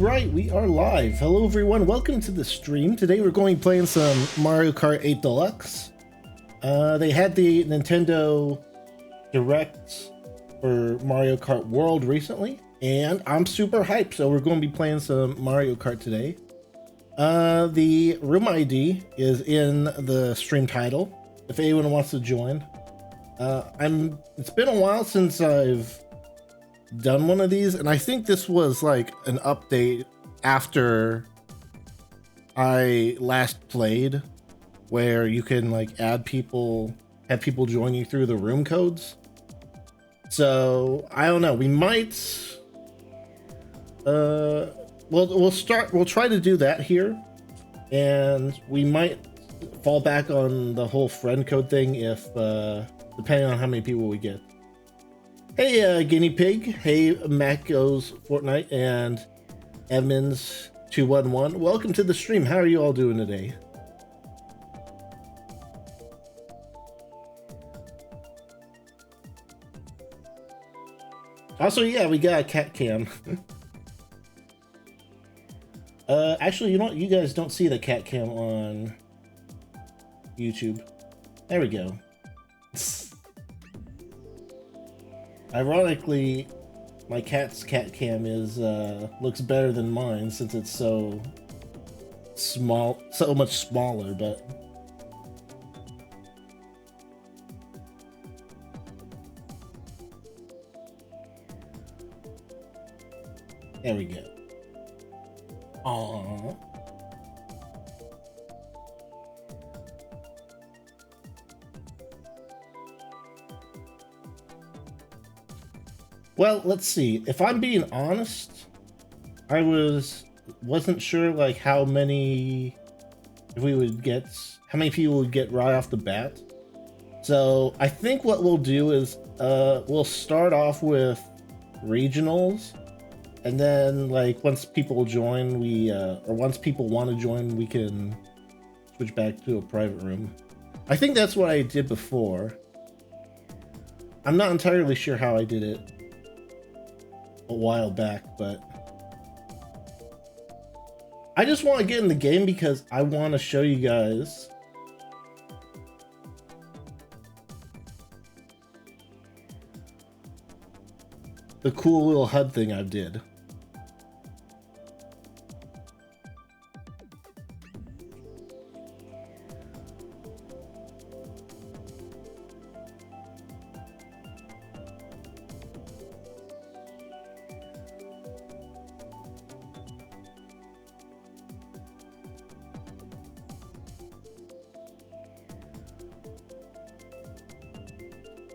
right, we are live. Hello everyone, welcome to the stream. Today we're going playing some Mario Kart 8 Deluxe. They had the Nintendo Direct for Mario Kart World recently, and I'm super hyped, so we're going to be playing some Mario Kart today. The room ID is in the stream title, if anyone wants to join. It's been a while since I've done one of these, and I think this was like an update after I last played, where you can like add people, have people join you through the room codes. So I don't know, we might we'll try to do that here, and we might fall back on the whole friend code thing if depending on how many people we get. Hey, Guinea Pig. Hey, Mac Goes Fortnite and Edmonds211. Welcome to the stream. How are you all doing today? Also, yeah, we got a cat cam. Actually, you know what? You guys don't see the cat cam on YouTube. There we go. Ironically, my cat's cat cam is looks better than mine since it's so small, so much smaller, but there we go. Aww. Well, let's see. If I'm being honest, I wasn't sure like how many people would get right off the bat. So I think what we'll do is we'll start off with regionals, and then like once people join, or once people want to join, we can switch back to a private room. I think that's what I did before. I'm not entirely sure how I did it a while back, but I just want to get in the game because I want to show you guys the cool little HUD thing I did.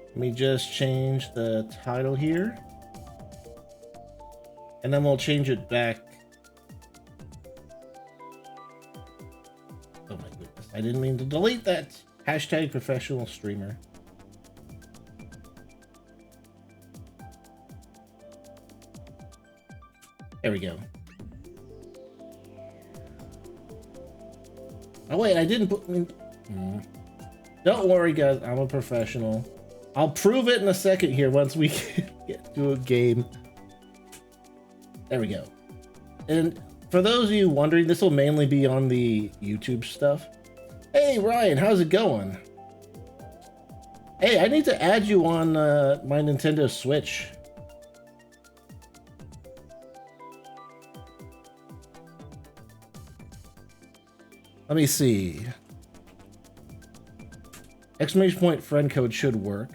Let me just change the title here, and then we'll change it back. Oh my goodness, I didn't mean to delete that. Hashtag professional streamer. There we go. Oh wait, I didn't put... Don't worry guys, I'm a professional. I'll prove it in a second here once we get to a game. There we go. And for those of you wondering, this will mainly be on the YouTube stuff. Hey Ryan, how's it going? Hey, I need to add you on my Nintendo Switch. Let me see. Exclamation point friend code should work.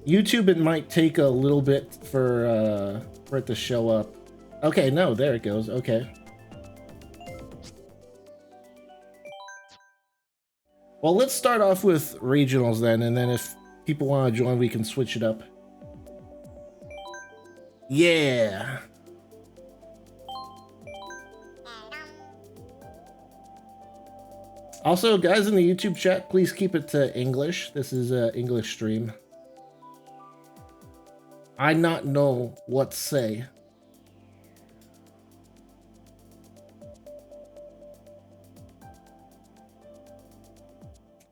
YouTube, it might take a little bit for it to show up. Okay, no, there it goes. Okay. Well, let's start off with regionals then, and then if people want to join, we can switch it up. Yeah. Also, guys in the YouTube chat, please keep it to English. This is an English stream. I not know what to say.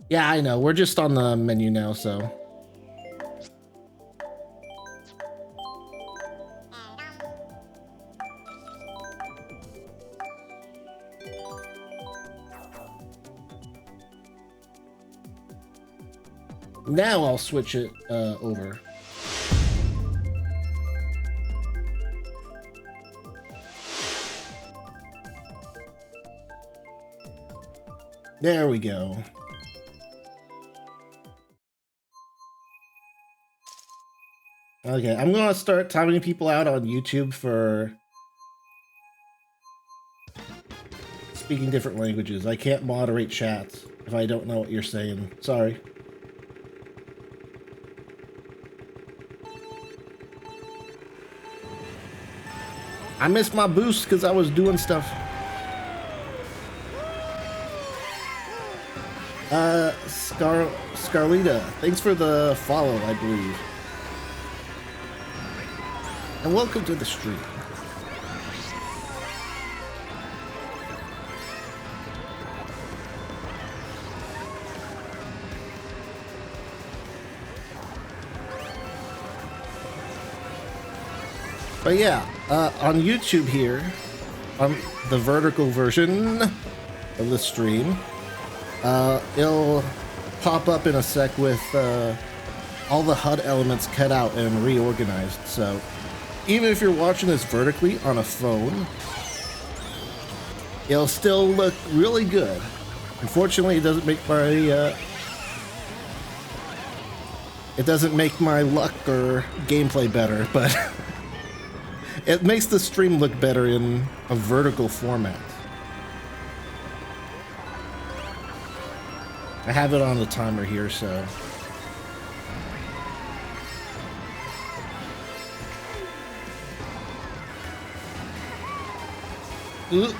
Yeah, I know. We're just on the menu now, so. Now I'll switch it over. There we go. Okay, I'm gonna start timing people out on YouTube for speaking different languages. I can't moderate chats if I don't know what you're saying. Sorry. I missed my boost because I was doing stuff. Scarlita, thanks for the follow, I believe. And welcome to the stream. But yeah, on YouTube here, on the vertical version of the stream, it'll pop up in a sec with all the HUD elements cut out and reorganized. So even if you're watching this vertically on a phone, it'll still look really good. Unfortunately, it doesn't make my luck or gameplay better, but it makes the stream look better in a vertical format. I have it on the timer here, so. Ooh.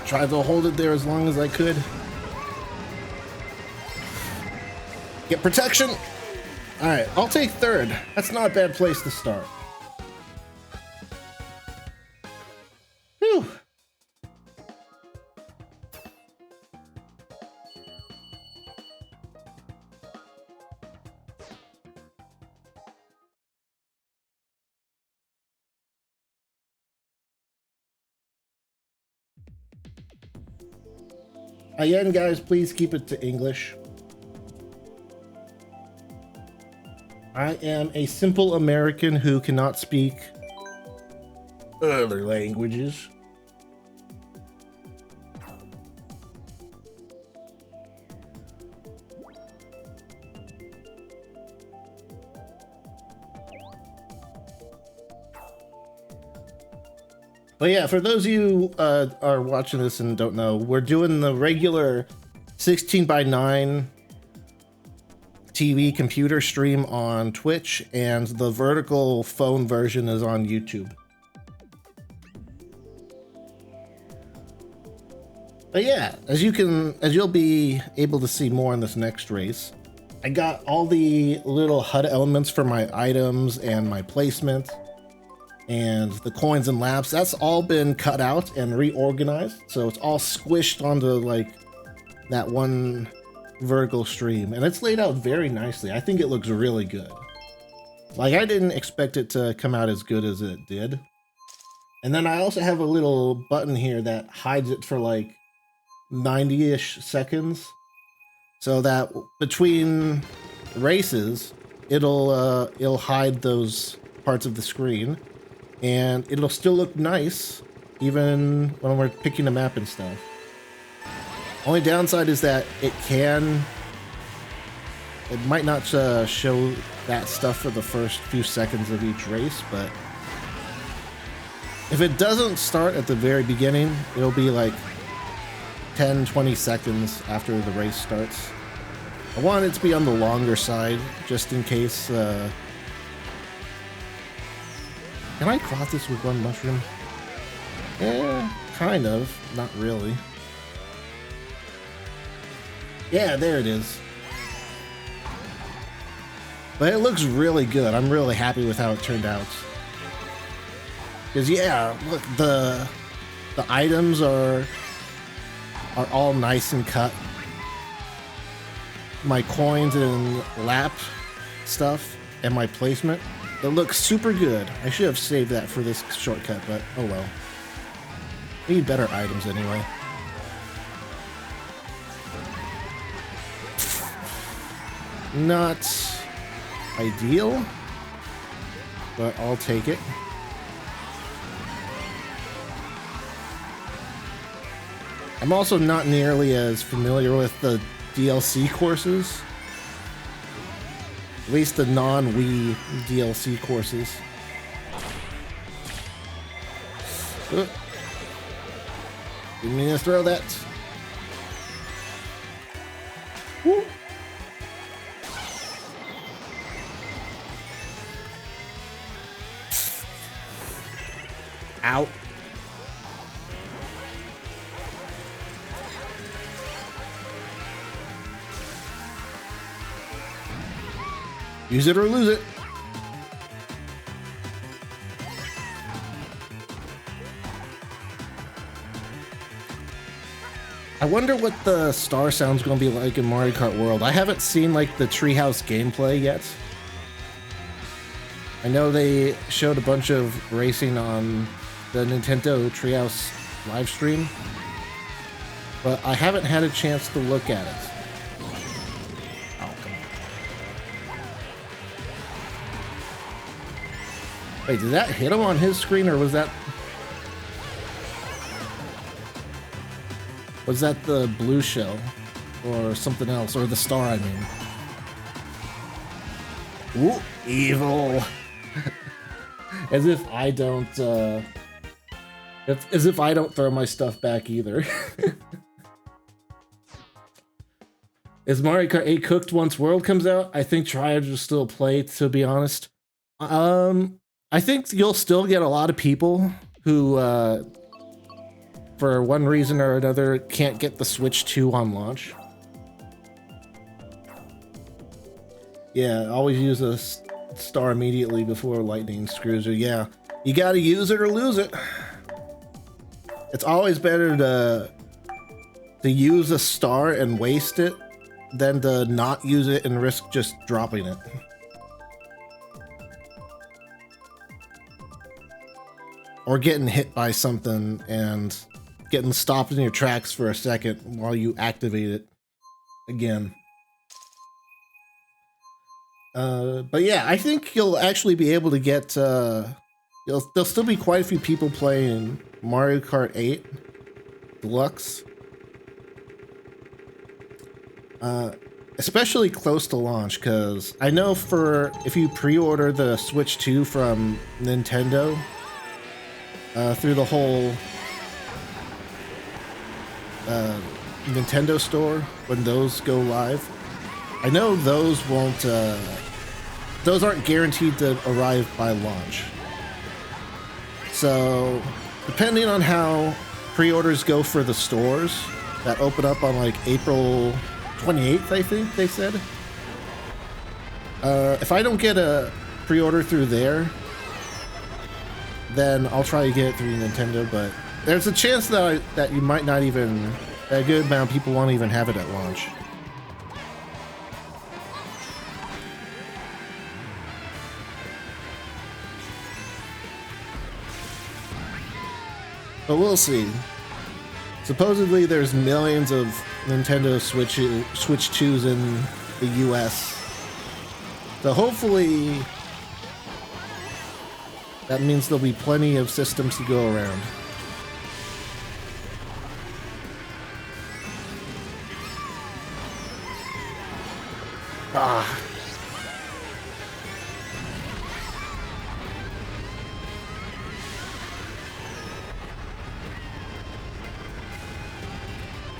Tried to hold it there as long as I could. Get protection! Alright, I'll take third. That's not a bad place to start. Whew. Again, guys, please keep it to English. I am a simple American who cannot speak other languages. But yeah, for those of you who are watching this and don't know, we're doing the regular 16:9 TV computer stream on Twitch, and the vertical phone version is on YouTube. But yeah, as you'll be able to see more in this next race, I got all the little HUD elements for my items and my placement. And the coins and laps, that's all been cut out and reorganized. So it's all squished onto like that one vertical stream. And it's laid out very nicely. I think it looks really good. Like, I didn't expect it to come out as good as it did. And then I also have a little button here that hides it for like 90-ish seconds. So that between races, it'll hide those parts of the screen. And it'll still look nice, even when we're picking a map and stuff. Only downside is that it might not show that stuff for the first few seconds of each race, but if it doesn't start at the very beginning, it'll be like 10-20 seconds after the race starts. I want it to be on the longer side, just in case. Can I cloth this with one mushroom? Kind of. Not really. Yeah, there it is. But it looks really good. I'm really happy with how it turned out. Because, yeah, look, The items are all nice and cut. My coins and lap stuff and my placement, it looks super good. I should have saved that for this shortcut, but oh well. I need better items anyway. Not ideal, but I'll take it. I'm also not nearly as familiar with the DLC courses. At least the non-Wii DLC courses. Didn't mean to throw that. Woo. Out. Use it or lose it. I wonder what the star sound's going to be like in Mario Kart World. I haven't seen like the Treehouse gameplay yet. I know they showed a bunch of racing on the Nintendo Treehouse live stream, but I haven't had a chance to look at it. Oh, come on. Wait, did that hit him on his screen, or was that the blue shell or something else, or the star, I mean? Ooh, evil. As if I don't as if I don't throw my stuff back either. Is Mario Kart 8 cooked once World comes out? I think Triad will still play, to be honest. I think you'll still get a lot of people who for one reason or another can't get the Switch 2 on launch. Yeah, always use a star immediately before lightning screws you. Yeah, you gotta use it or lose it. It's always better to use a star and waste it than to not use it and risk just dropping it. Or getting hit by something and getting stopped in your tracks for a second while you activate it again. But yeah, I think you'll actually be able to get, there'll still be quite a few people playing Mario Kart 8 Deluxe. Especially close to launch, because I know if you pre-order the Switch 2 from Nintendo, through the whole Nintendo store, when those go live, I know those won't, those aren't guaranteed to arrive by launch. So, depending on how pre-orders go for the stores that open up on like April 28th, I think they said. If I don't get a pre-order through there, then I'll try to get it through Nintendo, but there's a chance that you might not even, a good amount of people won't even have it at launch. But we'll see. Supposedly there's millions of Nintendo Switch 2s in the US. So hopefully that means there'll be plenty of systems to go around. Ah.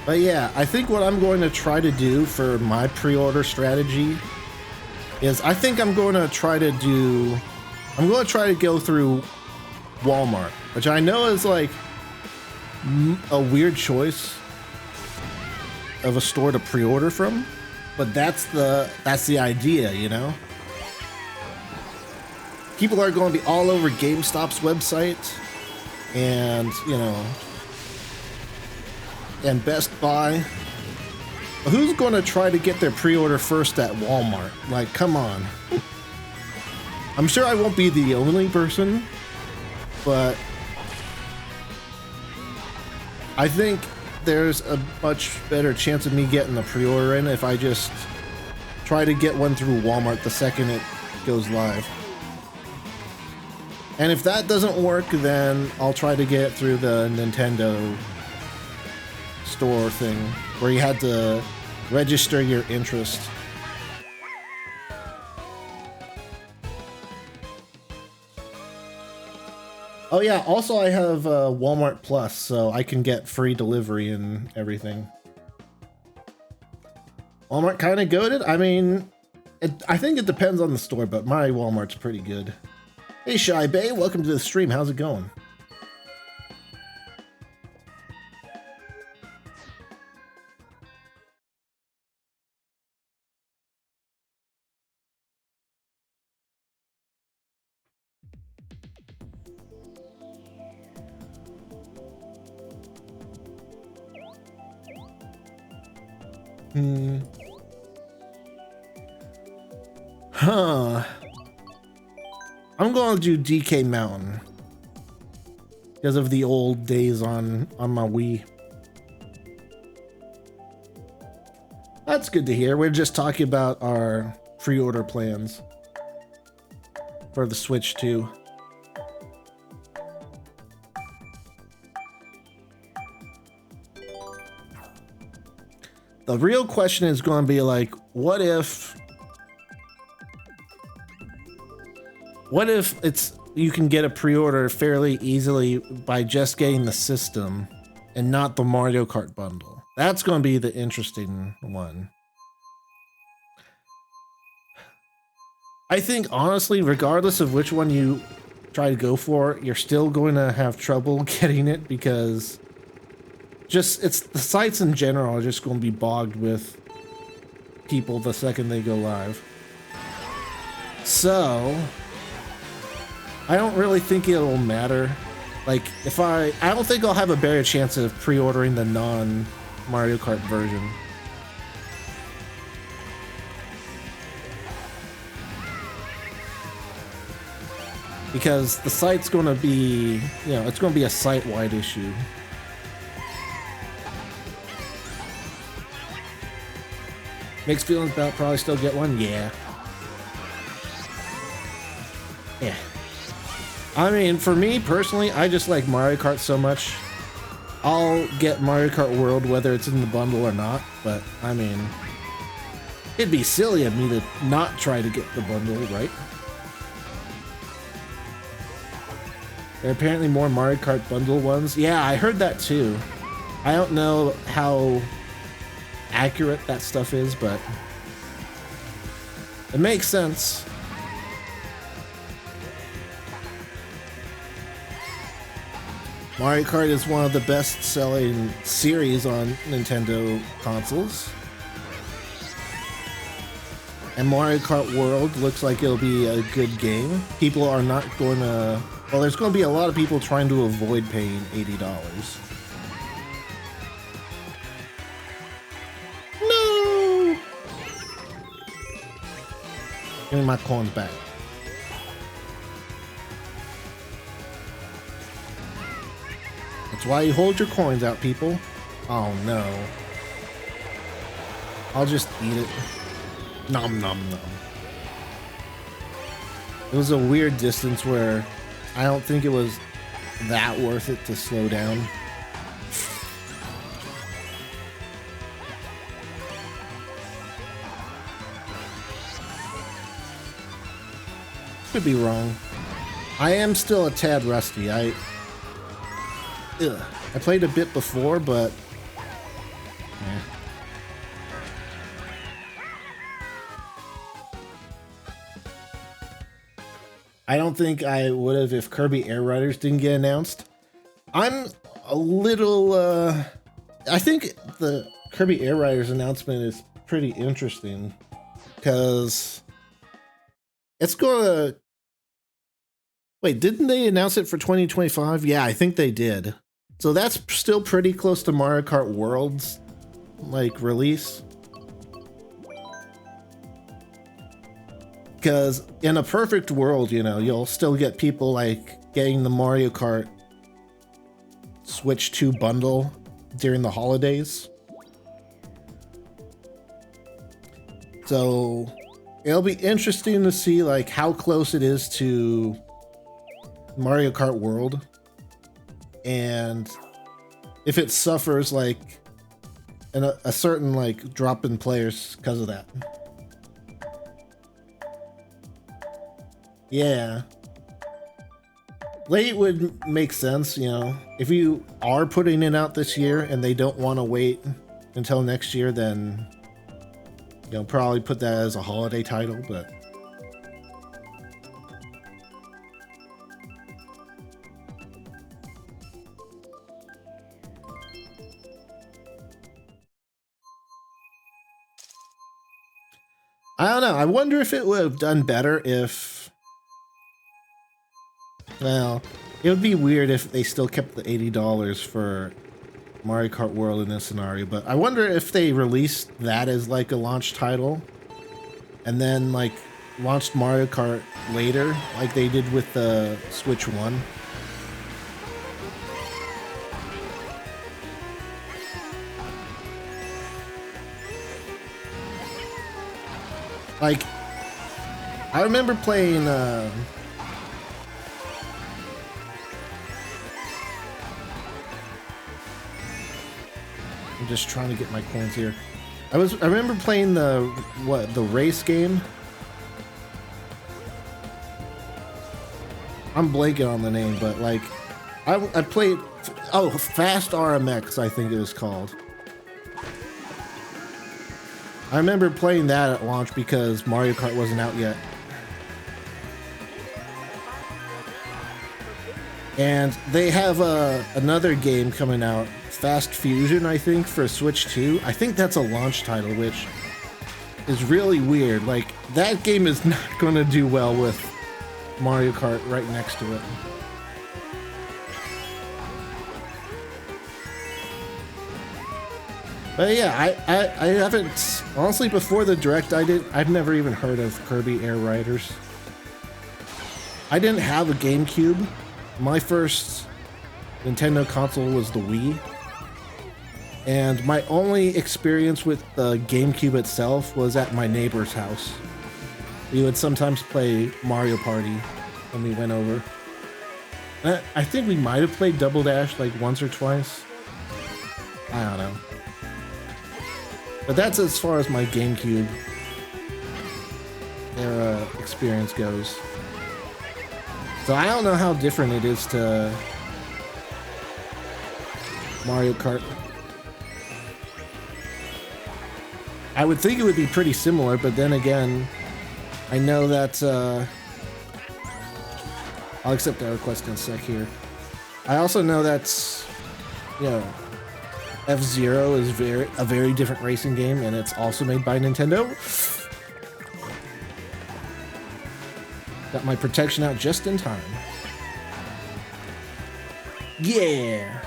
But yeah, I think what I'm going to try to do for my pre-order strategy is I'm going to try to go through Walmart, which I know is like a weird choice of a store to pre-order from, but that's the idea, you know? People are going to be all over GameStop's website, and, you know, and Best Buy. Who's going to try to get their pre-order first at Walmart? Like, come on. I'm sure I won't be the only person, but I think there's a much better chance of me getting the pre-order in if I just try to get one through Walmart the second it goes live. And if that doesn't work, then I'll try to get it through the Nintendo store thing where you had to register your interest. Oh yeah, also I have Walmart Plus, so I can get free delivery and everything. Walmart kind of goated. I mean, I think it depends on the store, but my Walmart's pretty good. Hey Shy Bay, welcome to the stream. How's it going? Huh. I'm going to do DK Mountain because of the old days on my Wii. That's good to hear. We're just talking about our pre-order plans for the Switch 2. The real question is going to be like, what if you can get a pre-order fairly easily by just getting the system and not the Mario Kart bundle? That's going to be the interesting one. I think honestly, regardless of which one you try to go for, you're still going to have trouble getting it because it's the sites in general are just going to be bogged with people the second they go live. So I don't really think it'll matter. Like, I don't think I'll have a better chance of pre-ordering the non-Mario Kart version. Because the site's going to be, it's going to be a site-wide issue. Mixed feelings about probably still get one? Yeah. Yeah. I mean, for me personally, I just like Mario Kart so much. I'll get Mario Kart World whether it's in the bundle or not, but I mean, it'd be silly of me to not try to get the bundle, right? There are apparently more Mario Kart bundle ones. Yeah, I heard that too. I don't know how accurate that stuff is, but it makes sense. Mario Kart is one of the best-selling series on Nintendo consoles. And Mario Kart World looks like it'll be a good game. People are not going to... Well, there's going to be a lot of people trying to avoid paying $80. No! Give me my coins back. That's why you hold your coins out, people. Oh no. I'll just eat it. Nom nom nom. It was a weird distance where I don't think it was that worth it to slow down. Could be wrong. I am still a tad rusty. I played a bit before, but I don't think I would have if Kirby Air Riders didn't get announced. I'm a little I think the Kirby Air Riders announcement is pretty interesting because it's gonna... Wait, didn't they announce it for 2025? Yeah, I think they did. So that's still pretty close to Mario Kart World's like release. Because in a perfect world, you know, you'll still get people like getting the Mario Kart Switch 2 bundle during the holidays. So it'll be interesting to see like how close it is to Mario Kart World, and if it suffers like a certain like drop in players because of that. Yeah, late would make sense, you know. If you are putting it out this year and they don't want to wait until next year, then you know, probably put that as a holiday title, but I don't know. I wonder if it would have done better if, well, it would be weird if they still kept the $80 for Mario Kart World in this scenario, but I wonder if they released that as like a launch title and then like launched Mario Kart later like they did with the Switch 1. Like, I remember playing I'm just trying to get my coins here. I remember playing the race game. I'm blanking on the name, but like I played Fast RMX, I think it was called. I remember playing that at launch because Mario Kart wasn't out yet. And they have another game coming out, Fast Fusion, I think, for Switch 2. I think that's a launch title, which is really weird. Like, that game is not going to do well with Mario Kart right next to it. But yeah, I haven't, honestly, before the Direct, I've never even heard of Kirby Air Riders. I didn't have a GameCube. My first Nintendo console was the Wii. And my only experience with the GameCube itself was at my neighbor's house. We would sometimes play Mario Party when we went over. I think we might have played Double Dash like once or twice. I don't know. But that's as far as my GameCube era experience goes. So I don't know how different it is to Mario Kart. I would think it would be pretty similar, but then again, I know that I'll accept that request in a sec here. I also know that, you know, F-Zero is a very different racing game, and it's also made by Nintendo. Got my protection out just in time. Yeah!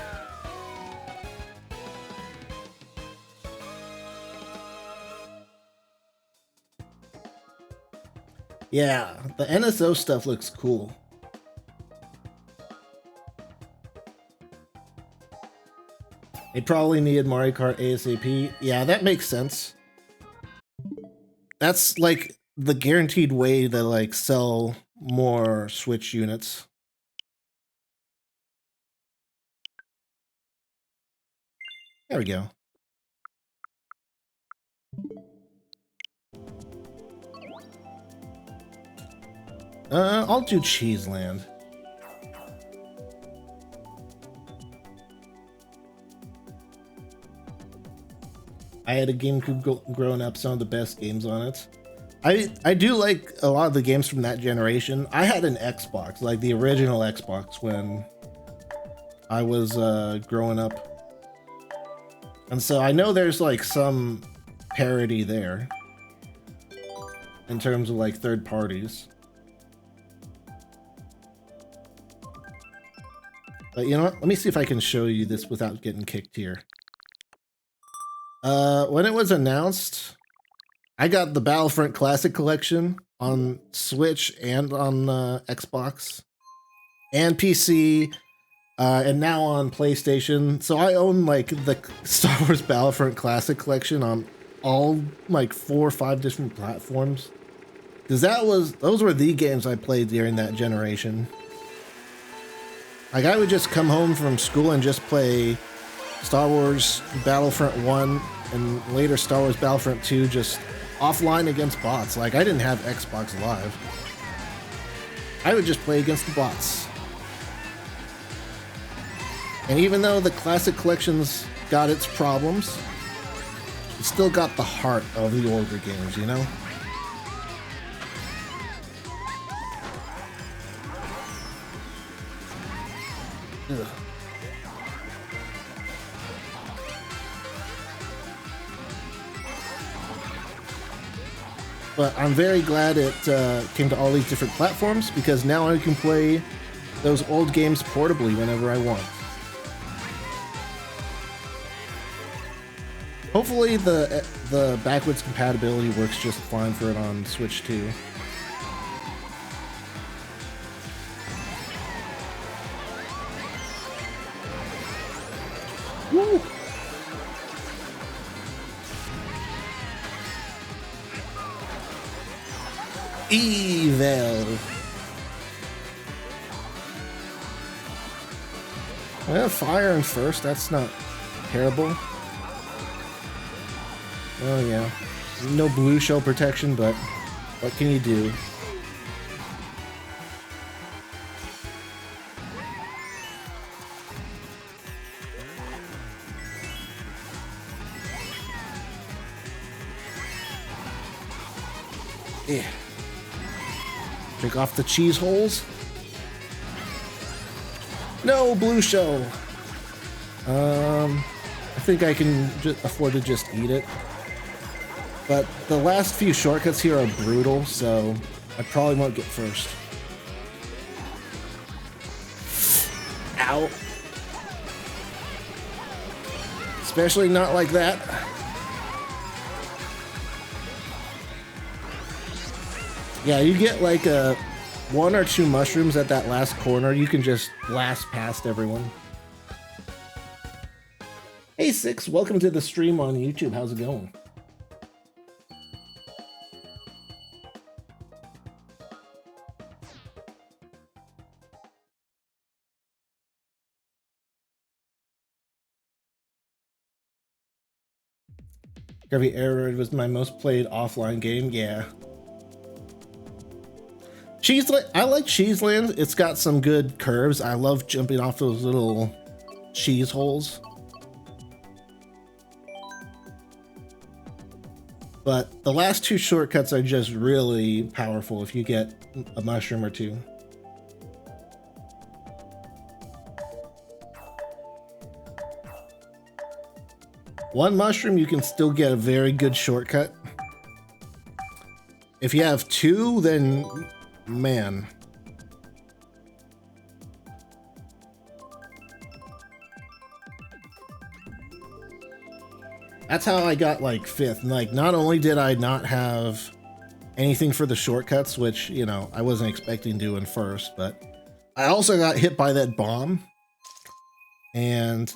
Yeah, the NSO stuff looks cool. They probably needed Mario Kart ASAP. Yeah, that makes sense. That's like the guaranteed way to like sell more Switch units. There we go. I'll do Cheeseland. I had a GameCube growing up, some of the best games on it. I do like a lot of the games from that generation. I had an Xbox, like the original Xbox, when I was growing up. And so I know there's like some parity there in terms of like third parties. But But you know what? Let me see if I can show you this without getting kicked here. When it was announced, I got the Battlefront Classic Collection on Switch and on Xbox and PC, and now on PlayStation. So I own like the Star Wars Battlefront Classic Collection on all like 4 or 5 different platforms. Because those were the games I played during that generation. Like I would just come home from school and just play Star Wars Battlefront 1 and later Star Wars Battlefront 2 just offline against bots. Like I didn't have Xbox Live. I would just play against the bots. And even though the Classic Collection's got its problems, it's still got the heart of the older games, you know? Ugh. But I'm very glad it came to all these different platforms, because now I can play those old games portably whenever I want. Hopefully the backwards compatibility works just fine for it on Switch too. Woo! Evil. Well, firing first, that's not terrible. Oh yeah, no blue shell protection, but what can you do? Yeah. Take off the cheese holes. No blue shell. I think I can afford to just eat it. But the last few shortcuts here are brutal, so I probably won't get first. Ow. Especially not like that. Yeah, you get like 1 or 2 mushrooms at that last corner, you can just blast past everyone. Hey Six, welcome to the stream on YouTube. How's it going? Heavy Air was my most played offline game, yeah. Cheeseland, I like Cheeseland. It's got some good curves. I love jumping off those little cheese holes. But the last 2 shortcuts are just really powerful if you get a mushroom or 2. One mushroom, you can still get a very good shortcut. If you have 2, then man. That's how I got like 5th. Like, not only did I not have anything for the shortcuts, which, you know, I wasn't expecting doing first, but I also got hit by that bomb. And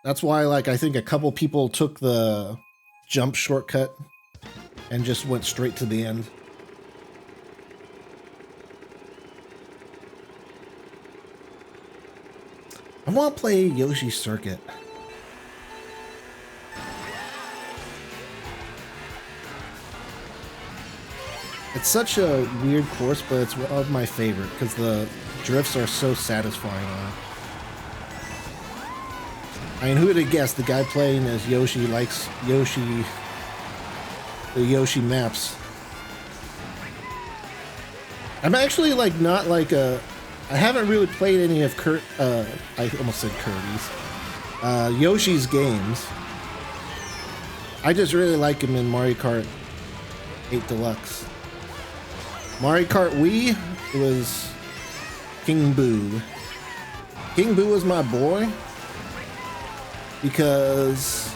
that's why, like, I think a couple people took the jump shortcut and just went straight to the end. I want to play Yoshi's Circuit. It's such a weird course, but it's one of my favorite because the drifts are so satisfying on it. I mean, who would have guessed the guy playing as Yoshi likes the Yoshi maps. I'm actually like not like I haven't really played any of I almost said Kirby's, Yoshi's games. I just really like him in Mario Kart 8 Deluxe. Mario Kart Wii was King Boo. King Boo is my boy because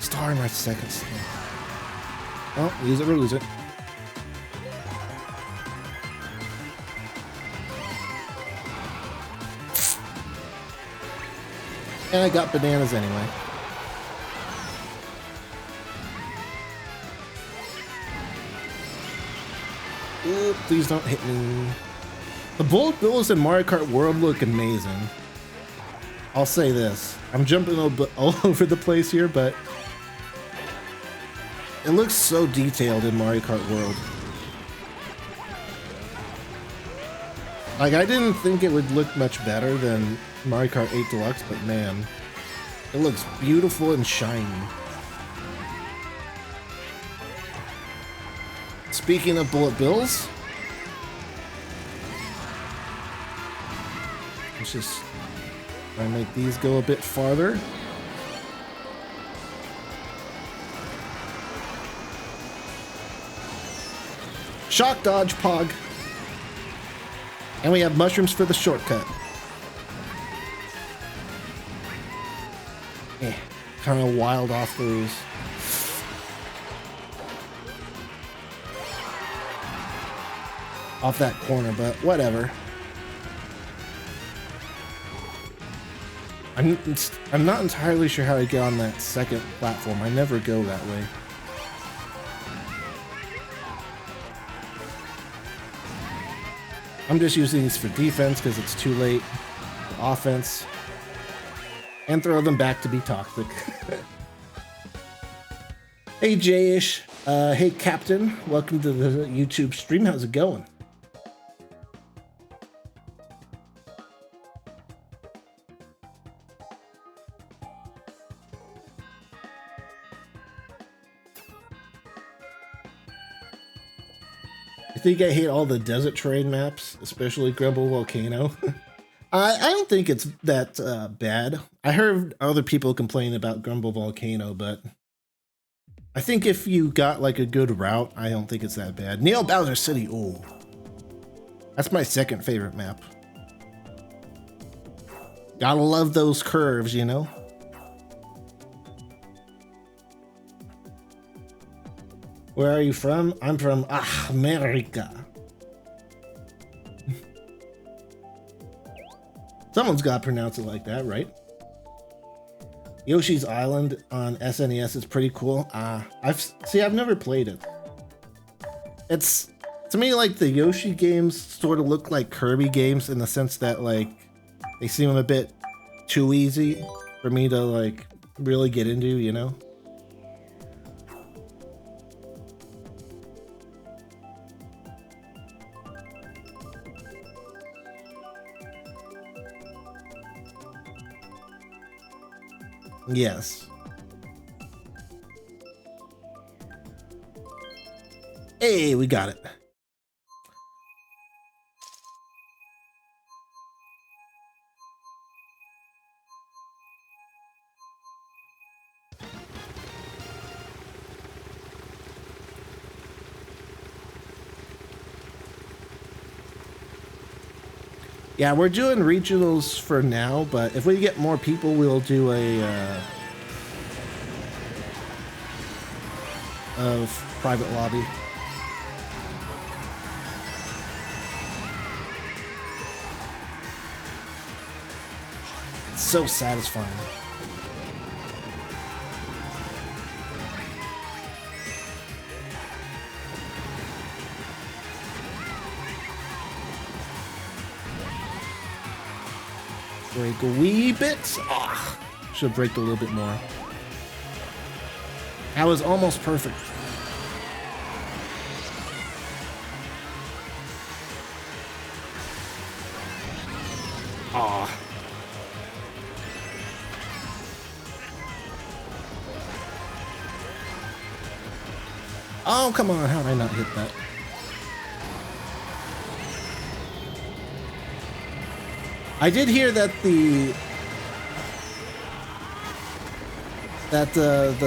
star in my second star. Oh, use it or lose it. And I got bananas anyway. Ooh, please don't hit me. The bullet bills in Mario Kart World look amazing. I'll say this. I'm jumping all over the place here, but it looks so detailed in Mario Kart World. Like, I didn't think it would look much better than Mario Kart 8 Deluxe, but man, it looks beautiful and shiny. Speaking of bullet bills, let's just try and make these go a bit farther. Shock dodge, Pog. And we have mushrooms for the shortcut. Kind of wild off those. Off that corner, but whatever. I'm not entirely sure how to get on that second platform. I never go that way. I'm just using these for defense because it's too late. For offense. And throw them back to be toxic. Hey Jayish. Hey Captain. Welcome to the YouTube stream. How's it going? I think I hate all the desert terrain maps, especially Grumble Volcano. I don't think it's that bad. I heard other people complain about Grumble Volcano, but I think if you got like a good route, I don't think it's that bad. Neil Bowser City, oh, that's my second favorite map. Gotta love those curves, you know? Where are you from? I'm from America. Someone's got to pronounce it like that, right? Yoshi's Island on SNES is pretty cool. I've never played it. It's, to me, like the Yoshi games sort of look like Kirby games in the sense that like they seem a bit too easy for me to like really get into, you know? Yes. Hey, we got it. Yeah, we're doing regionals for now, but if we get more people, we'll do a private lobby. It's so satisfying. Break a wee bit. Ah, should break a little bit more. That was almost perfect. Ah. Oh, come on. How did I not hit that? I did hear that the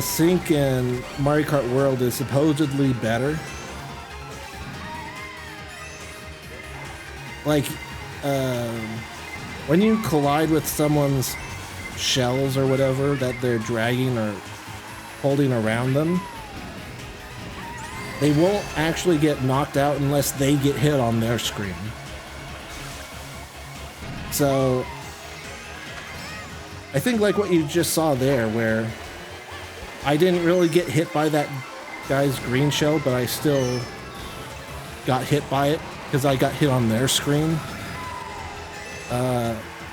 sync in Mario Kart World is supposedly better. Like, when you collide with someone's shells or whatever that they're dragging or holding around them, they won't actually get knocked out unless they get hit on their screen. So I think like what you just saw there, where I didn't really get hit by that guy's green shell, but I still got hit by it because I got hit on their screen.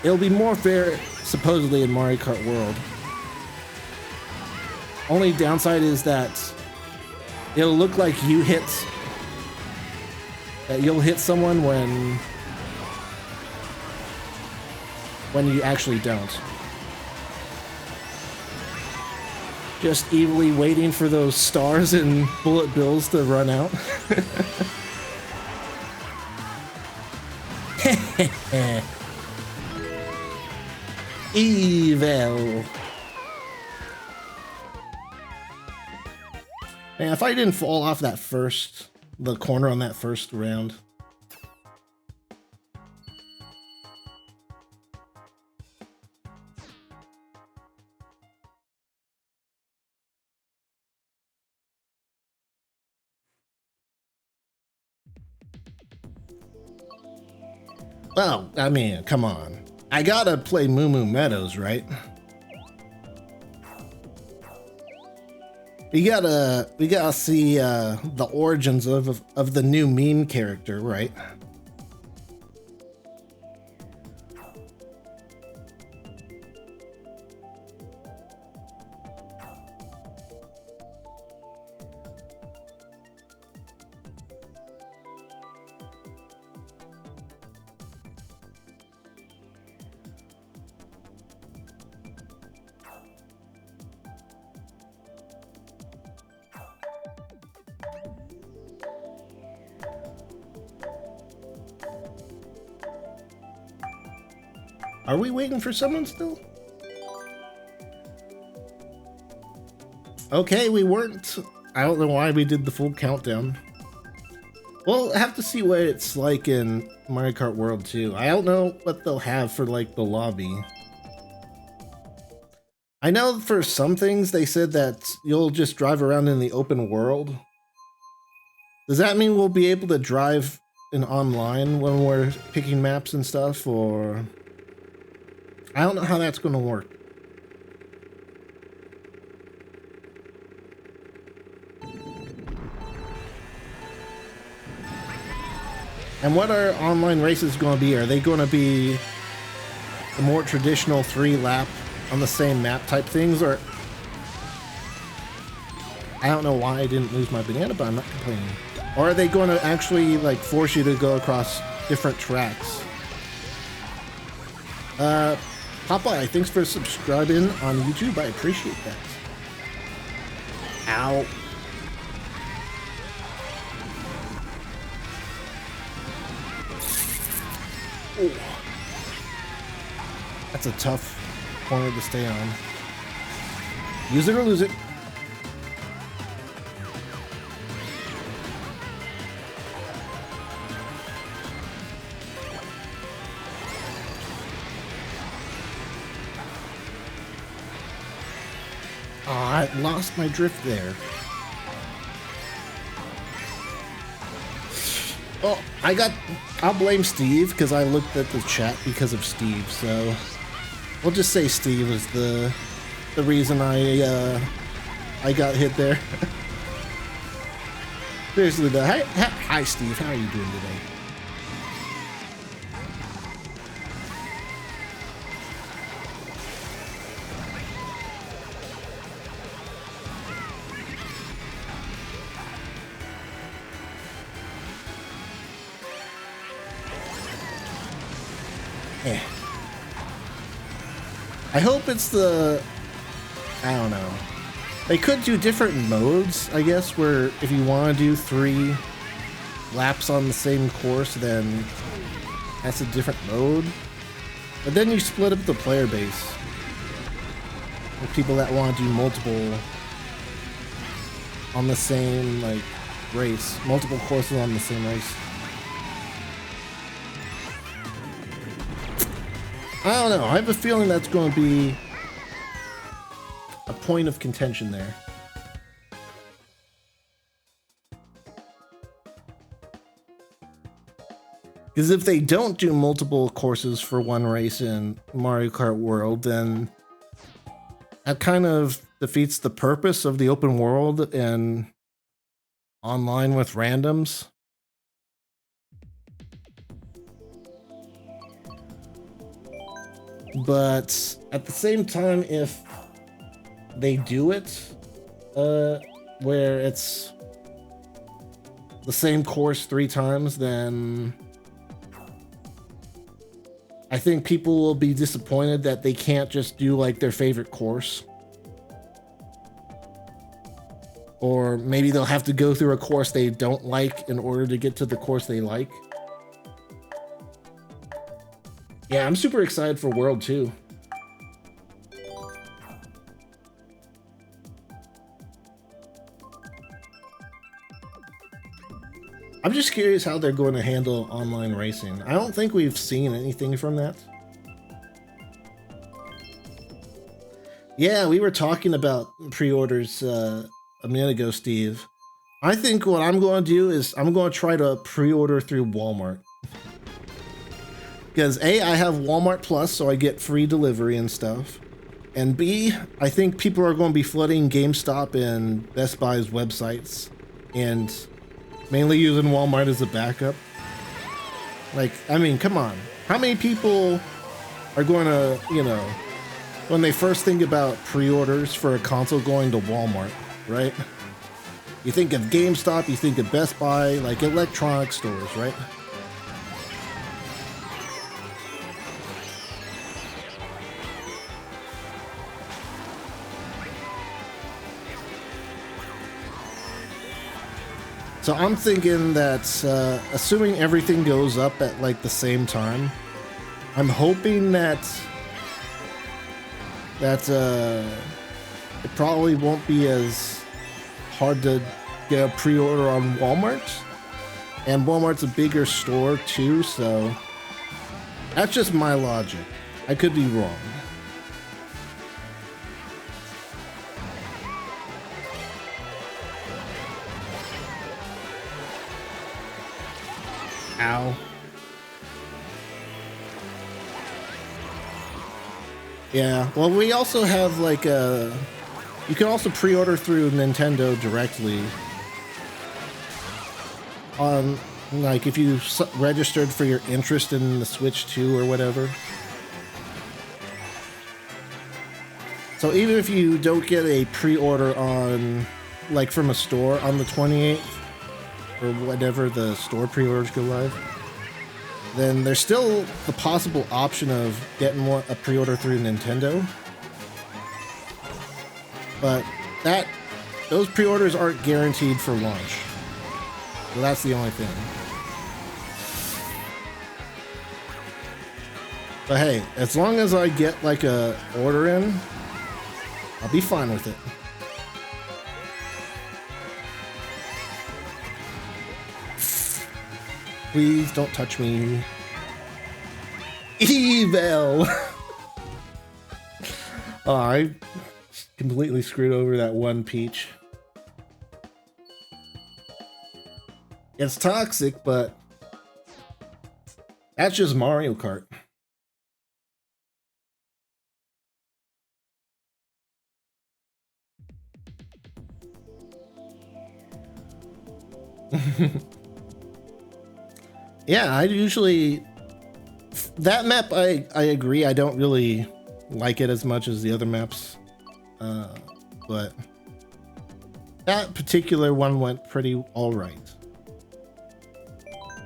It'll be more fair supposedly in Mario Kart World. Only downside is that it'll look like you hit, that you'll hit someone when you actually don't. Just evilly waiting for those stars and bullet bills to run out. Evil. Man, if I didn't fall off the corner on that first round. Well, I mean, come on. I gotta play Moo Moo Meadows, right? We gotta see the origins of the new meme character, right? Are we waiting for someone still? Okay, we weren't. I don't know why we did the full countdown. We'll have to see what it's like in Mario Kart World 2. I don't know what they'll have for like the lobby. I know for some things they said that you'll just drive around in the open world. Does that mean we'll be able to drive in online when we're picking maps and stuff, or... I don't know how that's going to work. And what are online races going to be? Are they going to be the more traditional 3-lap on the same map type things, or... I don't know why I didn't lose my banana, but I'm not complaining. Or are they going to actually like force you to go across different tracks? Popeye, thanks for subscribing on YouTube. I appreciate that. Ow. Ooh. That's a tough corner to stay on. Use it or lose it. I lost my drift there. Oh, I'll blame Steve because I looked at the chat because of Steve, so we'll just say Steve is the reason I got hit there. Seriously though, hi Steve, how are you doing today? I hope it's the... I don't know. They could do different modes, I guess, where if you want to do 3 laps on the same course, then that's a different mode. But then you split up the player base with people that want to do multiple on the same, like, race. Multiple courses on the same race. I don't know. I have a feeling that's going to be a point of contention there. Because if they don't do multiple courses for one race in Mario Kart World, then that kind of defeats the purpose of the open world and online with randoms. But at the same time, if they do it where it's the same course 3 times, then I think people will be disappointed that they can't just do like their favorite course. Or maybe they'll have to go through a course they don't like in order to get to the course they like. Yeah, I'm super excited for World 2. I'm just curious how they're going to handle online racing. I don't think we've seen anything from that. Yeah, we were talking about pre-orders a minute ago, Steve. I think what I'm going to do is I'm going to try to pre-order through Walmart. Because A, I have Walmart Plus, so I get free delivery and stuff. And B, I think people are going to be flooding GameStop and Best Buy's websites. And mainly using Walmart as a backup. Like, I mean, come on. How many people are going to, you know, when they first think about pre-orders for a console going to Walmart, right? You think of GameStop, you think of Best Buy, like electronic stores, right? So I'm thinking that, assuming everything goes up at like the same time, I'm hoping that it probably won't be as hard to get a pre-order on Walmart. And Walmart's a bigger store too, so that's just my logic. I could be wrong. Ow. Yeah, well, we also have like a... You can also pre-order through Nintendo directly. Like if you registered for your interest in the Switch 2 or whatever. So even if you don't get a pre-order on, like from a store on the 28th, or whatever the store pre-orders go live, then there's still the possible option of getting a pre-order through Nintendo. But those pre-orders aren't guaranteed for launch. So that's the only thing. But hey, as long as I get like a order in, I'll be fine with it. Please don't touch me. Evil! Oh, I completely screwed over that one Peach. It's toxic, but that's just Mario Kart. Yeah, I usually... That map, I agree, I don't really like it as much as the other maps. But that particular one went pretty alright.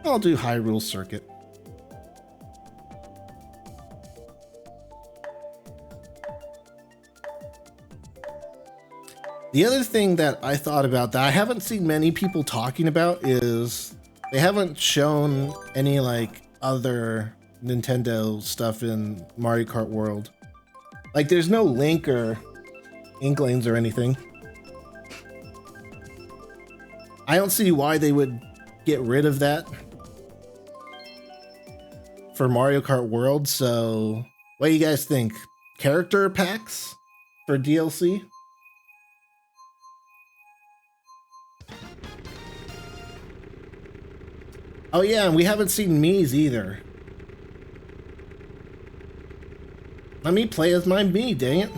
I'll do Hyrule Circuit. The other thing that I thought about that I haven't seen many people talking about is they haven't shown any like other Nintendo stuff in Mario Kart World. Like there's no Link or Inklings or anything. I don't see why they would get rid of that for Mario Kart World, so What do you guys think? Character packs for DLC? Oh yeah, and we haven't seen Mii's either. Let me play as my Mii, dang it.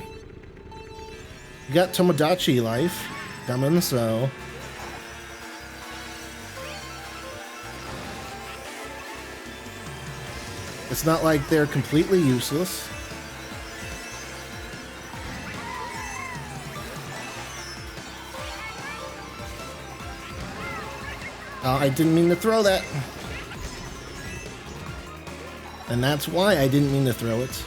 We got Tomodachi Life coming, so... it's not like they're completely useless. I didn't mean to throw that. And that's why I didn't mean to throw it.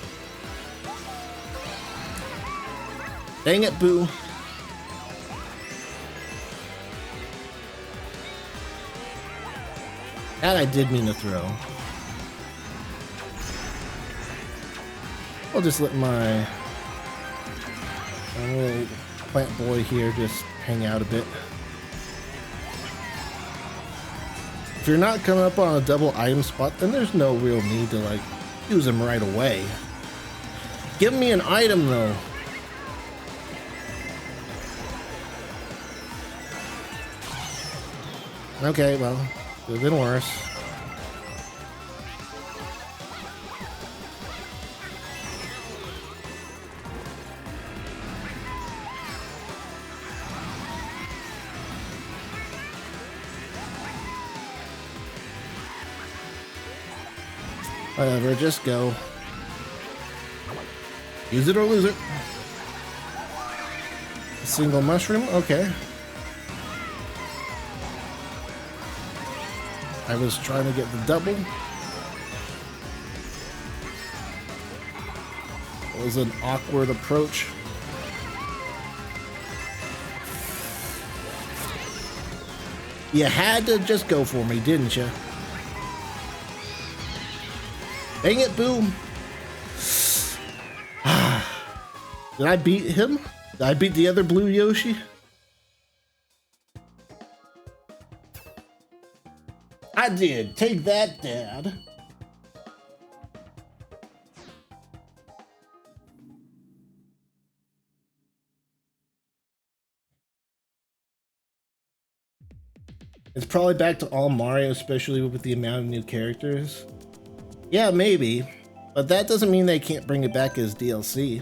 Dang it, Boo. That I did mean to throw. I'll just let my little plant boy here just hang out a bit. If you're not coming up on a double item spot, then there's no real need to like use them right away. Give me an item though. Okay, well, could have been worse. Whatever, just go. Use it or lose it. A single mushroom? Okay. I was trying to get the double. It was an awkward approach. You had to just go for me, didn't you? Dang it, Boom. Did I beat him? Did I beat the other blue Yoshi? I did. Take that, Dad. It's probably back to all Mario, especially with the amount of new characters. Yeah, maybe, but that doesn't mean they can't bring it back as DLC.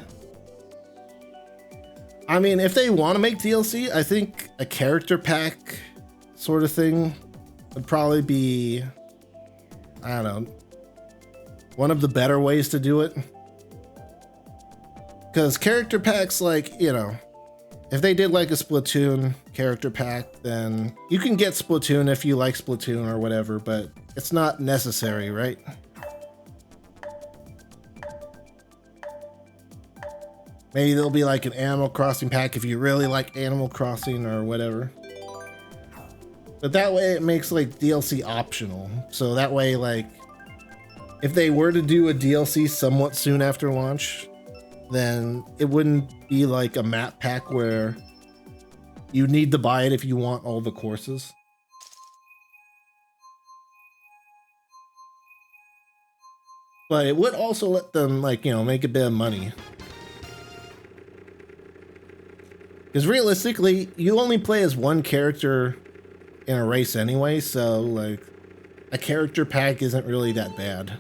I mean, if they want to make DLC, I think a character pack sort of thing would probably be, I don't know, one of the better ways to do it. Because character packs, like, you know, if they did like a Splatoon character pack, then you can get Splatoon if you like Splatoon or whatever, but it's not necessary, right? Maybe there'll be like an Animal Crossing pack if you really like Animal Crossing or whatever. But that way it makes like DLC optional. So that way, like, if they were to do a DLC somewhat soon after launch, then it wouldn't be like a map pack where you need to buy it if you want all the courses. But it would also let them, like, you know, make a bit of money. Because realistically, you only play as one character in a race anyway, so like a character pack isn't really that bad.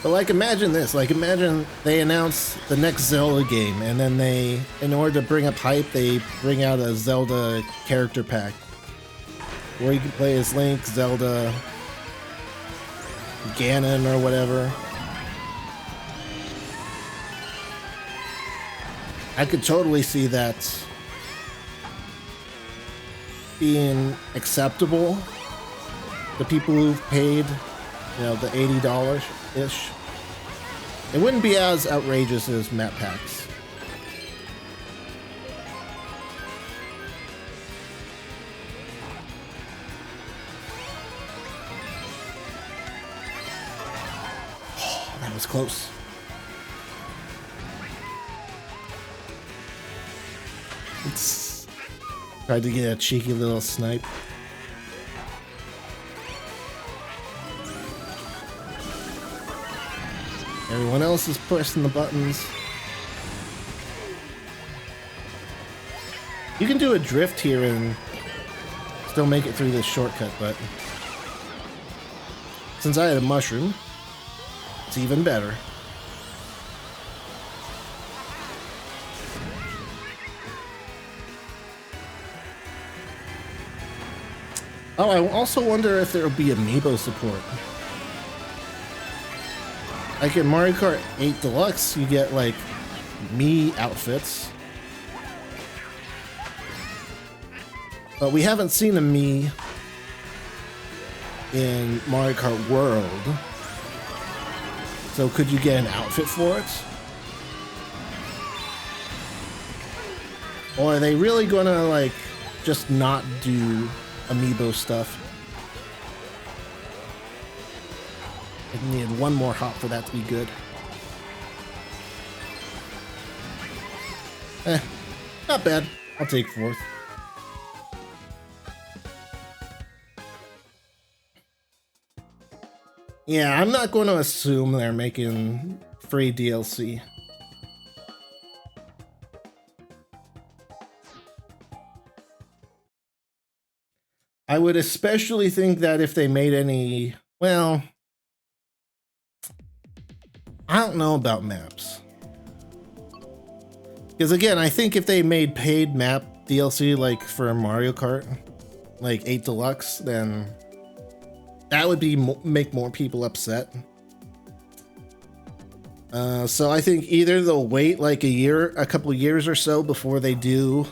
But like, imagine this, like, imagine they announce the next Zelda game and then they, in order to bring up hype, they bring out a Zelda character pack where you can play as Link, Zelda, Ganon, or whatever. I could totally see that being acceptable to people who've paid, you know, the $80-ish. It wouldn't be as outrageous as map packs. That was close. Tried to get a cheeky little snipe. Everyone else is pushing the buttons. You can do a drift here and still make it through this shortcut, but since I had a mushroom, it's even better. Oh, I also wonder if there will be amiibo support. Like in Mario Kart 8 Deluxe, you get like Mii outfits. But we haven't seen a Mii in Mario Kart World. So could you get an outfit for it? Or are they really gonna like just not do amiibo stuff? I need one more hop for that to be good. Not bad. I'll take fourth. Yeah, I'm not going to assume they're making free DLC. I would especially think that if they made any, well, I don't know about maps. Because again, I think if they made paid map DLC like for Mario Kart, like 8 Deluxe, then that would be make more people upset. So I think either they'll wait like a couple years or so before they do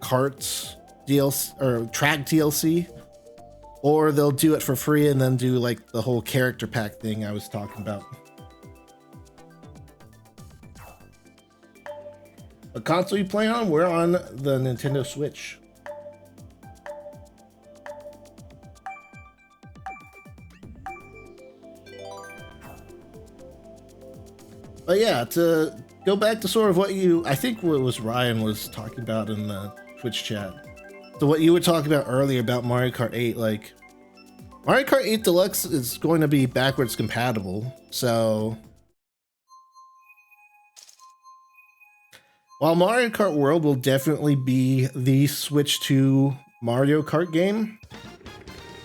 carts DLC or track DLC, or they'll do it for free and then do like the whole character pack thing I was talking about. What console you play on? We're on the Nintendo Switch. But yeah, to go back to sort of what I think what was Ryan was talking about in the Twitch chat. So what you were talking about earlier about Mario Kart 8, like Mario Kart 8 Deluxe is going to be backwards compatible. So while Mario Kart World will definitely be the Switch 2 Mario Kart game,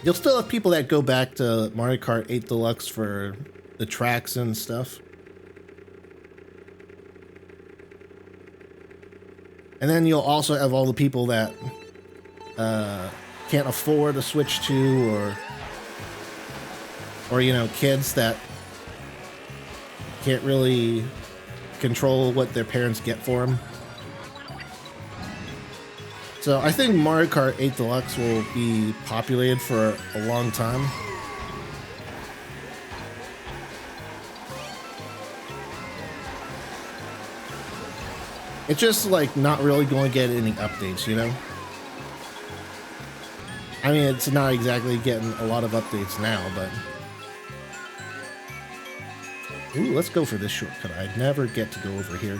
you'll still have people that go back to Mario Kart 8 Deluxe for the tracks and stuff. And then you'll also have all the people that can't afford a Switch 2 or you know, kids that can't really control what their parents get for them. So I think Mario Kart 8 Deluxe will be populated for a long time. It's just like not really going to get any updates, you know? I mean, it's not exactly getting a lot of updates now, but... Ooh, let's go for this shortcut. I never get to go over here.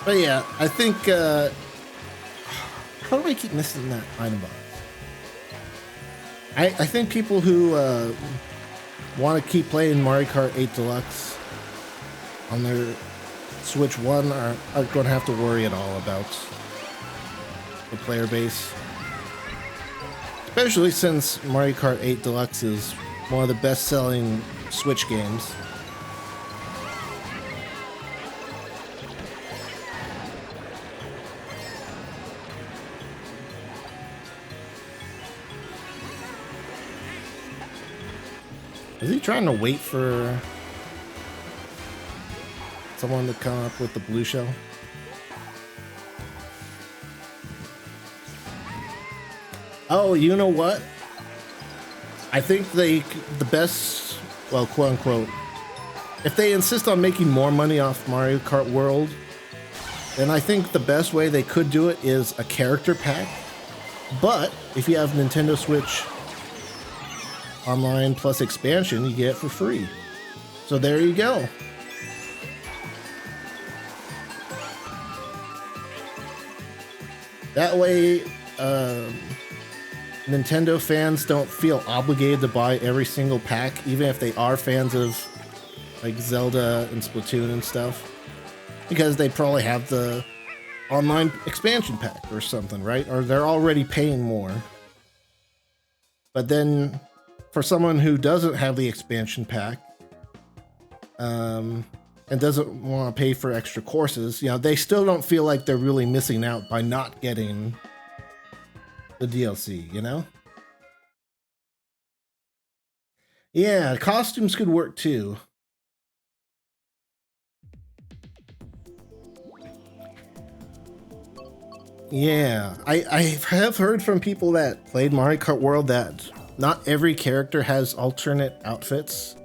But yeah, I think, how do I keep missing that item box? I think people who want to keep playing Mario Kart 8 Deluxe on their Switch 1 are going to have to worry at all about the player base. Especially since Mario Kart 8 Deluxe is one of the best-selling Switch games. Is he trying to wait for someone to come up with the blue shell? Oh, you know what? I think the best, well, quote unquote, if they insist on making more money off Mario Kart World, then I think the best way they could do it is a character pack. But if you have Nintendo Switch Online plus expansion, you get it for free. So there you go. That way, Nintendo fans don't feel obligated to buy every single pack, even if they are fans of like Zelda and Splatoon and stuff, because they probably have the online expansion pack or something, right? Or they're already paying more. But then for someone who doesn't have the expansion pack, and doesn't want to pay for extra courses, you know, they still don't feel like they're really missing out by not getting the DLC, you know? Yeah, costumes could work too. Yeah, I have heard from people that played Mario Kart World that not every character has alternate outfits.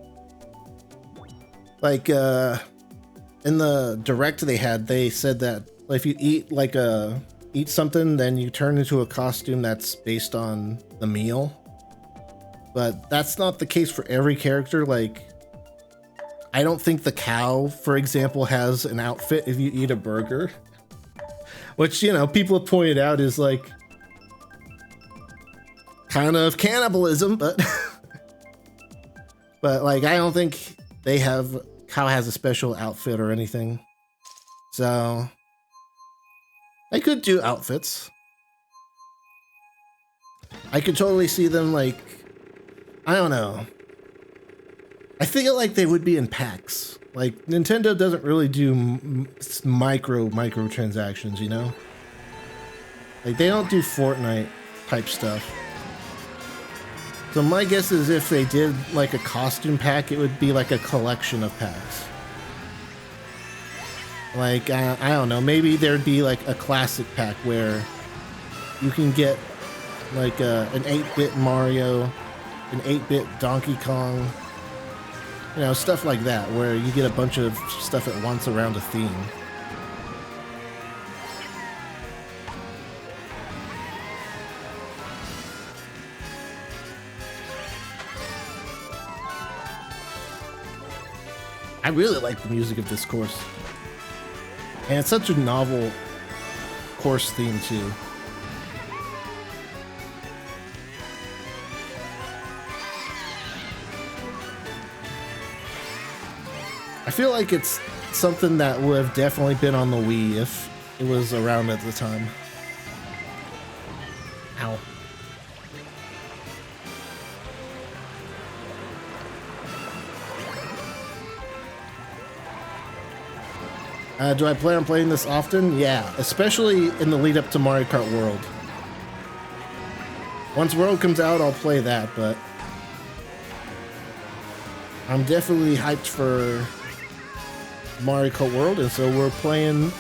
Like, in the direct they said that if you eat eat something, then you turn into a costume that's based on the meal. But that's not the case for every character. Like, I don't think the cow, for example, has an outfit if you eat a burger. Which, you know, people have pointed out is like kind of cannibalism, but but like I don't think cow has a special outfit or anything. So I could do outfits. I could totally see them like, I don't know. I feel like they would be in packs. Like, Nintendo doesn't really do micro transactions, you know? Like, they don't do Fortnite type stuff. So my guess is if they did like a costume pack, it would be like a collection of packs. Like, I don't know, maybe there'd be like a classic pack where you can get like an 8-bit Mario, an 8-bit Donkey Kong, you know, stuff like that, where you get a bunch of stuff at once around a theme. I really like the music of this course. And it's such a novel course theme, too. I feel like it's something that would have definitely been on the Wii if it was around at the time. Ow. Do I plan on playing this often? Yeah, especially in the lead up to Mario Kart World. Once World comes out, I'll play that, but I'm definitely hyped for Mario Kart World, and so we're playing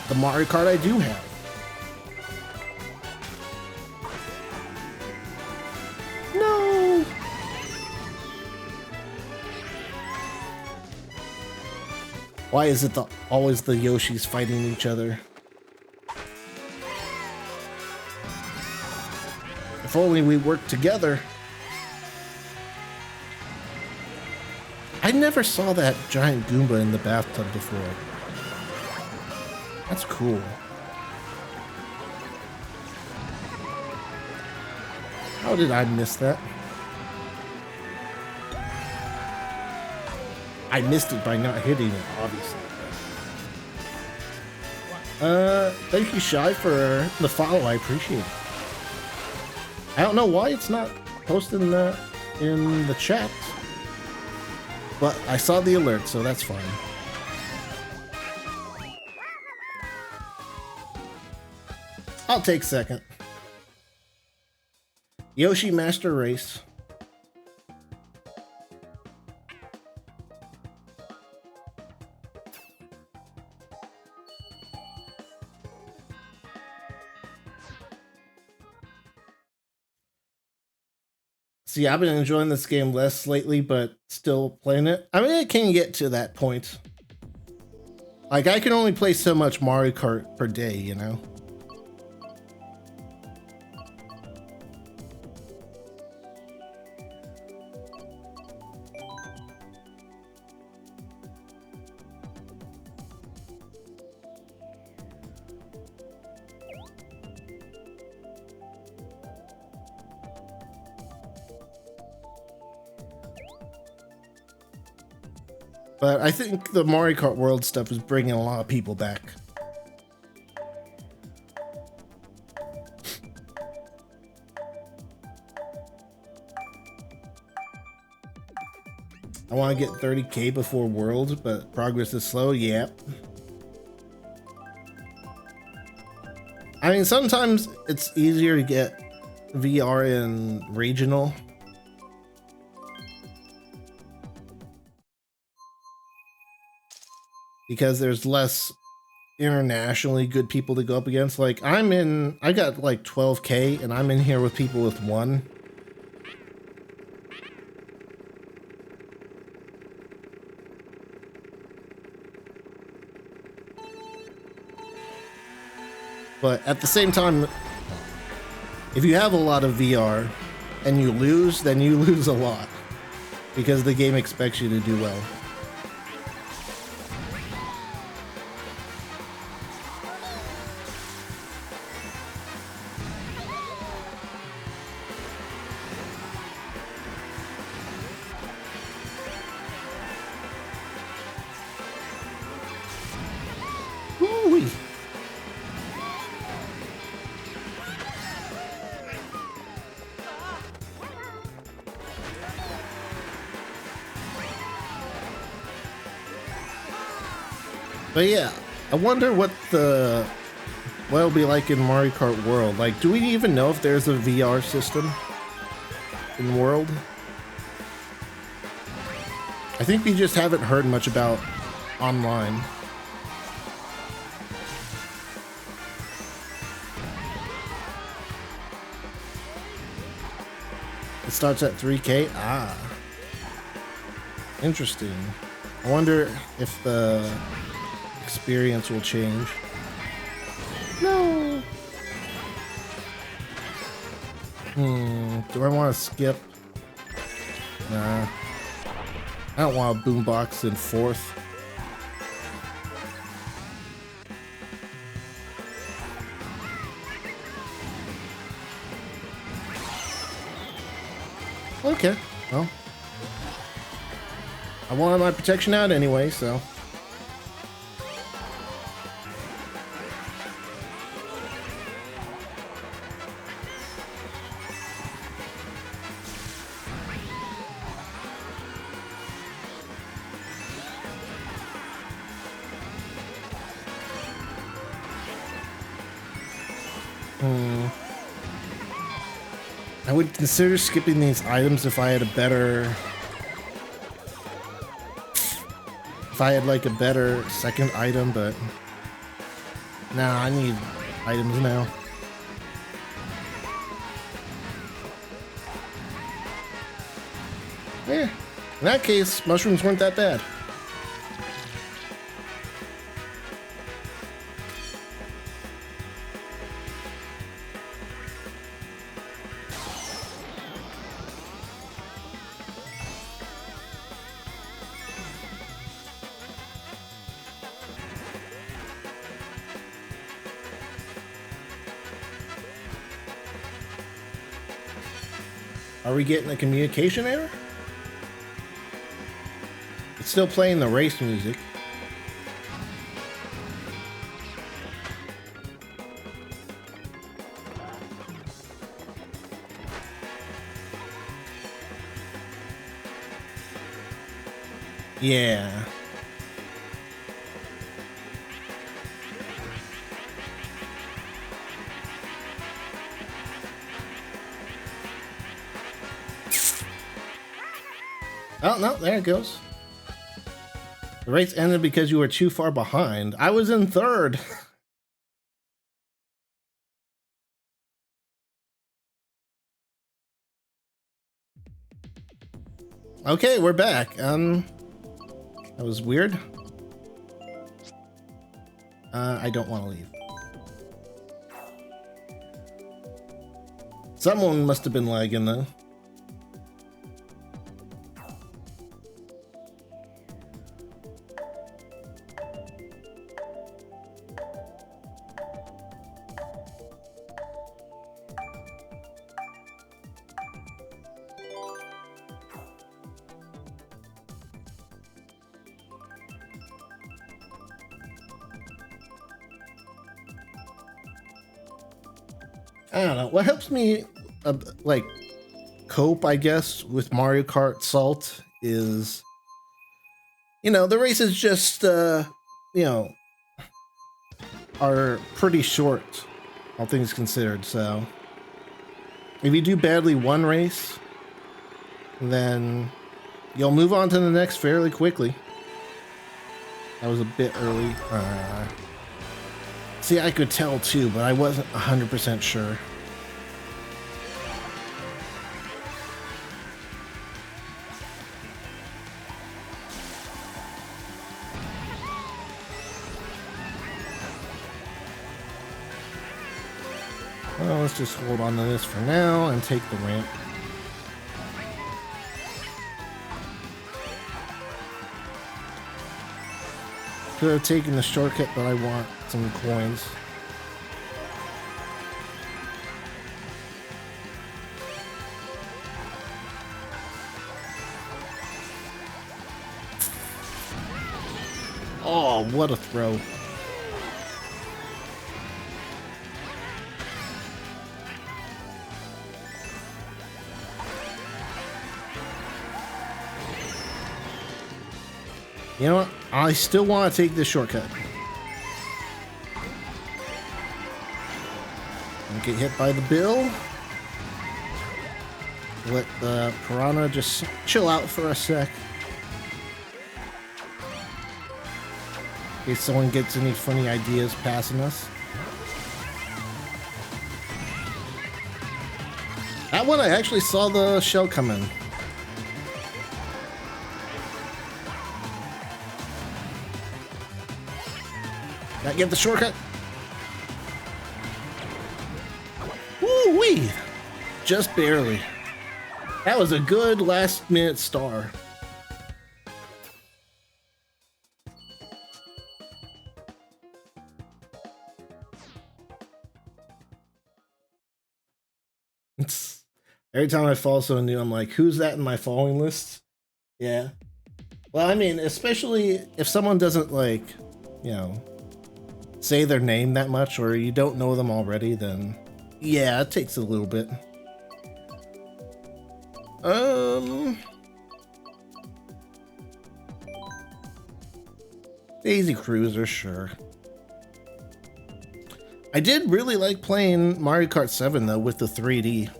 the Mario Kart I do have. No! Why is it always the Yoshis fighting each other? If only we worked together. I never saw that giant Goomba in the bathtub before. That's cool. How did I miss that? I missed it by not hitting it, obviously. Thank you, Shy, for the follow. I appreciate it. I don't know why it's not posting that in the chat, but I saw the alert, so that's fine. I'll take second. Yoshi Master Race. See, I've been enjoying this game less lately, but still playing it. I mean, I can get to that point. Like, I can only play so much Mario Kart per day, you know? But I think the Mario Kart World stuff is bringing a lot of people back. I want to get 30K before Worlds, but progress is slow. Yep. I mean, sometimes it's easier to get VR in regional. Because there's less internationally good people to go up against. Like, I got like 12K and I'm in here with people with 1. But at the same time, if you have a lot of VR and you lose, then you lose a lot. Because the game expects you to do well. Woo-wee. But yeah, I wonder what it'll be like in Mario Kart World. Like, do we even know if there's a VR system in World? I think we just haven't heard much about online. It starts at 3K? Ah. Interesting. I wonder if the experience will change. No. Do I want to skip? Nah. I don't want a boombox in 4th. Okay, well. I wanted my protection out anyway, so. I would consider skipping these items if I had like a better second item, but nah, I need items now. Yeah, in that case, mushrooms weren't that bad. Are we getting a communication error? It's still playing the race music. Yeah. Oh, no, there it goes. The race ended because you were too far behind. I was in 3rd. Okay, we're back. That was weird. I don't want to leave. Someone must have been lagging though. I don't know. What helps me, like, cope, I guess, with Mario Kart Salt is, you know, the races just, you know, are pretty short, all things considered. So if you do badly one race, then you'll move on to the next fairly quickly. That was a bit early. See, I could tell too, but I wasn't 100% sure. Well, let's just hold on to this for now and take the ramp. Could have taken the shortcut, but I want some coins. Oh, what a throw. You know what? I still want to take this shortcut. Don't get hit by the bill. Let the piranha just chill out for a sec. In case someone gets any funny ideas passing us. That one I actually saw the shell come in. Gotta get the shortcut. Woo-wee! Just barely. That was a good last-minute star. Every time I fall so new, I'm like, who's that in my following list? Yeah. Well, I mean, especially if someone doesn't, like, you know, say their name that much, or you don't know them already, then yeah, it takes a little bit. Daisy Cruiser, sure. I did really like playing Mario Kart 7 though with the 3D.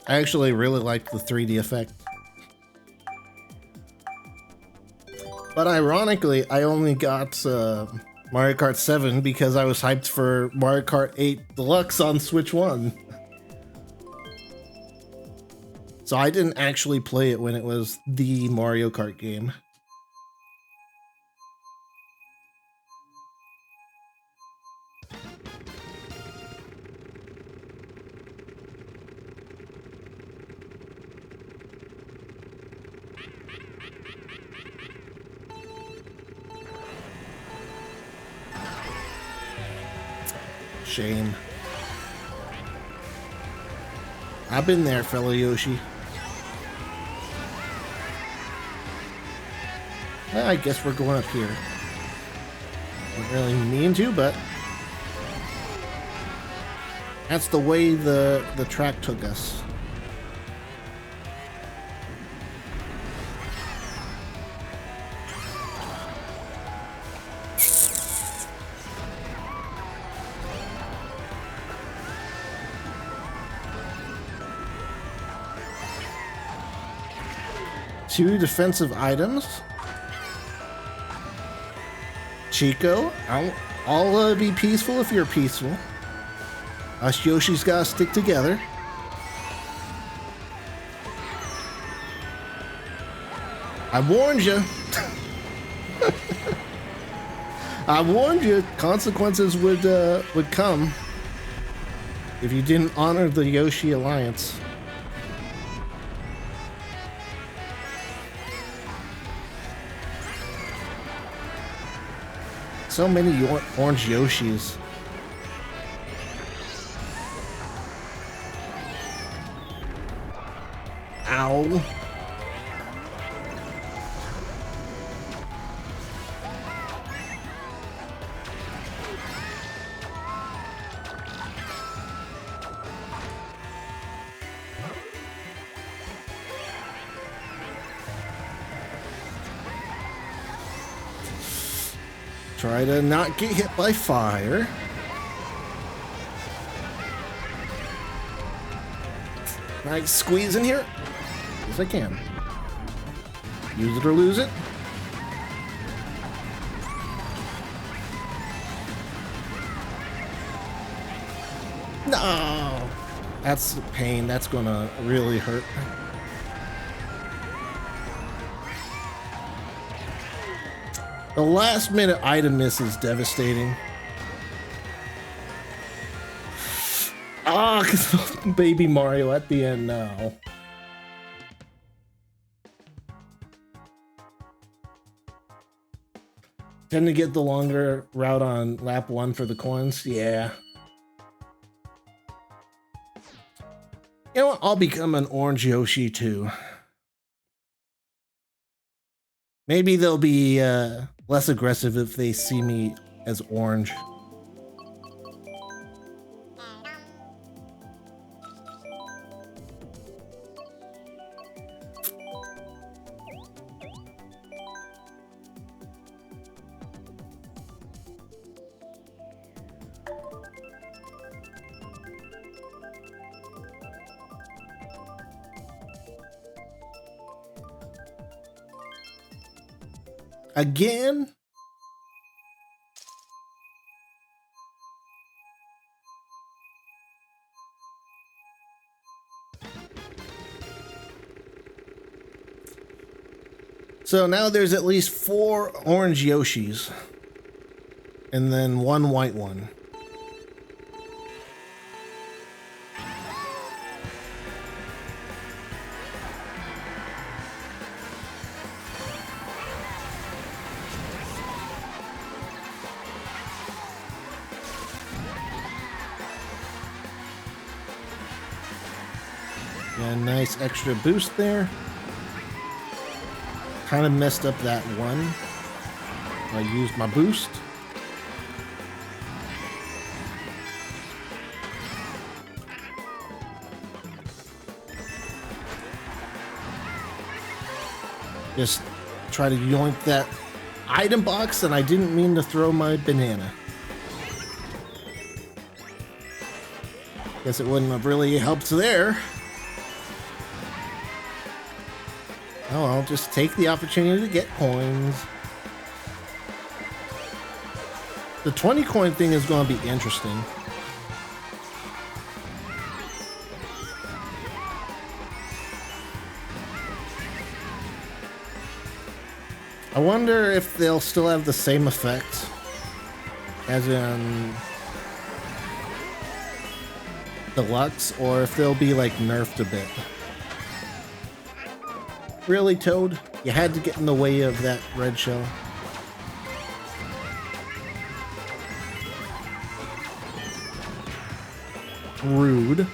I actually really liked the 3D effect. But ironically, I only got Mario Kart 7 because I was hyped for Mario Kart 8 Deluxe on Switch 1. So I didn't actually play it when it was the Mario Kart game. Shame. I've been there, fellow Yoshi. Well, I guess we're going up here. Didn't really mean to, but that's the way the track took us. Two defensive items. Chico, I'll be peaceful if you're peaceful. Us Yoshi's gotta stick together. I warned you. I warned you. Consequences would come if you didn't honor the Yoshi Alliance. So many orange Yoshis. Ow. Try to not get hit by fire. Can I squeeze in here? Yes, I can. Use it or lose it. No! That's pain. That's gonna really hurt. The last minute item miss is devastating. Ah, because baby Mario at the end now. Tend to get the longer route on lap 1 for the coins. Yeah. You know what? I'll become an orange Yoshi too. Maybe they'll be less aggressive if they see me as orange. Again? So now there's at least 4 orange Yoshis. And then 1 white one. Yeah, nice extra boost there. Kind of messed up that one. I used my boost. Just try to yoink that item box, and I didn't mean to throw my banana. Guess it wouldn't have really helped there. Oh, I'll just take the opportunity to get coins. The 20 coin thing is going to be interesting. I wonder if they'll still have the same effect as in Deluxe, or if they'll be like nerfed a bit. Really, Toad? You had to get in the way of that red shell. Rude.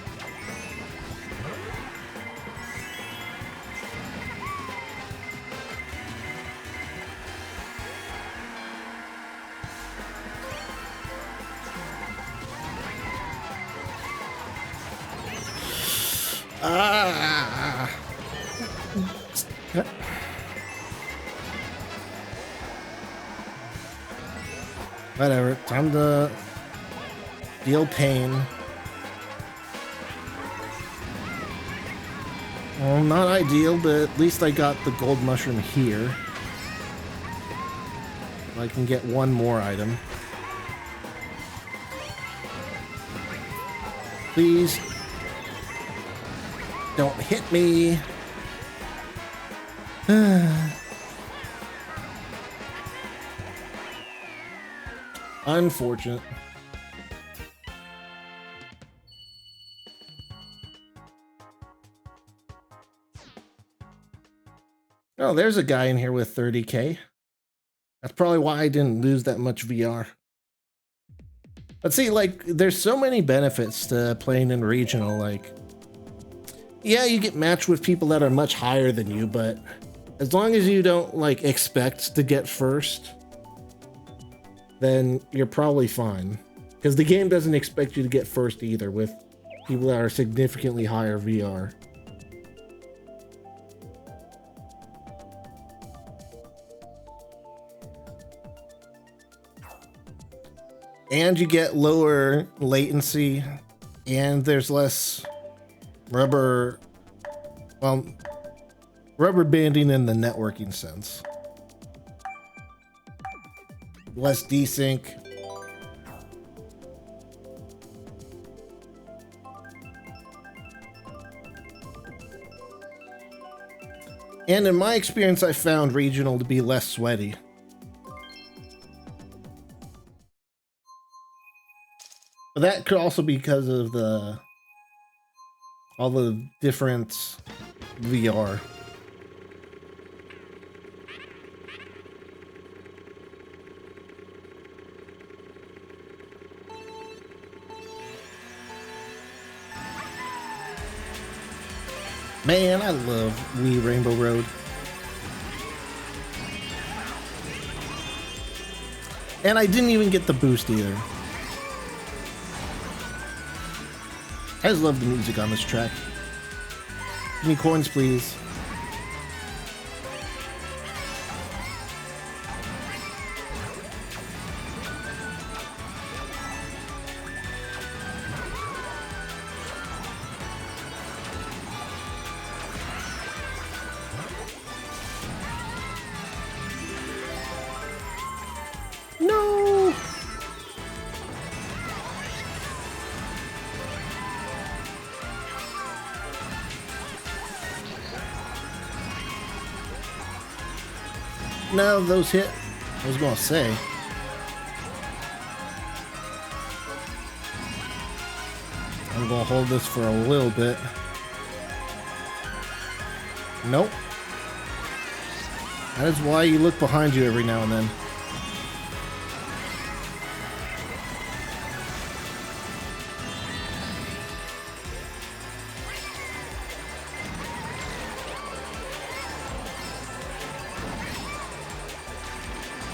Ah. Whatever, time to feel pain. Well, not ideal, but at least I got the gold mushroom here. I can get one more item. Please. Don't hit me. Unfortunate. Oh, there's a guy in here with 30k. That's probably why I didn't lose that much VR. But see, like, there's so many benefits to playing in regional. Like, yeah, you get matched with people that are much higher than you, but as long as you don't, like, expect to get first, then you're probably fine. Because the game doesn't expect you to get first either with people that are significantly higher VR. and you get lower latency, and there's less rubber banding in the networking sense. Less desync. And in my experience, I found regional to be less sweaty. But that could also be because of all the different VR. Man, I love Wii Rainbow Road. And I didn't even get the boost either. I just love the music on this track. Give me coins, please. No! No, those hit. I was gonna say. I'm gonna hold this for a little bit. Nope. That is why you look behind you every now and then.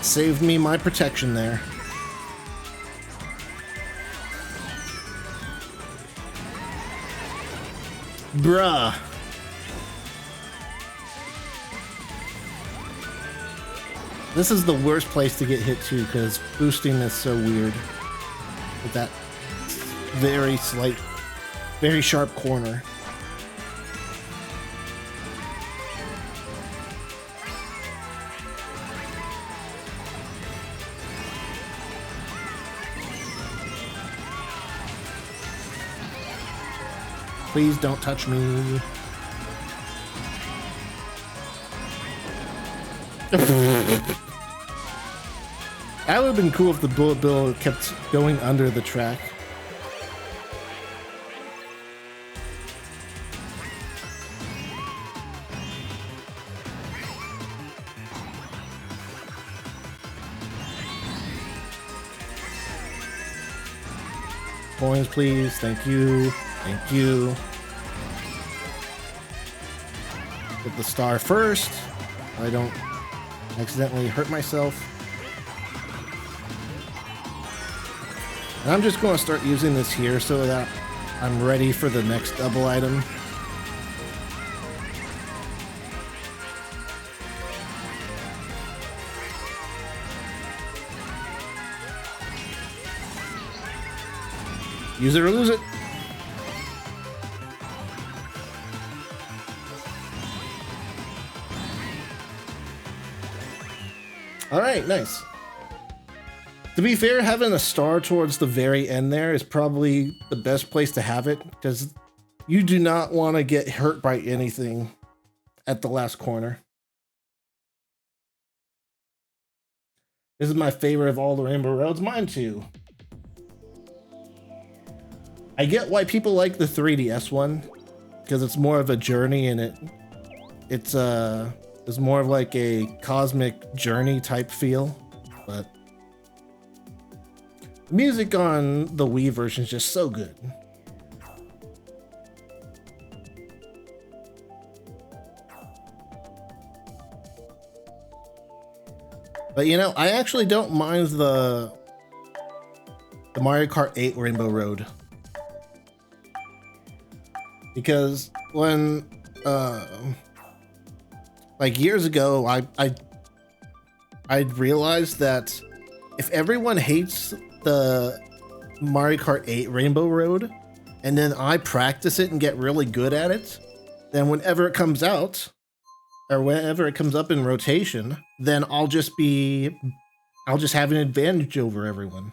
Saved me my protection there. Bruh. This is the worst place to get hit to because boosting is so weird. With that very sharp corner. Please don't touch me. That would have been cool if the bullet bill kept going under the track. Coins, please. Thank you. Thank you. Get the star first. So I don't accidentally hurt myself. And I'm just going to start using this here so that I'm ready for the next double item. Use it or lose it. All right, nice. To be fair, having a star towards the very end there is probably the best place to have it because you do not want to get hurt by anything at the last corner. This is my favorite of all the Rainbow Roads. Mine too. I get why people like the 3DS one because it's more of a journey and it's more of like a cosmic journey type feel, but the music on the Wii version is just so good. But you know, I actually don't mind the Mario Kart 8 Rainbow Road. Because when like years ago, I realized that if everyone hates the Mario Kart 8 Rainbow Road, and then I practice it and get really good at it, then whenever it comes out, or whenever it comes up in rotation, then I'll just have an advantage over everyone.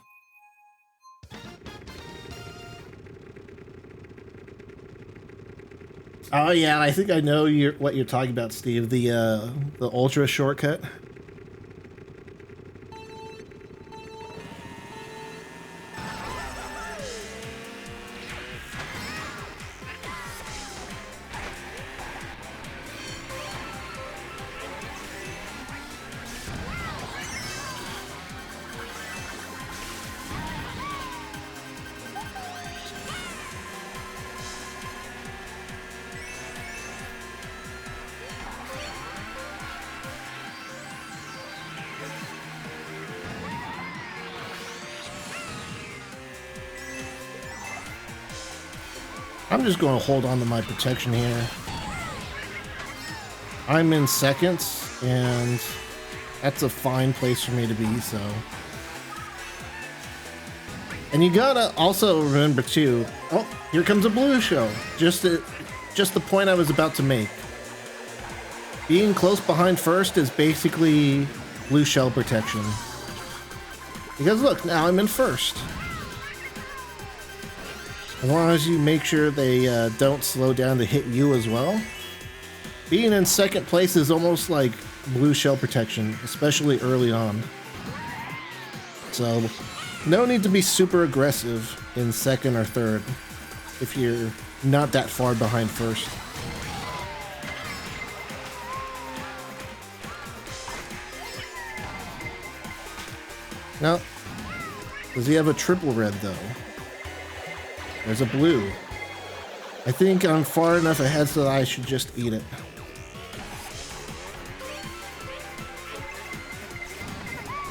Oh yeah, I think I know what you're talking about, Steve. The ultra shortcut. I'm just going to hold on to my protection here. I'm in seconds, and that's a fine place for me to be, so. And you gotta also remember too, oh, here comes a blue shell. Just the point I was about to make. Being close behind first is basically blue shell protection. Because look, now I'm in first. As long as you make sure they don't slow down to hit you as well. Being in second place is almost like blue shell protection, especially early on. So, no need to be super aggressive in second or third if you're not that far behind first. Now, does he have a triple red though? There's a blue. I think I'm far enough ahead so that I should just eat it.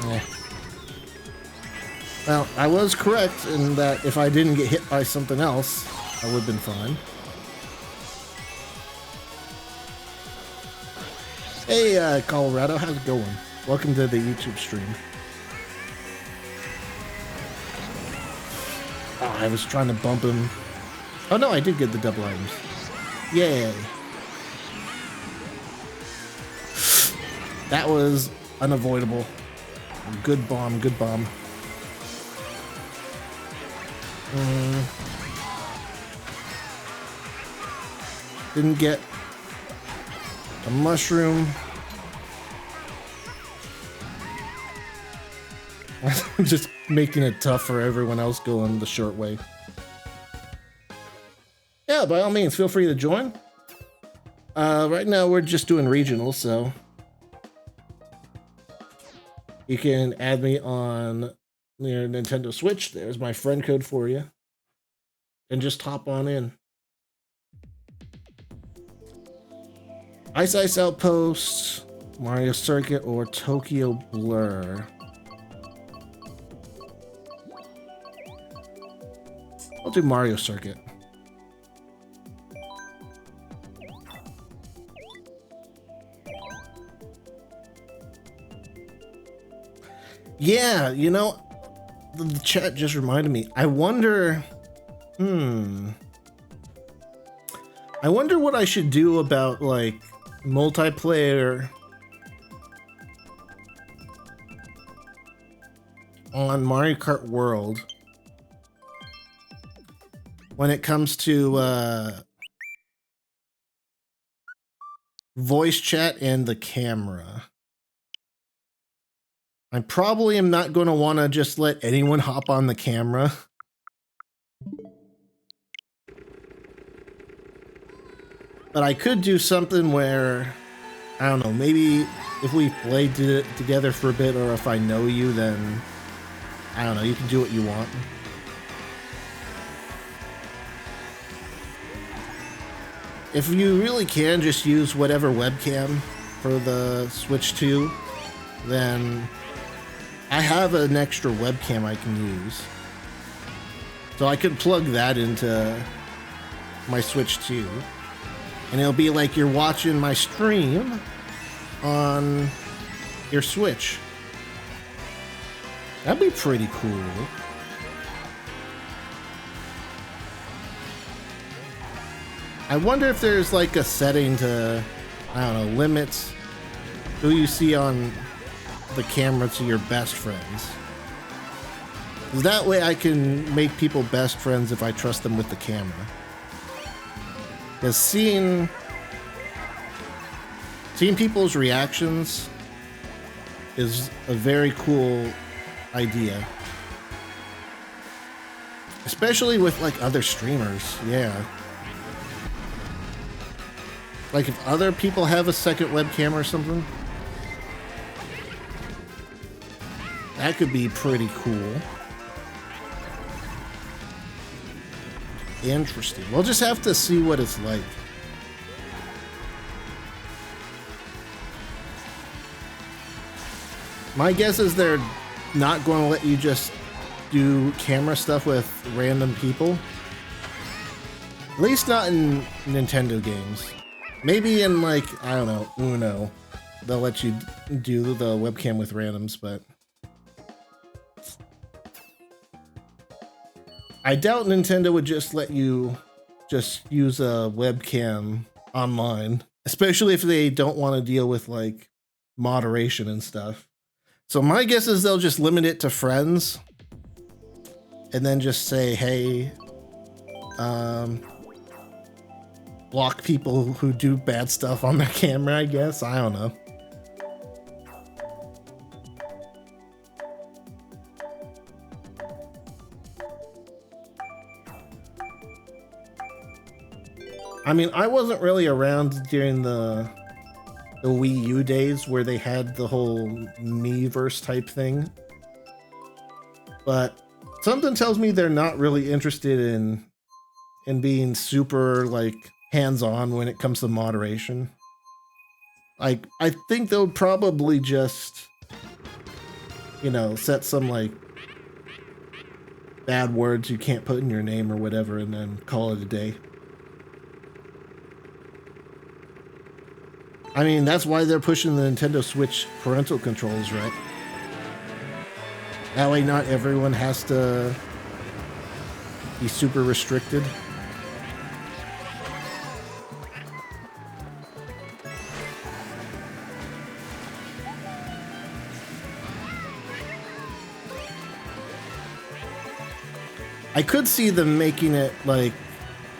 Eh. Well, I was correct in that if I didn't get hit by something else, I would have been fine. Hey, Colorado, how's it going? Welcome to the YouTube stream. Oh, I was trying to bump him. Oh no, I did get the double items. Yay. That was unavoidable. Good bomb, good bomb. Didn't get a mushroom. I'm just making it tough for everyone else going the short way. Yeah, by all means, feel free to join. Right now we're just doing regionals, so you can add me on your Nintendo Switch. There's my friend code for you. And just hop on in. Ice Outpost, Mario Circuit, or Tokyo Blur. I'll do Mario Circuit. Yeah, you know, the chat just reminded me. I wonder what I should do about, like, multiplayer on Mario Kart World when it comes to voice chat and the camera. I probably am not going to want to just let anyone hop on the camera. But I could do something where, I don't know, maybe if we played together for a bit, or if I know you, then, I don't know, you can do what you want. If you really can just use whatever webcam for the Switch 2, then I have an extra webcam I can use. So I could plug that into my Switch 2. And it'll be like you're watching my stream on your Switch. That'd be pretty cool. I wonder if there's like a setting to, I don't know, limit who you see on the camera to your best friends. That way I can make people best friends if I trust them with the camera. Because seeing people's reactions is a very cool idea. Especially with like other streamers, yeah. Like if other people have a second webcam or something, that could be pretty cool. Interesting. We'll just have to see what it's like. My guess is they're not going to let you just do camera stuff with random people. At least not in Nintendo games. Maybe in like, I don't know, Uno, they'll let you do the webcam with randoms, but I doubt Nintendo would just let you just use a webcam online, especially if they don't want to deal with like moderation and stuff. So my guess is they'll just limit it to friends and then just say, hey, block people who do bad stuff on their camera, I guess. I don't know. I mean, I wasn't really around during the Wii U days where they had the whole Miiverse type thing. But something tells me they're not really interested in being super like hands-on when it comes to moderation. Like, I think they'll probably just, you know, set some like bad words you can't put in your name or whatever and then call it a day. I mean, that's why they're pushing the Nintendo Switch parental controls, right? That way not everyone has to be super restricted. I could see them making it like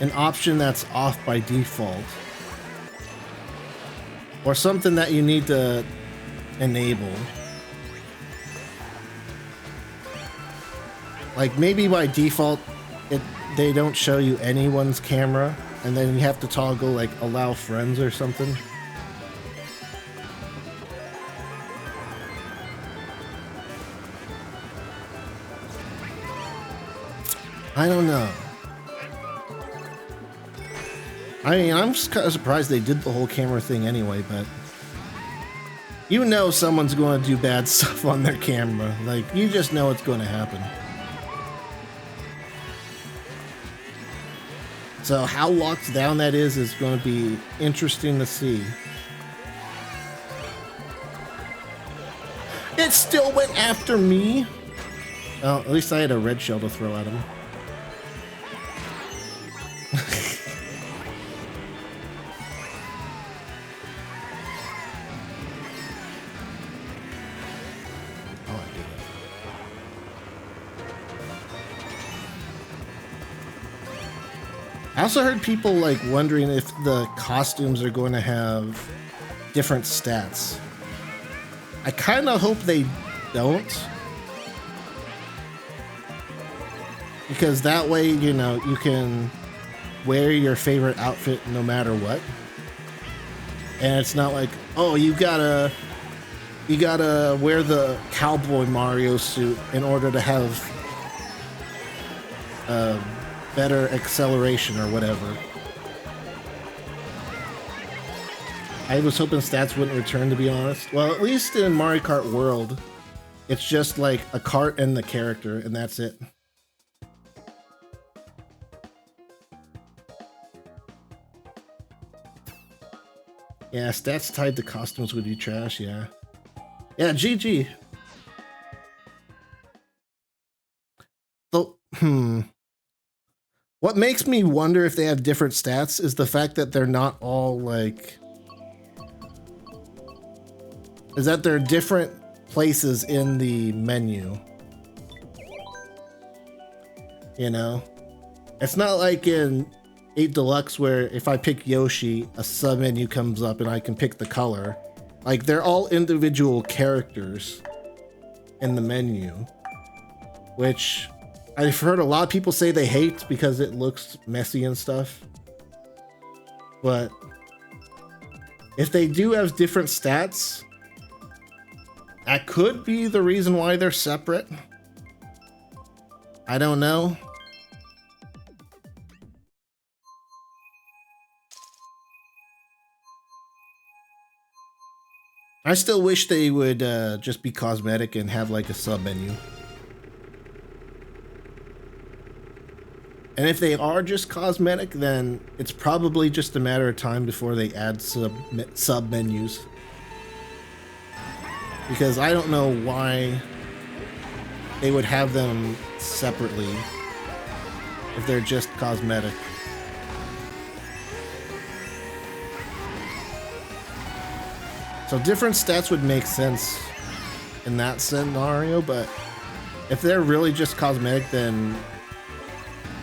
an option that's off by default. Or something that you need to enable. Like maybe by default, they don't show you anyone's camera, and then you have to toggle like allow friends or something. I don't know. I mean, I'm just kind of surprised they did the whole camera thing anyway, but you know someone's going to do bad stuff on their camera. Like, you just know it's going to happen. So how locked down that is going to be interesting to see. It still went after me. Well, at least I had a red shell to throw at him. I also heard people like wondering if the costumes are going to have different stats. I kind of hope they don't. Because that way, you know, you can wear your favorite outfit no matter what. And it's not like, oh, you gotta wear the Cowboy Mario suit in order to have better acceleration or whatever. I was hoping stats wouldn't return, to be honest. Well, at least in Mario Kart World, it's just like a cart and the character, and that's it. Yeah, stats tied to costumes would be trash, yeah. Yeah, GG. What What makes me wonder if they have different stats is the fact that they're not all like... is that they're different places in the menu. You know? It's not like in 8 Deluxe where if I pick Yoshi, a sub-menu comes up and I can pick the color. Like, they're all individual characters in the menu, which I've heard a lot of people say they hate because it looks messy and stuff. But if they do have different stats, that could be the reason why they're separate. I don't know. I still wish they would just be cosmetic and have like a sub menu. And if they are just cosmetic, then it's probably just a matter of time before they add sub menus. Because I don't know why they would have them separately if they're just cosmetic. So different stats would make sense in that scenario, but if they're really just cosmetic, then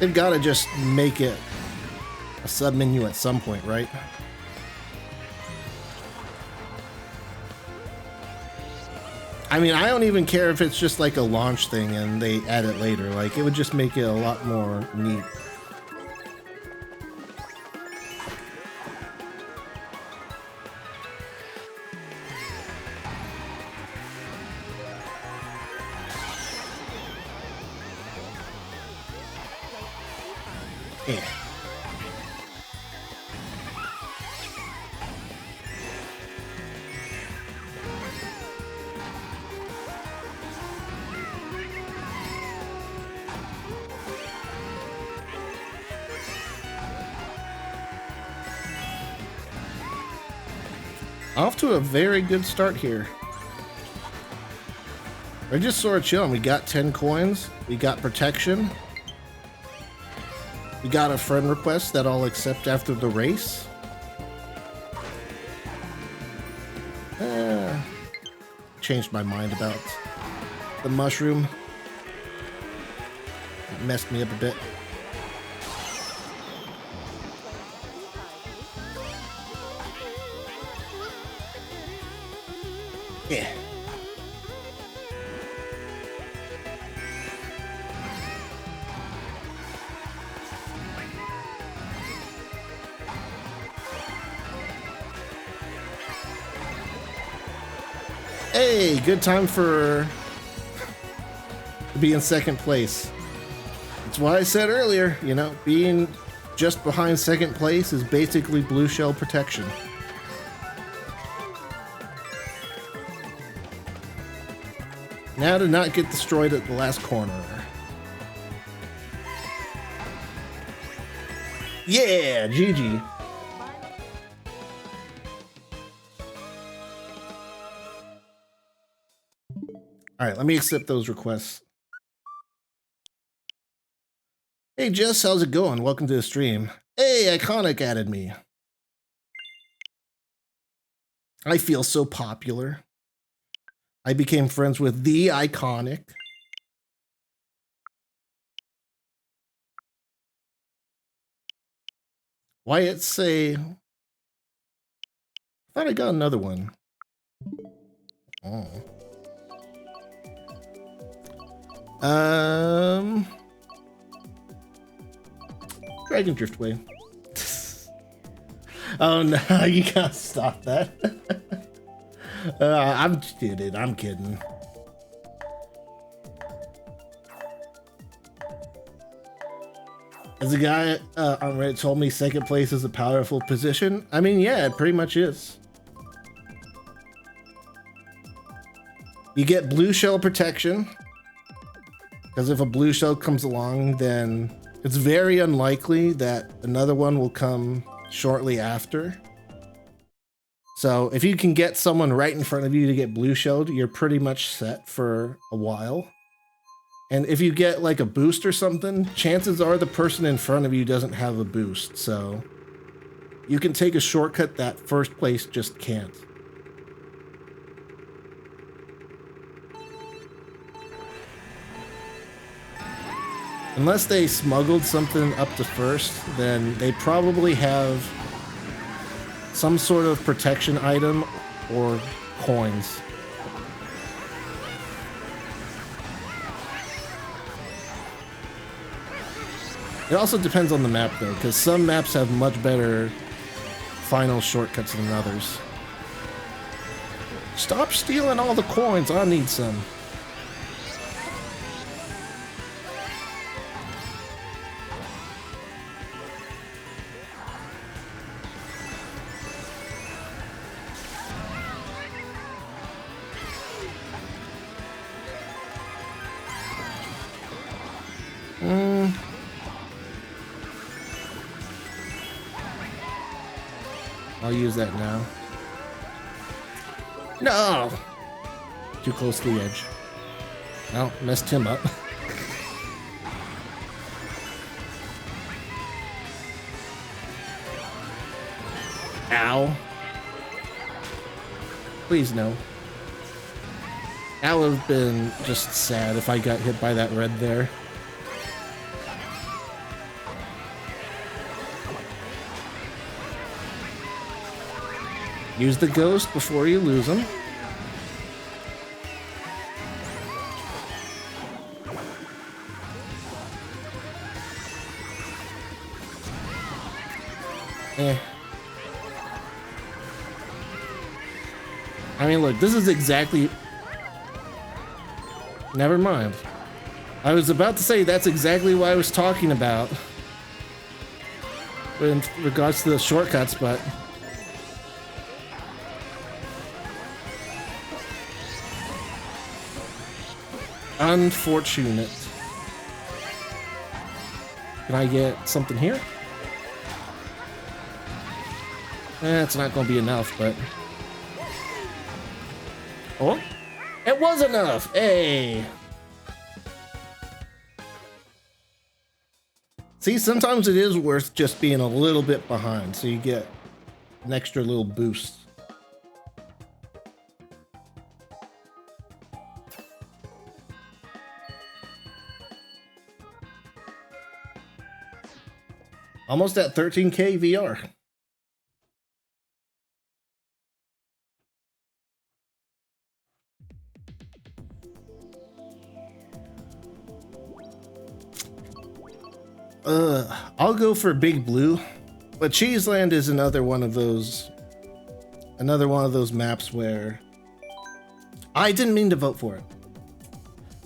they've got to just make it a sub-menu at some point, right? I mean, I don't even care if it's just like a launch thing and they add it later. Like, it would just make it a lot more neat. Yeah. Off to a very good start here. We're just sort of chilling. We got 10 coins. We got protection. We got a friend request that I'll accept after the race. Changed my mind about the mushroom. It messed me up a bit. Yeah. Hey, good time to be in second place. That's why I said earlier, you know, being just behind second place is basically blue shell protection. Now to not get destroyed at the last corner. Yeah, GG. All right, let me accept those requests. Hey, Jess, how's it going? Welcome to the stream. Hey, Iconic added me. I feel so popular. I became friends with the Iconic. Wyatt say... I thought I got another one. Oh. Dragon Driftway. Oh no, you gotta stop that. I'm kidding, I'm kidding. As a guy on Reddit told me, second place is a powerful position. I mean, yeah, it pretty much is. You get blue shell protection. Because if a blue shell comes along, then it's very unlikely that another one will come shortly after. So if you can get someone right in front of you to get blue shelled, you're pretty much set for a while. And if you get like a boost or something, chances are the person in front of you doesn't have a boost. So you can take a shortcut that first place just can't. Unless they smuggled something up to first, then they probably have some sort of protection item or coins. It also depends on the map though, because some maps have much better final shortcuts than others. Stop stealing all the coins, I need some. I'll use that now. No! Too close to the edge. Well, messed him up. Ow. Please no. That would have been just sad if I got hit by that red there. Use the ghost before you lose them. I mean, look, this is exactly... Never mind. I was about to say that's exactly what I was talking about in regards to the shortcuts, but... Unfortunate. Can I get something here? It's not going to be enough, but... Oh, it was enough! Hey! See, sometimes it is worth just being a little bit behind, so you get an extra little boost. Almost at 13K VR. I'll go for Big Blue, but Cheeseland is another one of those maps where I didn't mean to vote for it.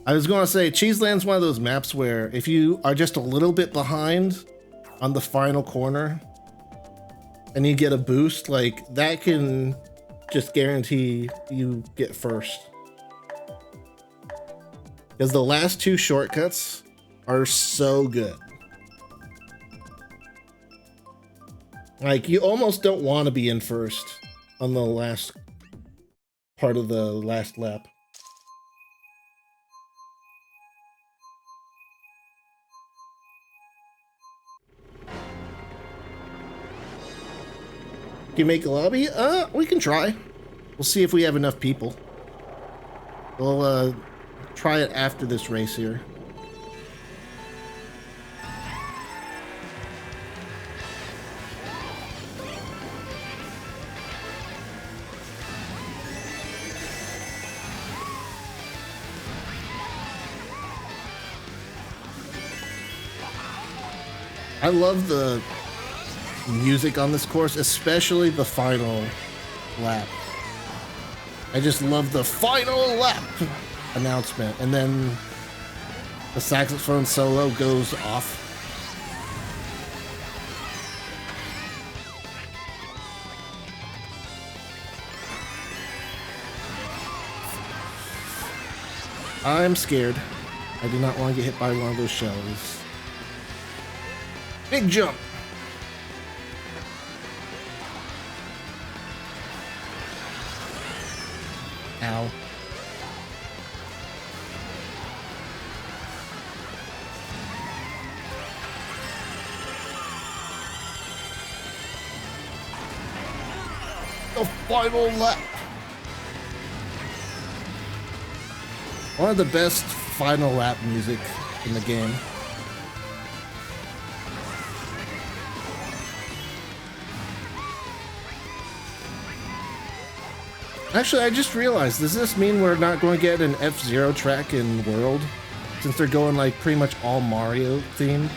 I was going to say Cheeseland's one of those maps where if you are just a little bit behind on the final corner and you get a boost, like that can just guarantee you get first. Because the last two shortcuts are so good. Like, you almost don't want to be in first on the last part of the last lap. Can you make a lobby? We can try. We'll see if we have enough people. We'll, try it after this race here. I love the music on this course, especially the final lap. I just love the final lap announcement, and then the saxophone solo goes off. I'm scared. I do not want to get hit by one of those shells. Big jump. Ow. The final lap. One of the best final lap music in the game. Actually, I just realized, does this mean we're not going to get an F-Zero track in World? Since they're going like pretty much all Mario themed?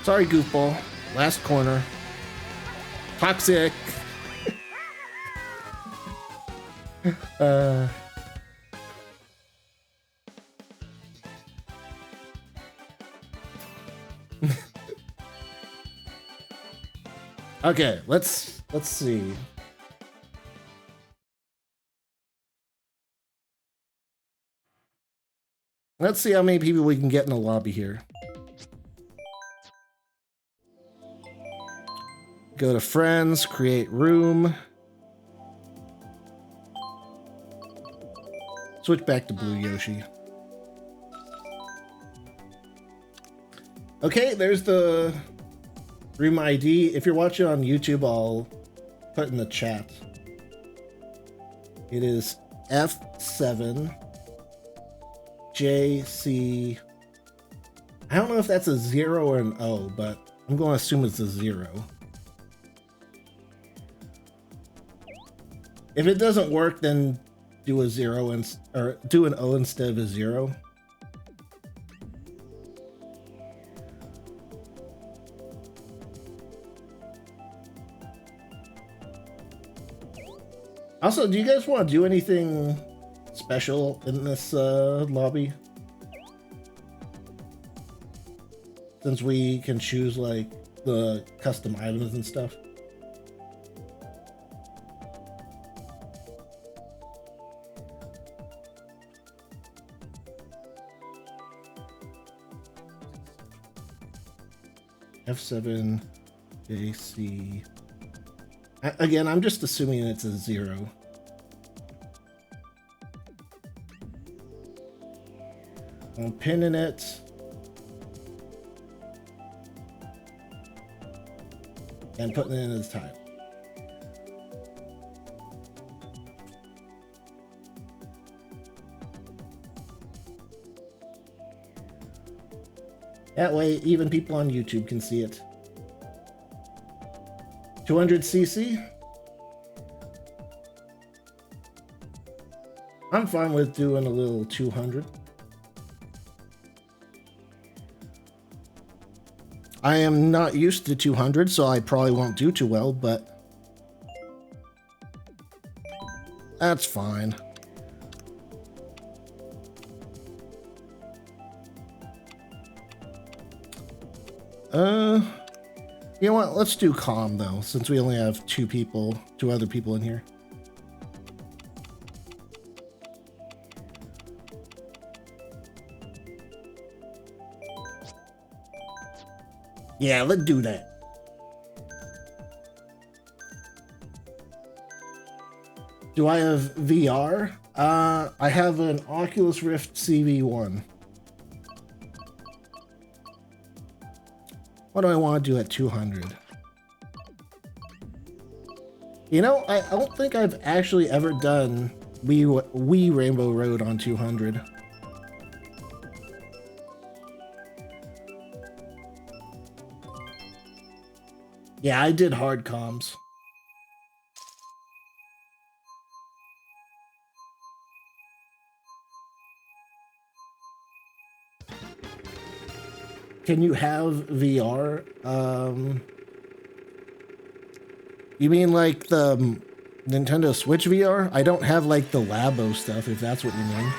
Sorry, goofball. Last corner. Toxic. Okay, let's see. Let's see how many people we can get in the lobby here. Go to friends, create room. Switch back to Blue Yoshi. Okay, there's the room ID. If you're watching on YouTube, I'll put in the chat. It is F7JC. I don't know if that's a 0 or an O, but I'm going to assume it's a 0. If it doesn't work, then do a 0 or do an O instead of a 0. Also, do you guys want to do anything special in this lobby? Since we can choose like the custom items and stuff. F7 JC. Again, I'm just assuming it's a 0. I'm pinning it. And putting it in as time. That way, even people on YouTube can see it. 200cc? I'm fine with doing a little 200. I am not used to 200, so I probably won't do too well, but that's fine. You know what? Let's do calm though, since we only have two other people in here. Yeah, let's do that. Do I have VR? I have an Oculus Rift CV1. What do I want to do at 200? You know, I don't think I've actually ever done Wii Rainbow Road on 200. Yeah, I did hard comms. Can you have VR? You mean like the Nintendo Switch VR? I don't have like the Labo stuff, if that's what you mean.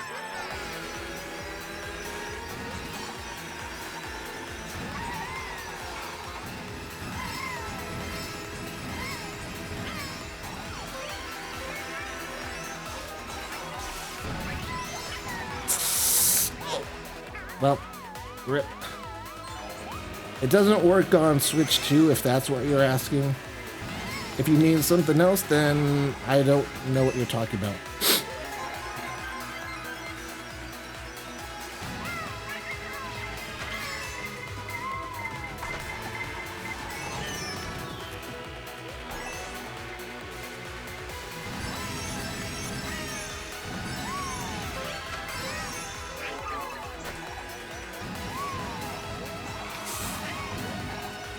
Well, rip. It doesn't work on Switch 2 if that's what you're asking. If you need something else, then I don't know what you're talking about.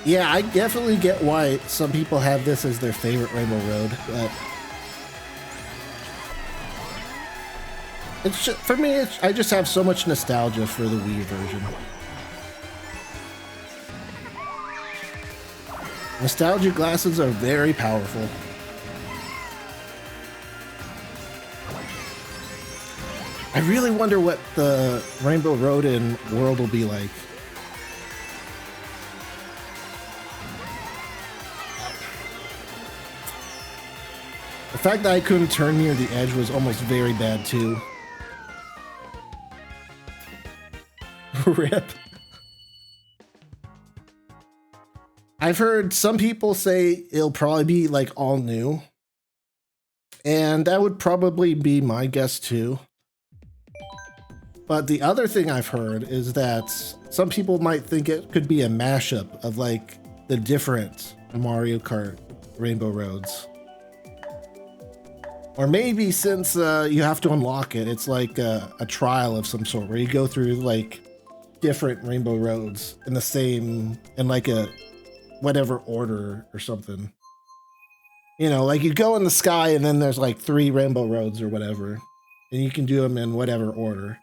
Yeah, I definitely get why some people have this as their favorite Rainbow Road, but it's just, for me, I just have so much nostalgia for the Wii version. Nostalgia glasses are very powerful. I really wonder what the Rainbow Road and world will be like. The fact that I couldn't turn near the edge was almost very bad too. RIP. I've heard some people say it'll probably be like all new. And that would probably be my guess too. But the other thing I've heard is that some people might think it could be a mashup of like the different Mario Kart Rainbow Roads. Or maybe since you have to unlock it, it's like a trial of some sort where you go through like different Rainbow Roads in the same, in like a whatever order or something. You know, like you go in the sky and then there's like 3 Rainbow Roads or whatever. And you can do them in whatever order.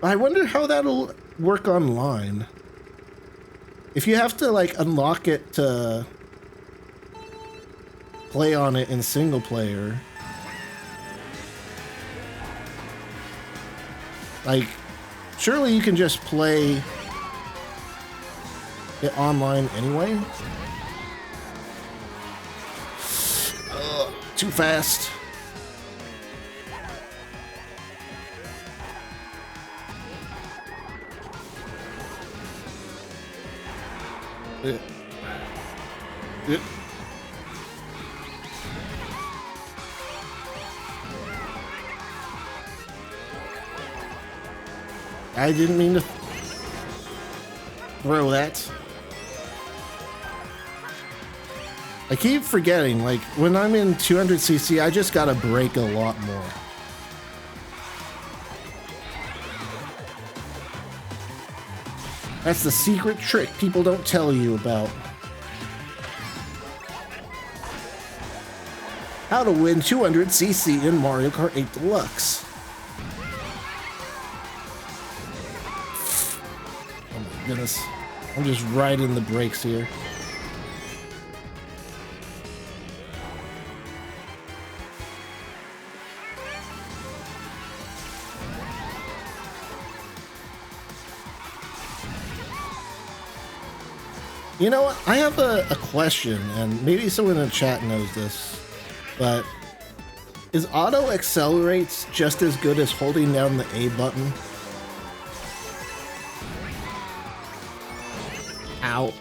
I wonder how that'll work online. If you have to like unlock it to play on it in single player, like surely you can just play it online anyway. Too fast. I didn't mean to throw that. I keep forgetting, like, when I'm in 200cc, I just gotta brake a lot more. That's the secret trick people don't tell you about. How to win 200cc in Mario Kart 8 Deluxe. Oh my goodness. I'm just riding the brakes here. You know what? I have a question, and maybe someone in the chat knows this, but is auto accelerates just as good as holding down the A button? Ow.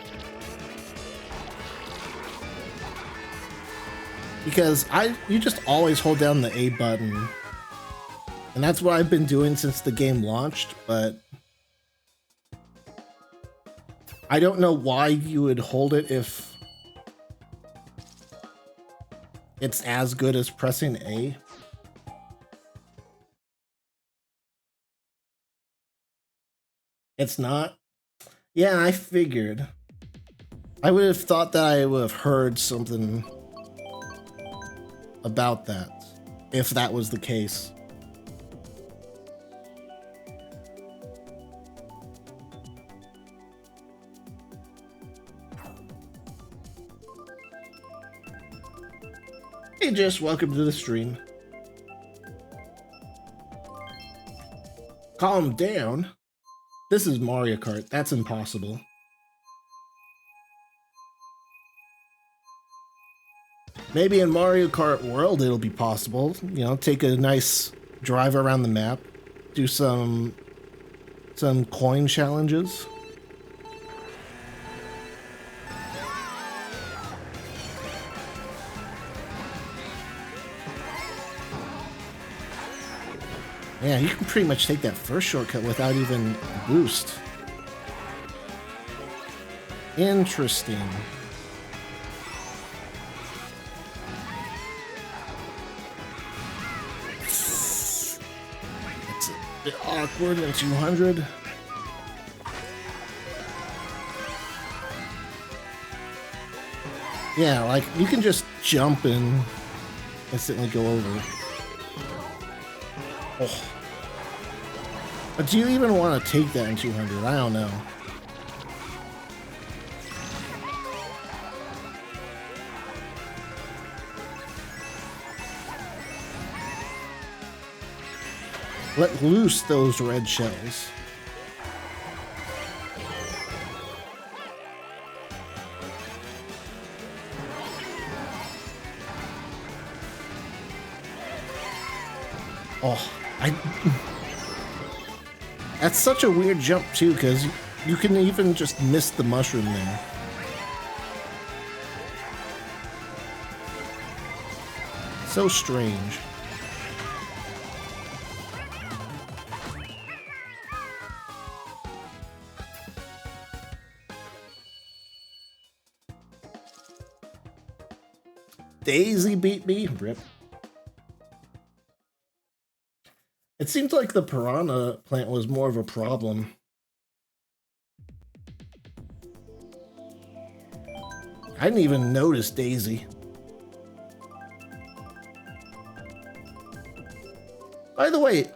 Because you just always hold down the A button, and that's what I've been doing since the game launched, but I don't know why you would hold it if it's as good as pressing A. It's not? Yeah, I figured. I would have thought that I would have heard something about that, if that was the case. Hey Jess, welcome to the stream. Calm down. This is Mario Kart. That's impossible. Maybe in Mario Kart World it'll be possible. You know, take a nice drive around the map, do some coin challenges. Yeah, you can pretty much take that first shortcut without even a boost. Interesting. It's a bit awkward in 200. Yeah, like you can just jump and instantly go over. Oh. But do you even want to take that in 200? I don't know. Let loose those red shells. Oh, that's such a weird jump too, because you can even just miss the mushroom there. So strange. Daisy beat me. Rip. It seems like the piranha plant was more of a problem. I didn't even notice Daisy. By the way,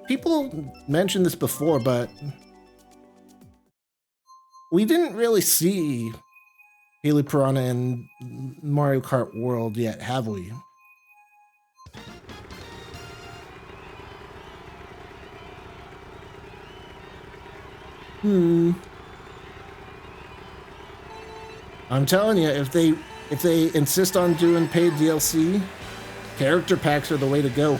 people mentioned this before, but we didn't really see Haley Piranha in Mario Kart World yet, have we? I'm telling you, if they insist on doing paid DLC, character packs are the way to go.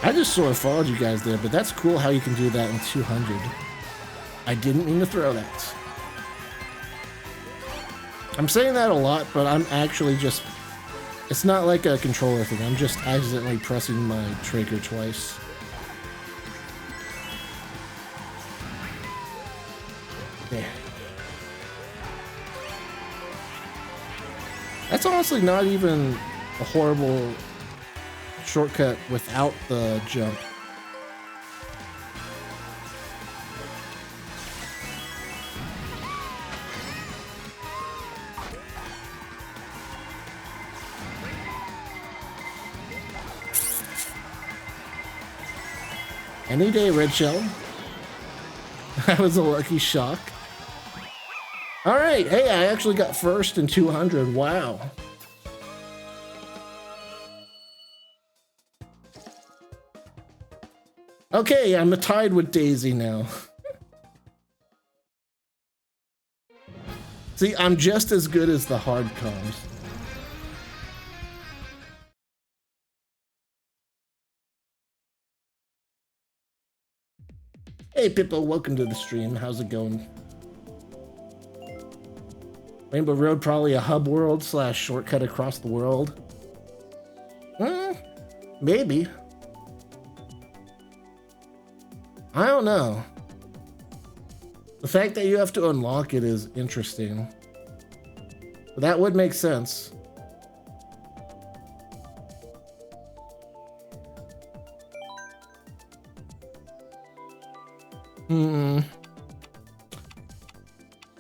I just sort of followed you guys there, but that's cool how you can do that in 200. I didn't mean to throw that. I'm saying that a lot, but I'm actually just... It's not like a controller thing. I'm just accidentally pressing my trigger twice. There. That's honestly not even a horrible shortcut without the jump. Any day, Red Shell. That was a lucky shock. Alright, hey, I actually got first in 200. Wow. Okay, I'm tied with Daisy now. See, I'm just as good as the hard comms. Hey Pippo, welcome to the stream. How's it going? Rainbow Road, probably a hub world / shortcut across the world. Maybe. I don't know. The fact that you have to unlock it is interesting. But that would make sense.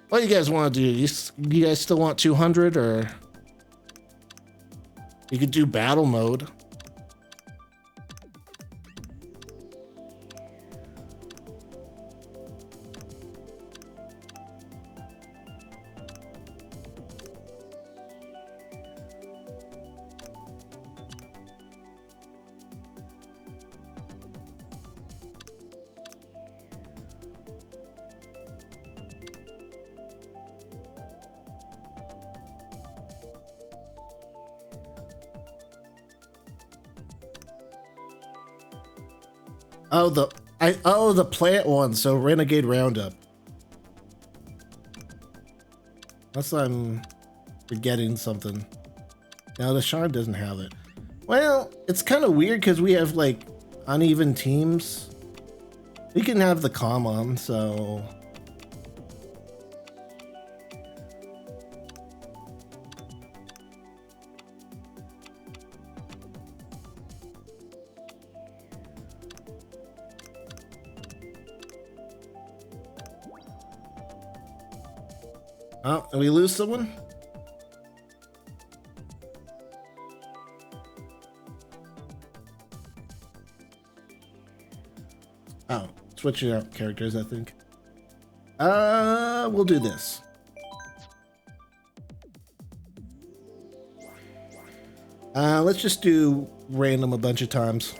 What do you guys want to do? You guys still want 200, or you could do battle mode? Oh, the plant one, so Renegade Roundup. Unless I'm forgetting something. No, the Shard doesn't have it. Well, it's kind of weird because we have like uneven teams. We can have the common, so... Oh, did we lose someone? Oh, switching out characters, I think. We'll do this. Let's just do random a bunch of times.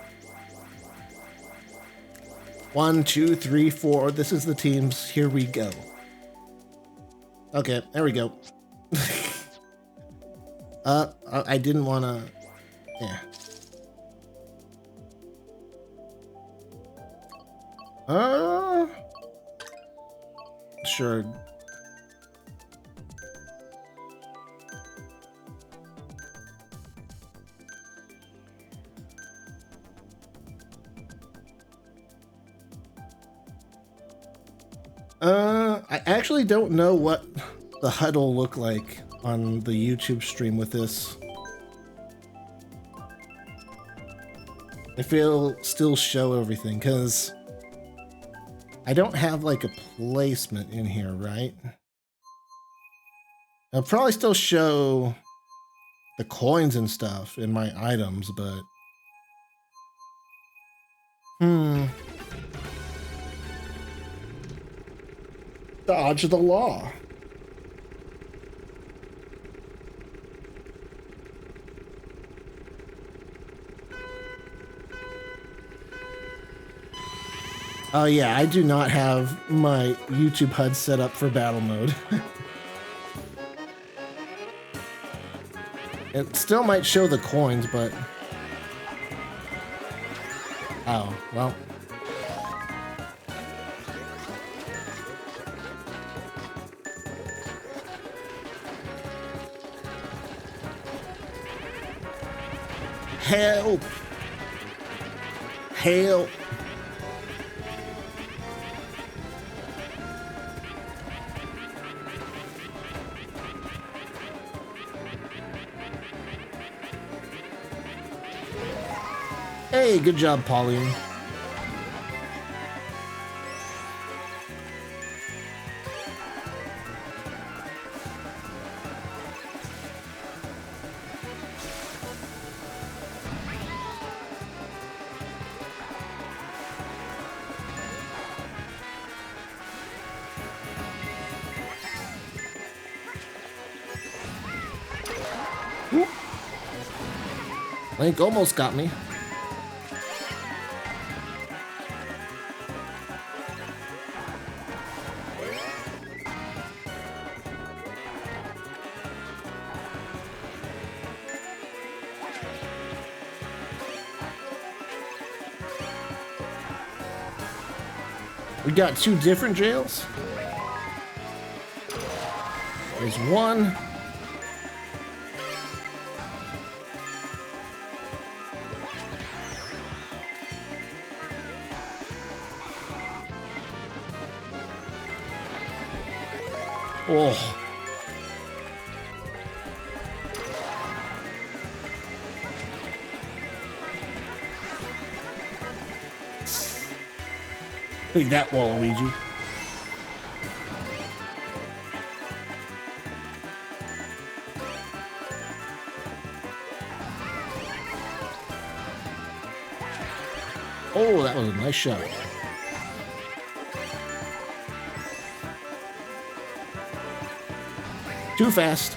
1, 2, 3, 4. This is the teams. Here we go. Okay, there we go. I didn't want to. Yeah. Sure. I actually don't know what the HUD will look like on the YouTube stream with this. If it'll still show everything, because I don't have like a placement in here, right? I'll probably still show the coins and stuff in my items, but dodge the law. Oh yeah, I do not have my YouTube HUD set up for battle mode. It still might show the coins, but... Oh, well. Help! Help! Hey, good job, Pauline. Whoop. Link almost got me. We got 2 different jails. There's one. Oh. Take that, Waluigi. Oh, that was a nice shot. Too fast.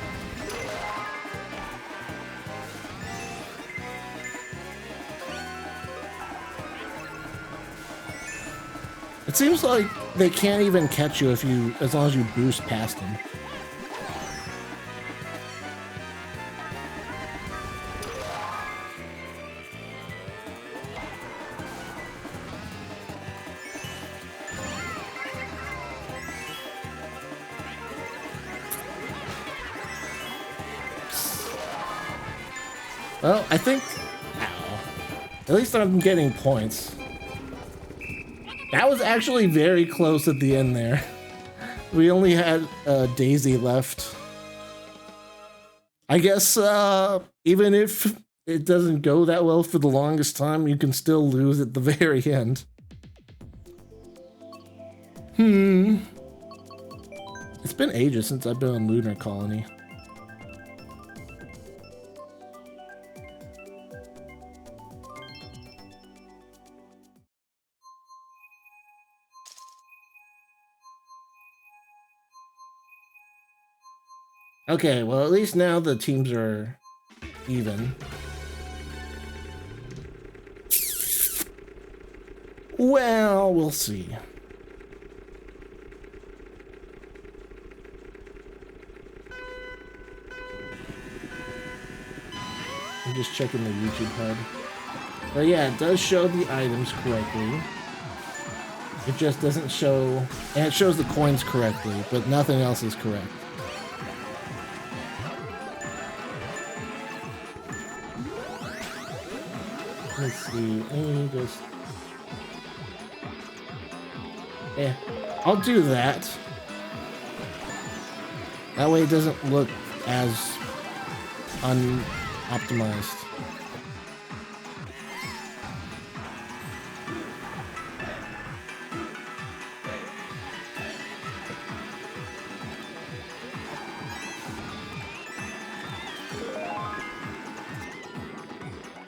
It seems like they can't even catch you if you, as long as you boost past them. Well, I think, at least I'm getting points. That was actually very close at the end there. We only had Daisy left. I guess even if it doesn't go that well for the longest time, you can still lose at the very end. It's been ages since I've been on Lunar Colony. Okay, well, at least now the teams are even. Well, we'll see. I'm just checking the YouTube HUD. But yeah, it does show the items correctly. It just doesn't show... And it shows the coins correctly, but nothing else is correct. Let's see. Let me just... Yeah, I'll do that. That way it doesn't look as unoptimized.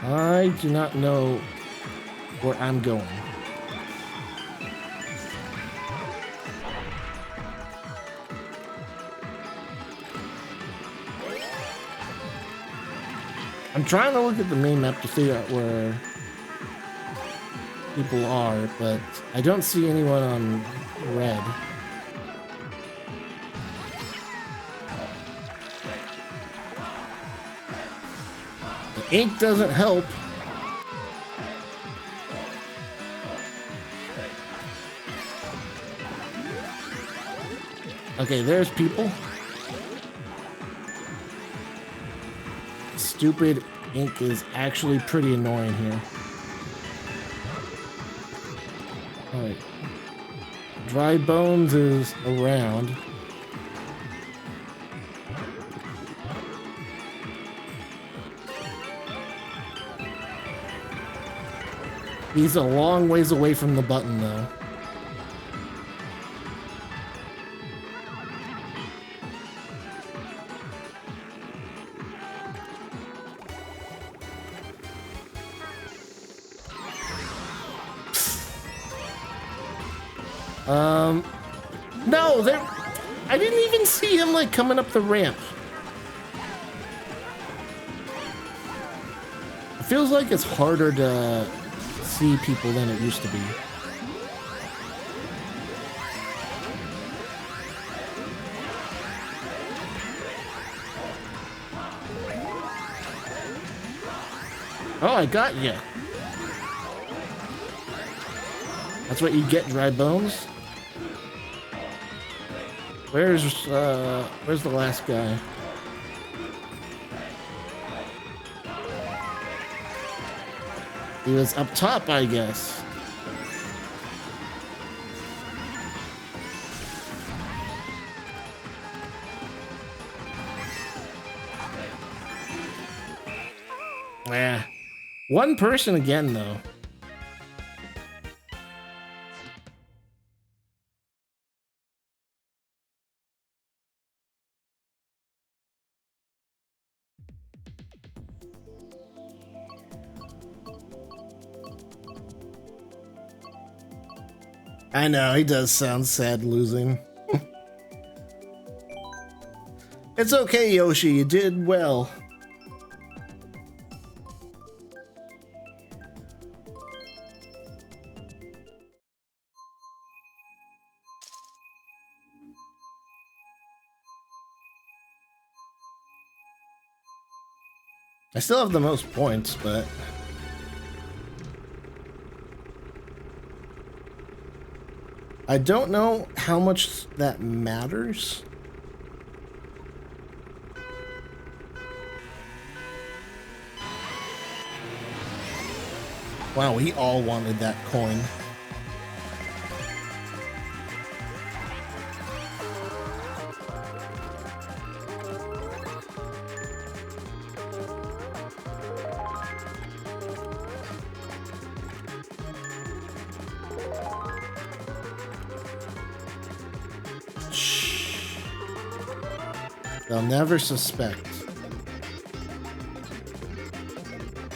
I do not know where I'm going. I'm trying to look at the main map to figure out where people are, but I don't see anyone on red. The ink doesn't help. Okay, there's people. Stupid ink is actually pretty annoying here. Alright. Dry Bones is around. He's a long ways away from the button, though. No, there... I didn't even see him, like, coming up the ramp. It feels like it's harder to see people than it used to be. Oh, I got you. That's what you get, Dry Bones. Where's the last guy? He was up top, I guess. Yeah. One person again, though. I know, he does sound sad losing. It's okay, Yoshi, you did well. I still have the most points, but... I don't know how much that matters. Wow, we all wanted that coin. They'll never suspect.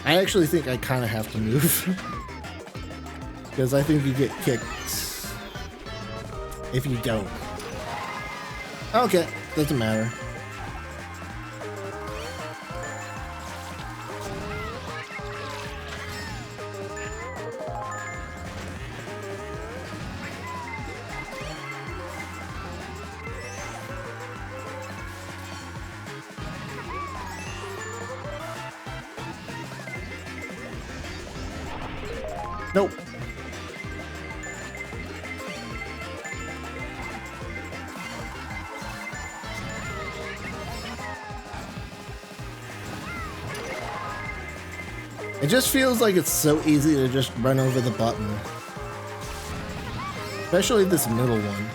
I actually think I kind of have to move. Because I think you get kicked if you don't. Okay, doesn't matter. Nope. It just feels like it's so easy to just run over the button. Especially this middle one.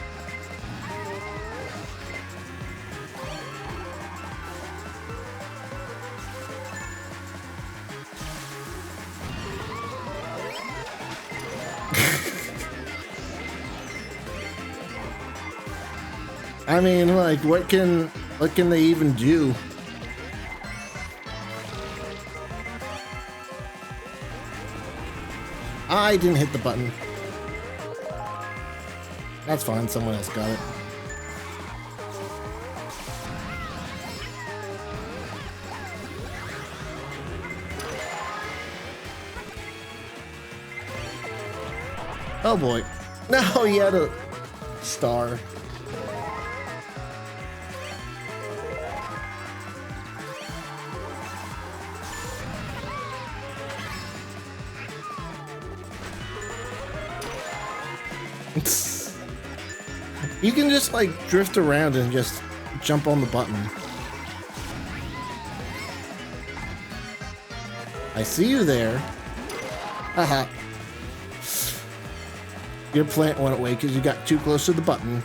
I mean, like, what can they even do? I didn't hit the button. That's fine, someone else got it. Oh boy. No, he had a star. You can just like drift around and just jump on the button. I see you there. Haha. Your plant went away because you got too close to the button.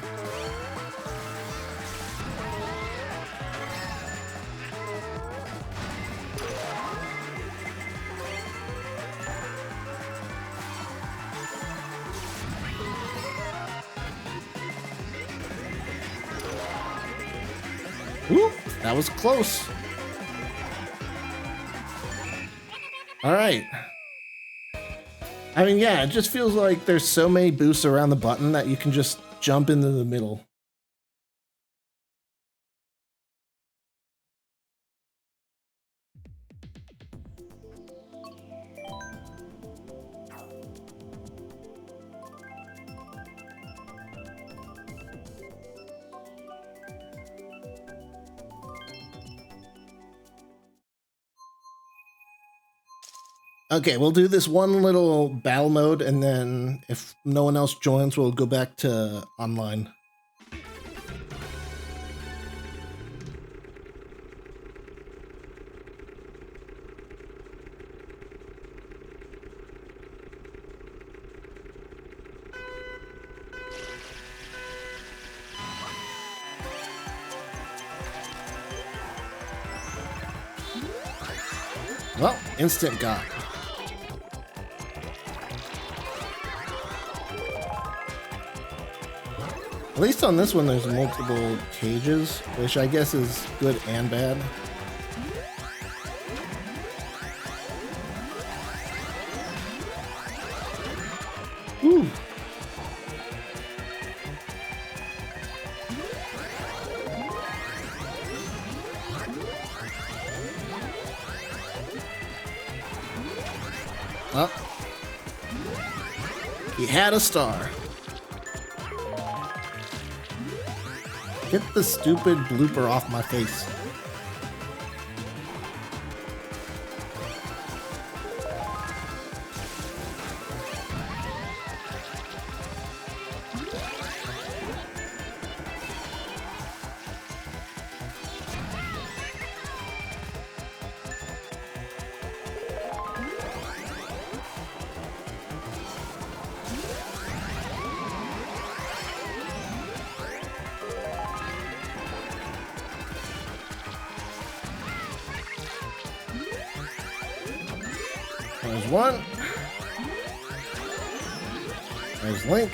Ooh, that was close. All right. I mean, yeah, it just feels like there's so many boosts around the button that you can just jump into the middle. Okay, we'll do this one little battle mode, and then if no one else joins, we'll go back to online. Well, instant got. At least on this one, there's multiple cages, which I guess is good and bad. Woo. Oh. He had a star. Get the stupid blooper off my face. There's one. There's Link.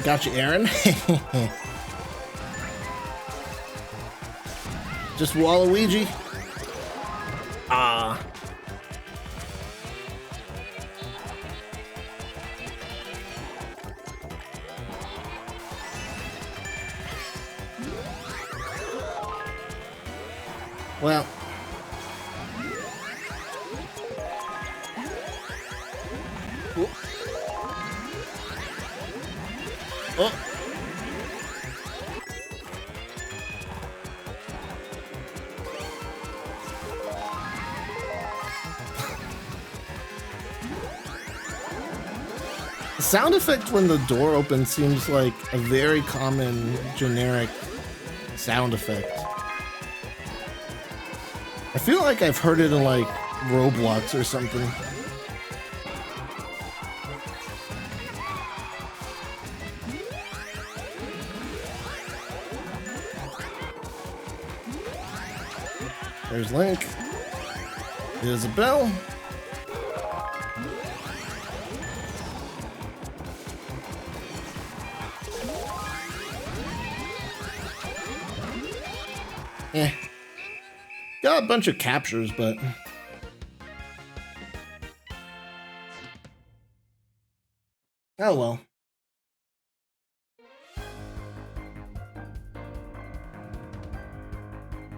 Got you, Aaron. Just Waluigi. Ah. Well. Oh. The sound effect when the door opens seems like a very common generic sound effect. I feel like I've heard it in like Roblox or something. There's Link. There's a bell. Eh. Got a bunch of captures, but... oh well.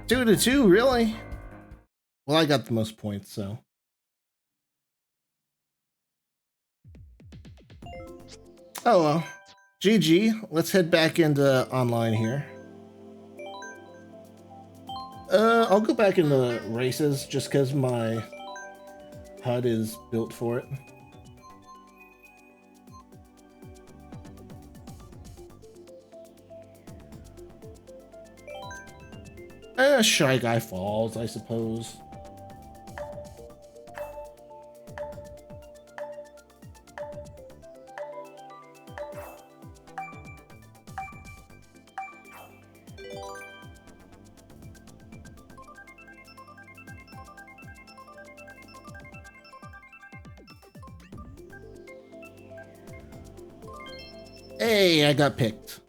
Two to two, really? Well, I got the most points, so. Oh well. GG. Let's head back into online here. I'll go back into races just because my HUD is built for it. Shy Guy Falls, I suppose. Hey, I got picked.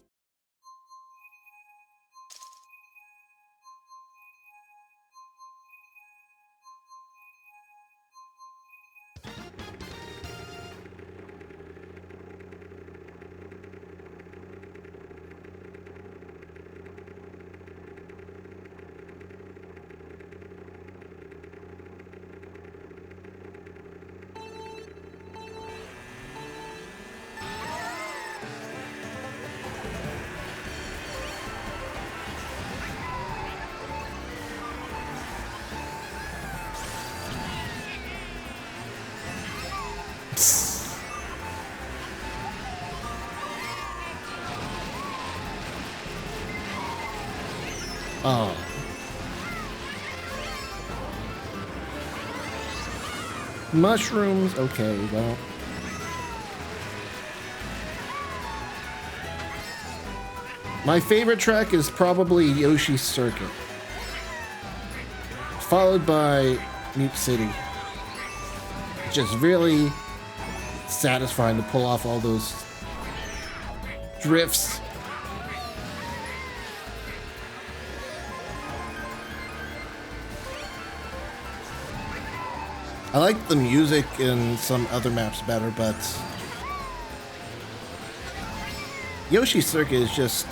Oh. Mushrooms, okay, well. My favorite track is probably Yoshi's Circuit, followed by Mute City. Just really satisfying to pull off all those drifts. I like the music in some other maps better, but Yoshi's Circuit is just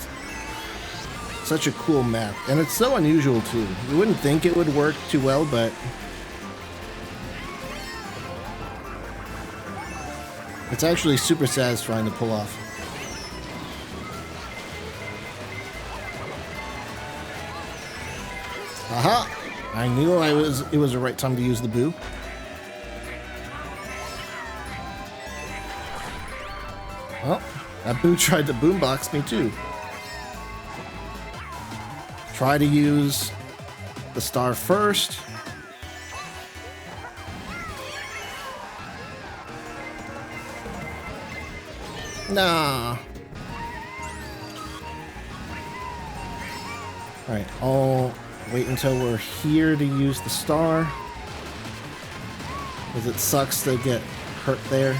such a cool map, and it's so unusual too. You wouldn't think it would work too well, but it's actually super satisfying to pull off. Aha! I knew it was the right time to use the boo. Well, that boo tried to boombox me too. Try to use the star first. Nah. Alright, I'll wait until we're here to use the star, because it sucks to get hurt there.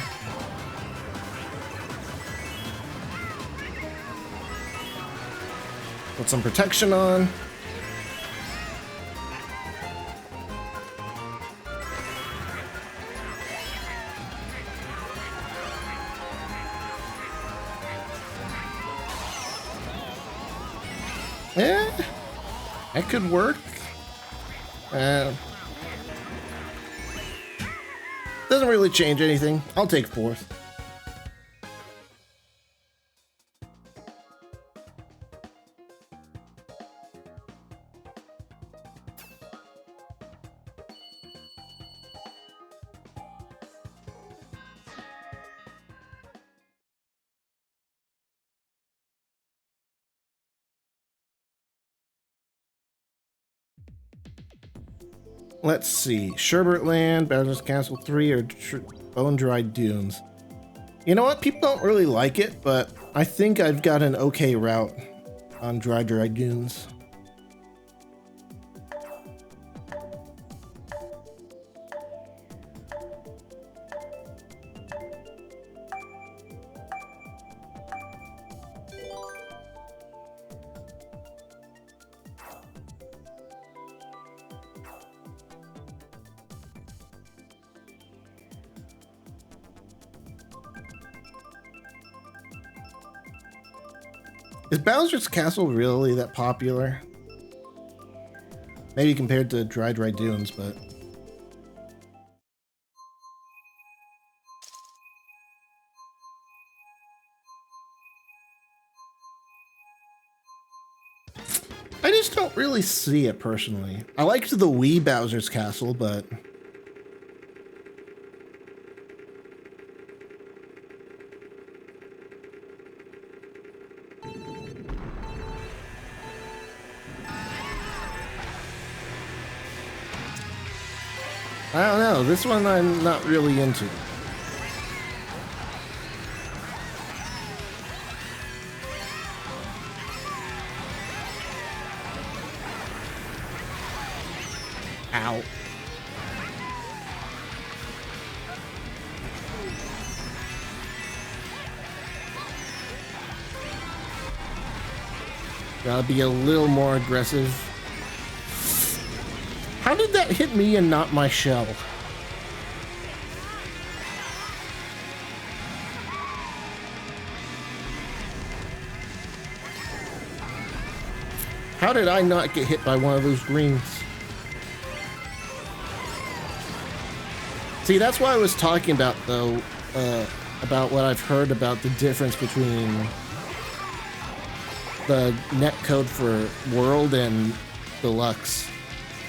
Put some protection on. Yeah, that could work. Doesn't really change anything. I'll take fourth. Let's see. Sherbertland, Bowser's Castle 3, or Bone Dry Dunes. You know what? People don't really like it, but I think I've got an okay route on Dry Dunes. Is Bowser's Castle really that popular? Maybe compared to Dry Dunes, but... I just don't really see it personally. I liked the Wii Bowser's Castle, but... I don't know, this one I'm not really into. Ow. Gotta be a little more aggressive. How did that hit me and not my shell? How did I not get hit by one of those greens? See, that's why I was talking about, though, about what I've heard about the difference between the netcode for World and Deluxe.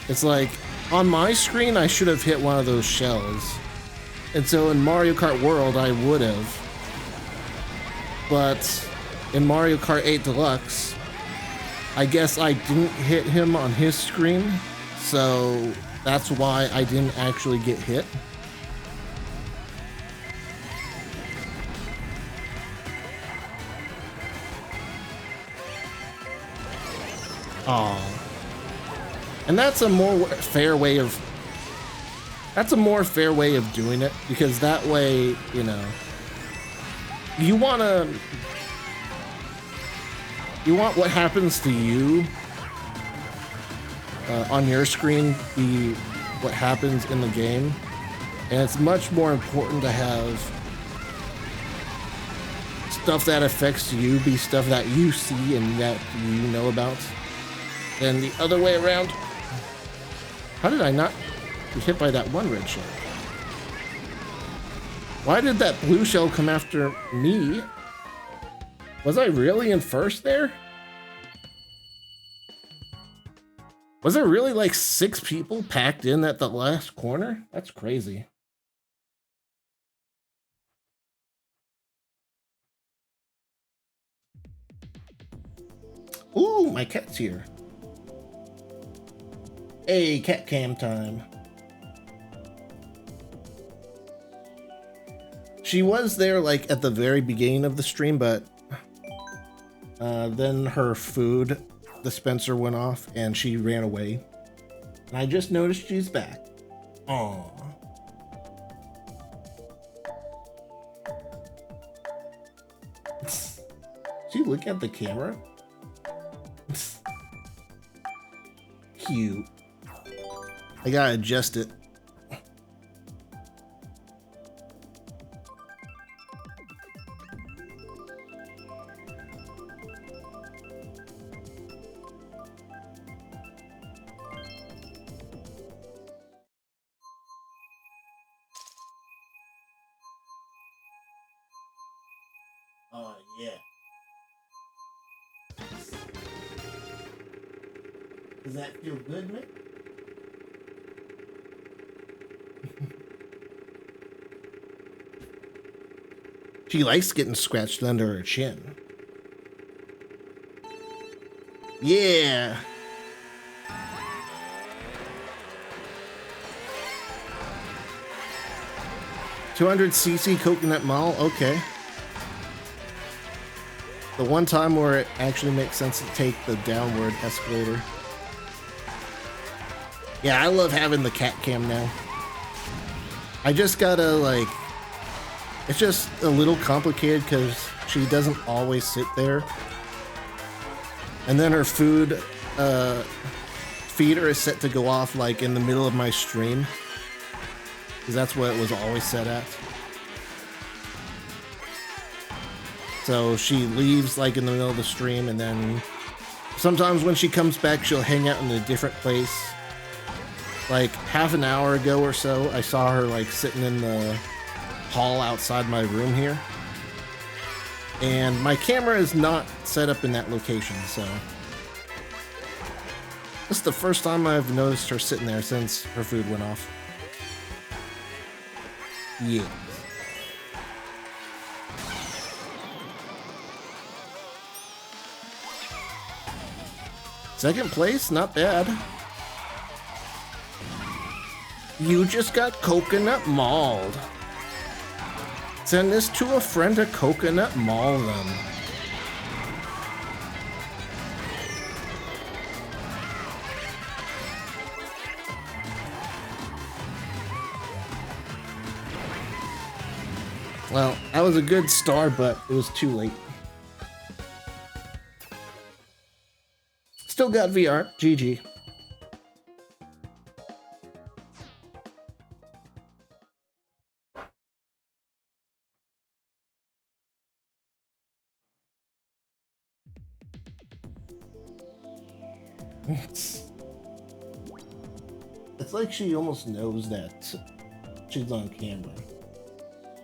It's like, on my screen, I should have hit one of those shells. And so in Mario Kart World, I would have. But in Mario Kart 8 Deluxe, I guess I didn't hit him on his screen. So that's why I didn't actually get hit. Oh. And that's a more fair way of... That's a more fair way of doing it, because that way, you know... You want what happens to you on your screen be what happens in the game. And it's much more important to have stuff that affects you be stuff that you see and that you know about than the other way around. How did I not get hit by that one red shell? Why did that blue shell come after me? Was I really in first there? Was there really like 6 people packed in at the last corner? That's crazy. Ooh, my cat's here. Hey, cat cam time. She was there like at the very beginning of the stream, but then her food dispenser went off and she ran away. And I just noticed she's back. Aww. She look at the camera? cute. I gotta adjust it. Oh, yeah. Does that feel good, man? She likes getting scratched under her chin. Yeah. $200cc coconut mall, okay. The one time where it actually makes sense to take the downward escalator. Yeah, I love having the cat cam now. I just gotta, like... It's just a little complicated because she doesn't always sit there. And then her food feeder is set to go off, like, in the middle of my stream. Because that's what it was always set at. So she leaves like in the middle of the stream, and then sometimes when she comes back, she'll hang out in a different place. Like half an hour ago or so, I saw her like sitting in the hall outside my room here. And my camera is not set up in that location, so this is the first time I've noticed her sitting there since her food went off. Yeah. Second place, not bad. You just got coconut mauled. Send this to a friend to coconut maul them. Well, that was a good start, but it was too late. Still got VR. GG. It's like she almost knows that she's on camera.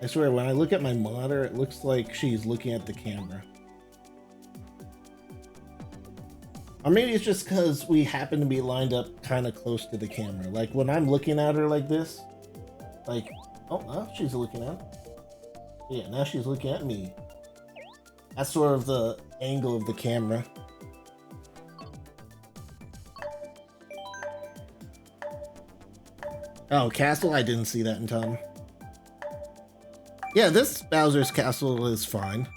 I swear, when I look at my monitor, it looks like she's looking at the camera. Or maybe it's just because we happen to be lined up kind of close to the camera. Like when I'm looking at her like this, like, oh, she's looking at. Yeah, now she's looking at me. That's sort of the angle of the camera. Oh, castle? I didn't see that in time. Yeah, this Bowser's castle is fine.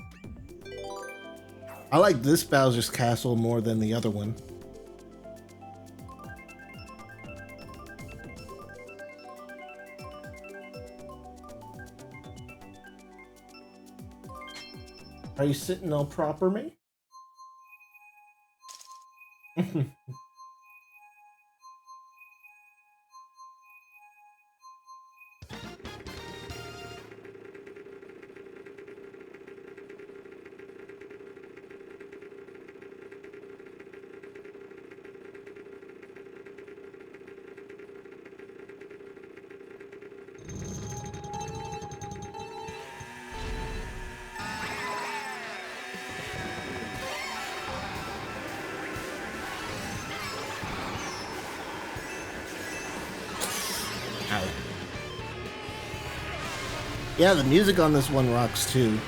I like this Bowser's castle more than the other one. Are you sitting all proper, mate? Yeah, the music on this one rocks too.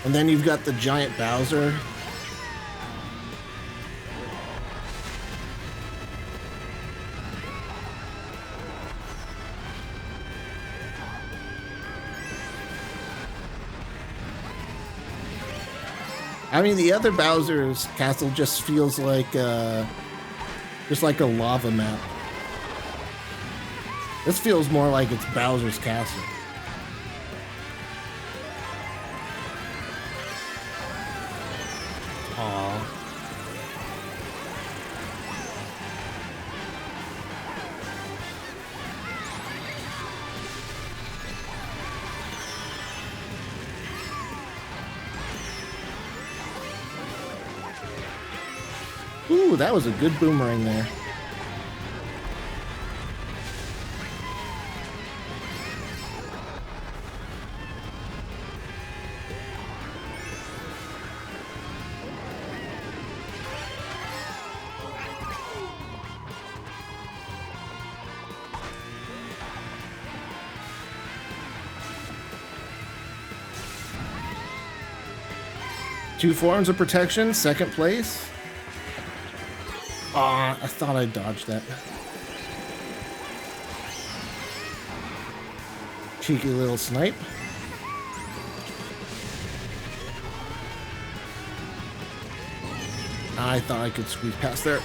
And then you've got the giant Bowser. I mean, the other Bowser's castle just feels like just like a lava map. This feels more like it's Bowser's castle. Ooh, that was a good boomerang there. Two forms of protection, second place. Aw, I thought I dodged that. Cheeky little snipe. I thought I could squeeze past there.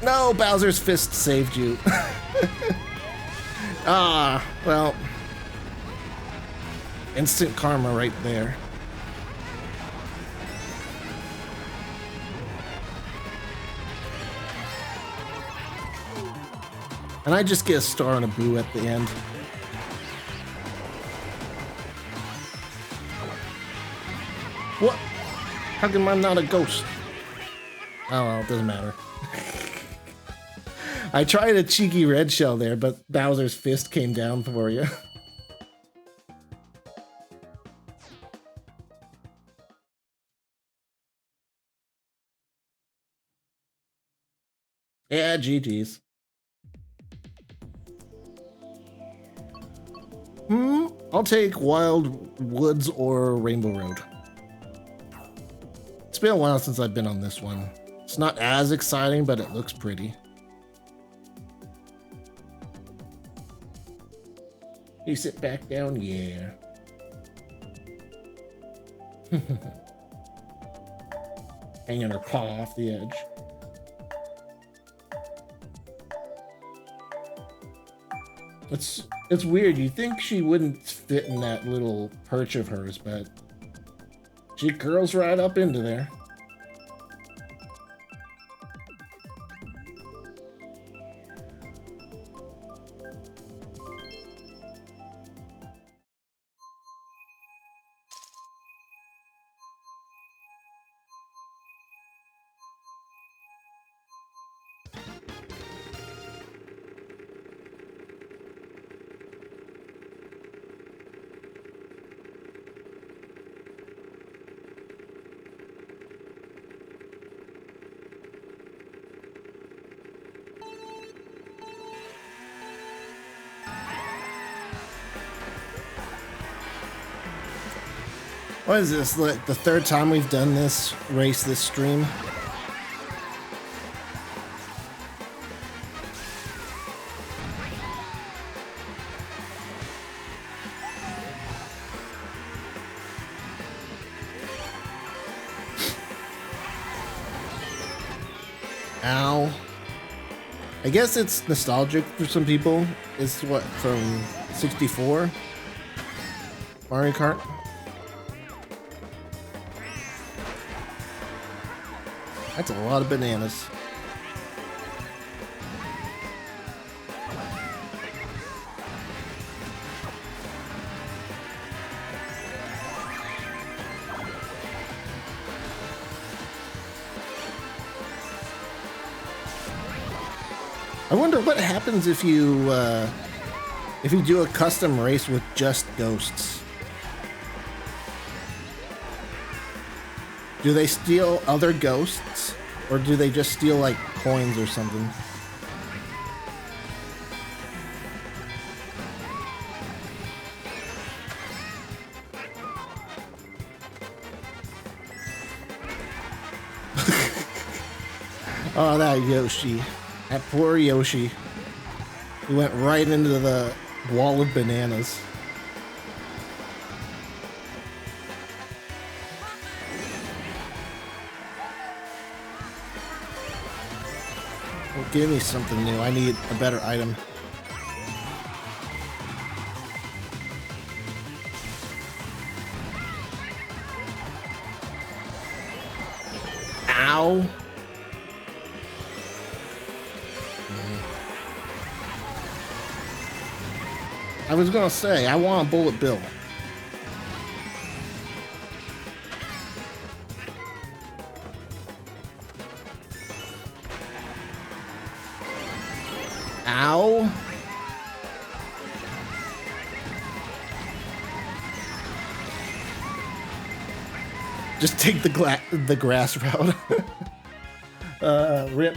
No, Bowser's fist saved you. Ah, well. Instant karma right there. And I just get a star and a boo at the end. What? How come I'm not a ghost? Oh, well, it doesn't matter. I tried a cheeky red shell there, but Bowser's fist came down for you. Yeah, GG's. I'll take Wild Woods or Rainbow Road. It's been a while since I've been on this one. It's not as exciting, but it looks pretty. You sit back down? Yeah. Hanging her paw off the edge. It's weird. You think she wouldn't fit in that little perch of hers, but she curls right up into there. What is this, like the third time we've done this race, this stream? Ow. I guess it's nostalgic for some people. It's what, from 64? Mario Kart? That's a lot of bananas. I wonder what happens if you do a custom race with just ghosts. Do they steal other ghosts, or do they just steal like coins or something? Oh, that Yoshi. That poor Yoshi. He went right into the wall of bananas. Well, give me something new. I need a better item. Ow. I was gonna say, I want a bullet bill. Ow. Just take the grass route. Rip.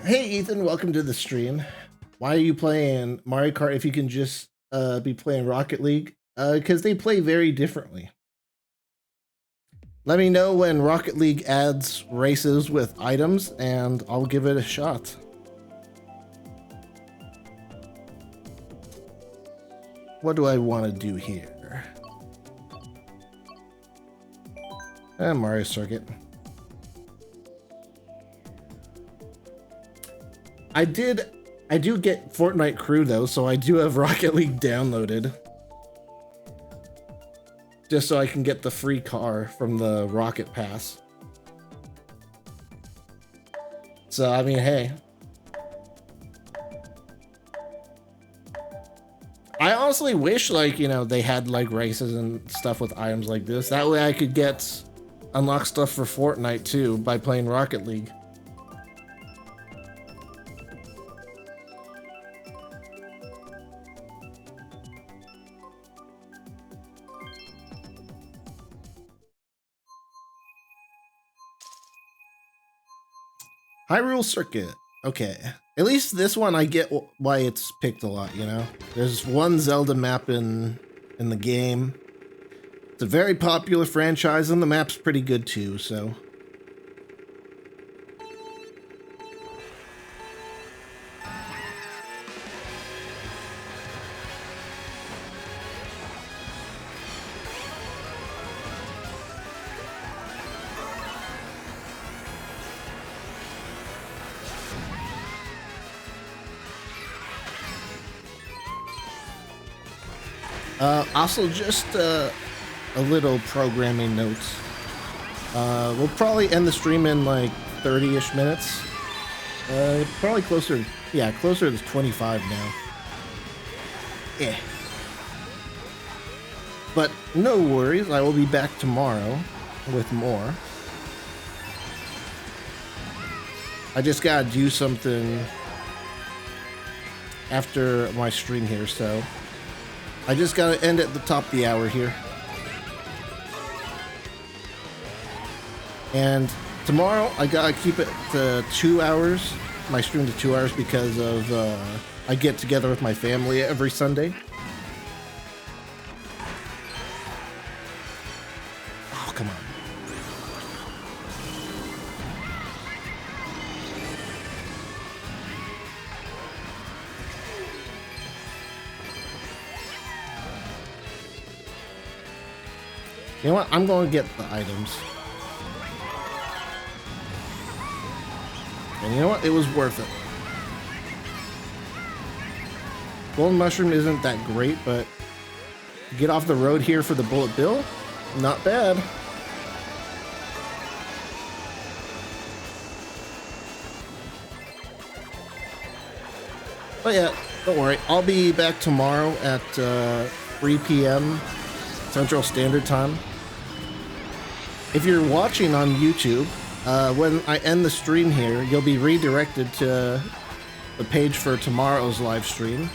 Hey Ethan, welcome to the stream. Why are you playing Mario Kart if you can just be playing Rocket League? Because they play very differently. Let me know when Rocket League adds races with items and I'll give it a shot. What do I want to do here? Mario Circuit. I do get Fortnite Crew though, so I do have Rocket League downloaded. Just so I can get the free car from the Rocket Pass. So, I mean, hey. I honestly wish, like, you know, they had, like, races and stuff with items like this. That way I could unlock stuff for Fortnite, too, by playing Rocket League. Hyrule Circuit. Okay. At least this one I get why it's picked a lot, you know? There's one Zelda map in the game. It's a very popular franchise and the map's pretty good too, so. Also, just a little programming notes. We'll probably end the stream in like 30-ish minutes. Probably closer to 25 now. Yeah. But no worries, I will be back tomorrow with more. I just gotta do something after my stream here, so I just gotta end at the top of the hour here. And tomorrow I gotta keep it to 2 hours, my stream to 2 hours, because of I get together with my family every Sunday. Oh, come on. You know what? I'm going to get the items. And you know what? It was worth it. Golden Mushroom isn't that great, but get off the road here for the Bullet Bill? Not bad. But yeah, don't worry. I'll be back tomorrow at 3 p.m. Central Standard Time. If you're watching on YouTube, when I end the stream here, you'll be redirected to the page for tomorrow's live stream,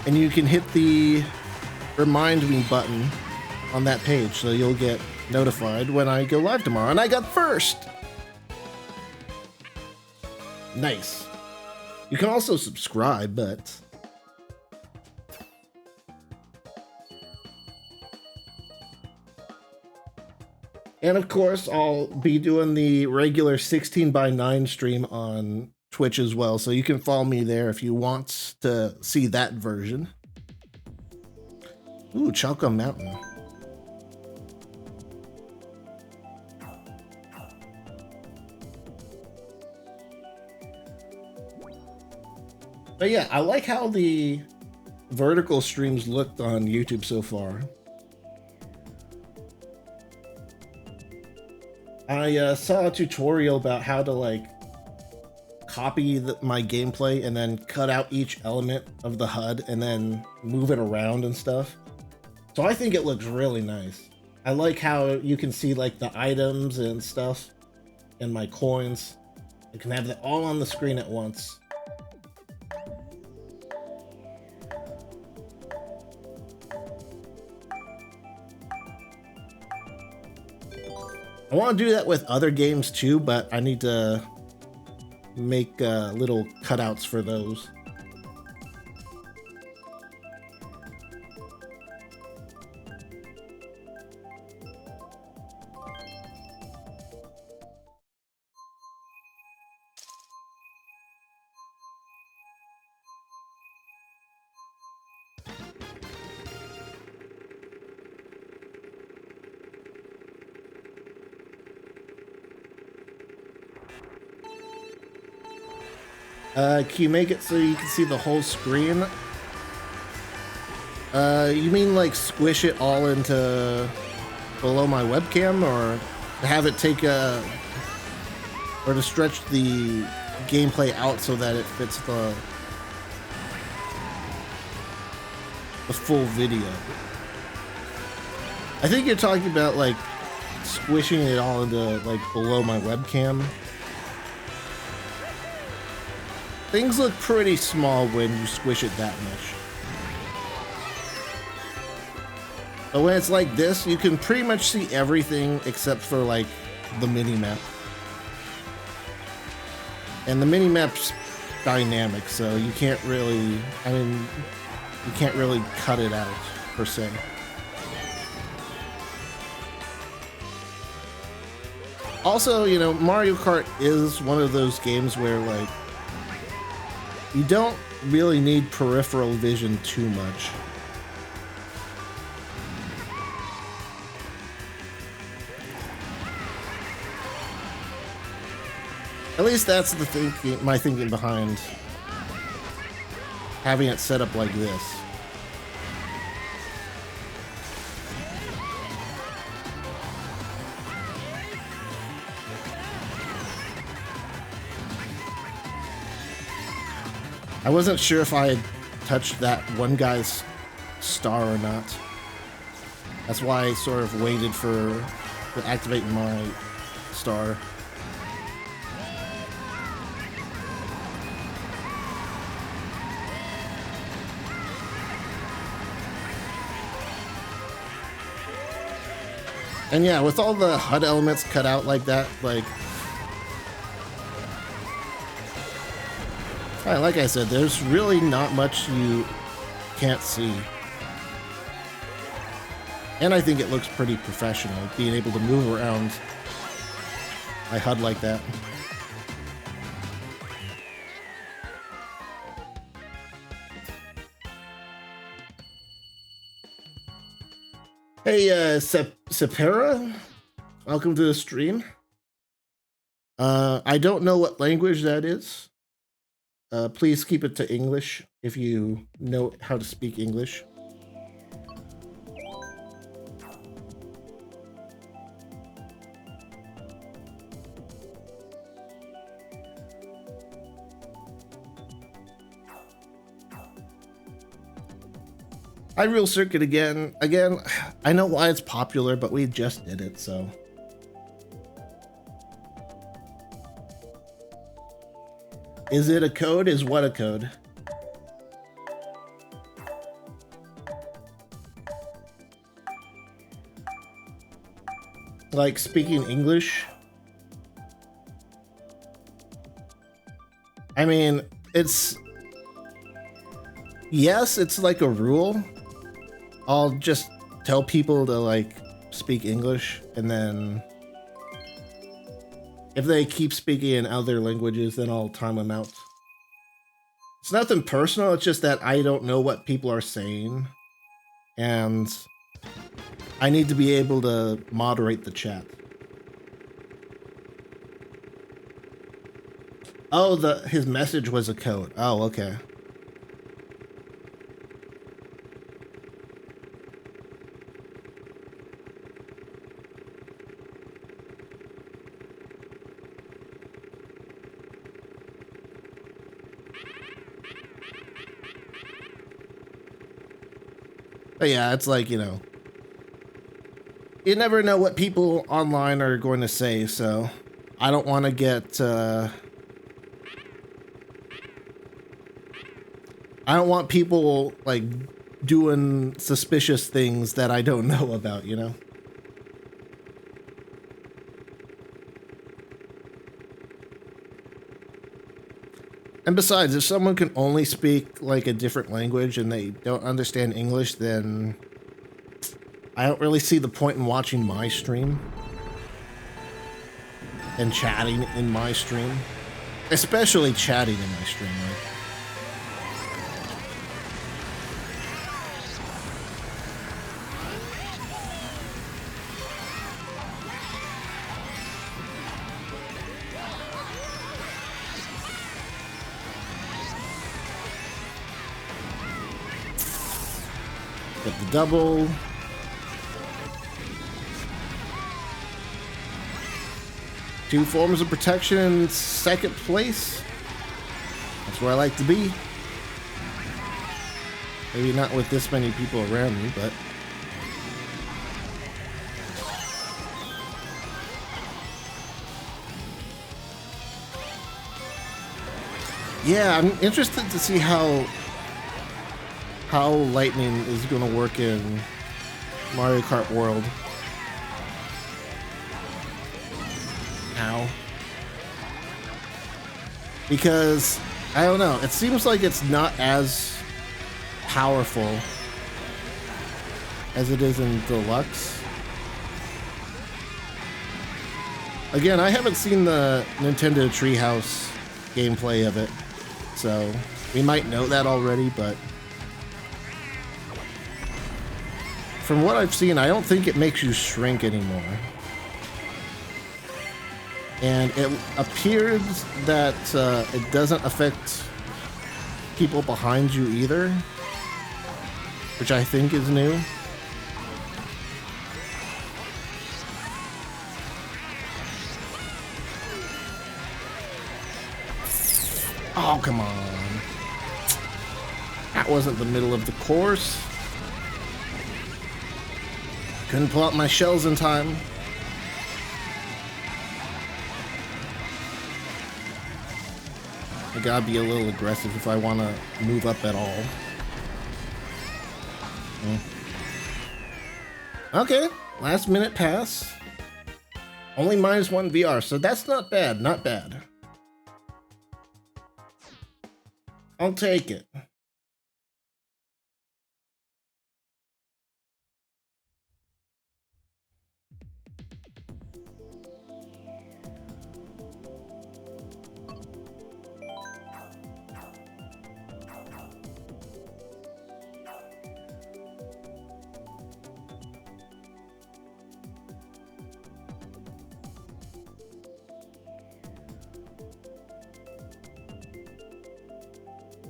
and you can hit the remind me button on that page, so you'll get notified when I go live tomorrow. And I got first! Nice. You can also subscribe, but and of course, I'll be doing the regular 16:9 stream on Twitch as well, so you can follow me there if you want to see that version. Ooh, Chalco Mountain. But yeah, I like how the vertical streams looked on YouTube so far. I saw a tutorial about how to like copy my gameplay and then cut out each element of the HUD and then move it around and stuff. So I think it looks really nice. I like how you can see like the items and stuff and my coins. I can have it all on the screen at once. I want to do that with other games too, but I need to make little cutouts for those. Can you make it so you can see the whole screen? You mean like squish it all into below my webcam, or to have it take or to stretch the gameplay out so that it fits the full video? I think you're talking about like squishing it all into like below my webcam. Things look pretty small when you squish it that much. But when it's like this, you can pretty much see everything except for like the mini-map. And the mini-map's dynamic, so you can't really, you can't really cut it out, per se. Also, you know, Mario Kart is one of those games where like, you don't really need peripheral vision too much. At least that's the thinking, my thinking behind having it set up like this. I wasn't sure if I had touched that one guy's star or not. That's why I sort of waited to activate my star. And yeah, with all the HUD elements cut out like that, like I said, there's really not much you can't see. And I think it looks pretty professional, being able to move around my HUD like that. Hey, Sepera, welcome to the stream. I don't know what language that is. Please keep it to English if you know how to speak English. Hyrule Circuit again. I know why it's popular, but we just did it, so. Is it a code? Is what a code? Like speaking English? I mean, yes, it's like a rule. I'll just tell people to like speak English, and then if they keep speaking in other languages, then I'll time them out. It's nothing personal, it's just that I don't know what people are saying, and I need to be able to moderate the chat. Oh, his message was a code. Oh, okay. But yeah, it's like, you know, you never know what people online are going to say, so I don't want to get, I don't want people, like, doing suspicious things that I don't know about, you know? And besides, if someone can only speak, like, a different language and they don't understand English, then I don't really see the point in watching my stream and chatting in my stream. Especially chatting in my stream, right? Get the double. Two forms of protection in second place. That's where I like to be. Maybe not with this many people around me, but... yeah, I'm interested to see how lightning is going to work in Mario Kart World. Ow. Because, I don't know, it seems like it's not as powerful as it is in Deluxe. Again, I haven't seen the Nintendo Treehouse gameplay of it, so we might know that already, but from what I've seen, I don't think it makes you shrink anymore. And it appears that it doesn't affect people behind you either, which I think is new. Oh, come on. That wasn't the middle of the course. Couldn't pull out my shells in time. I gotta be a little aggressive if I want to move up at all. Okay, last minute pass. Only -1 VR, so that's not bad, not bad. I'll take it.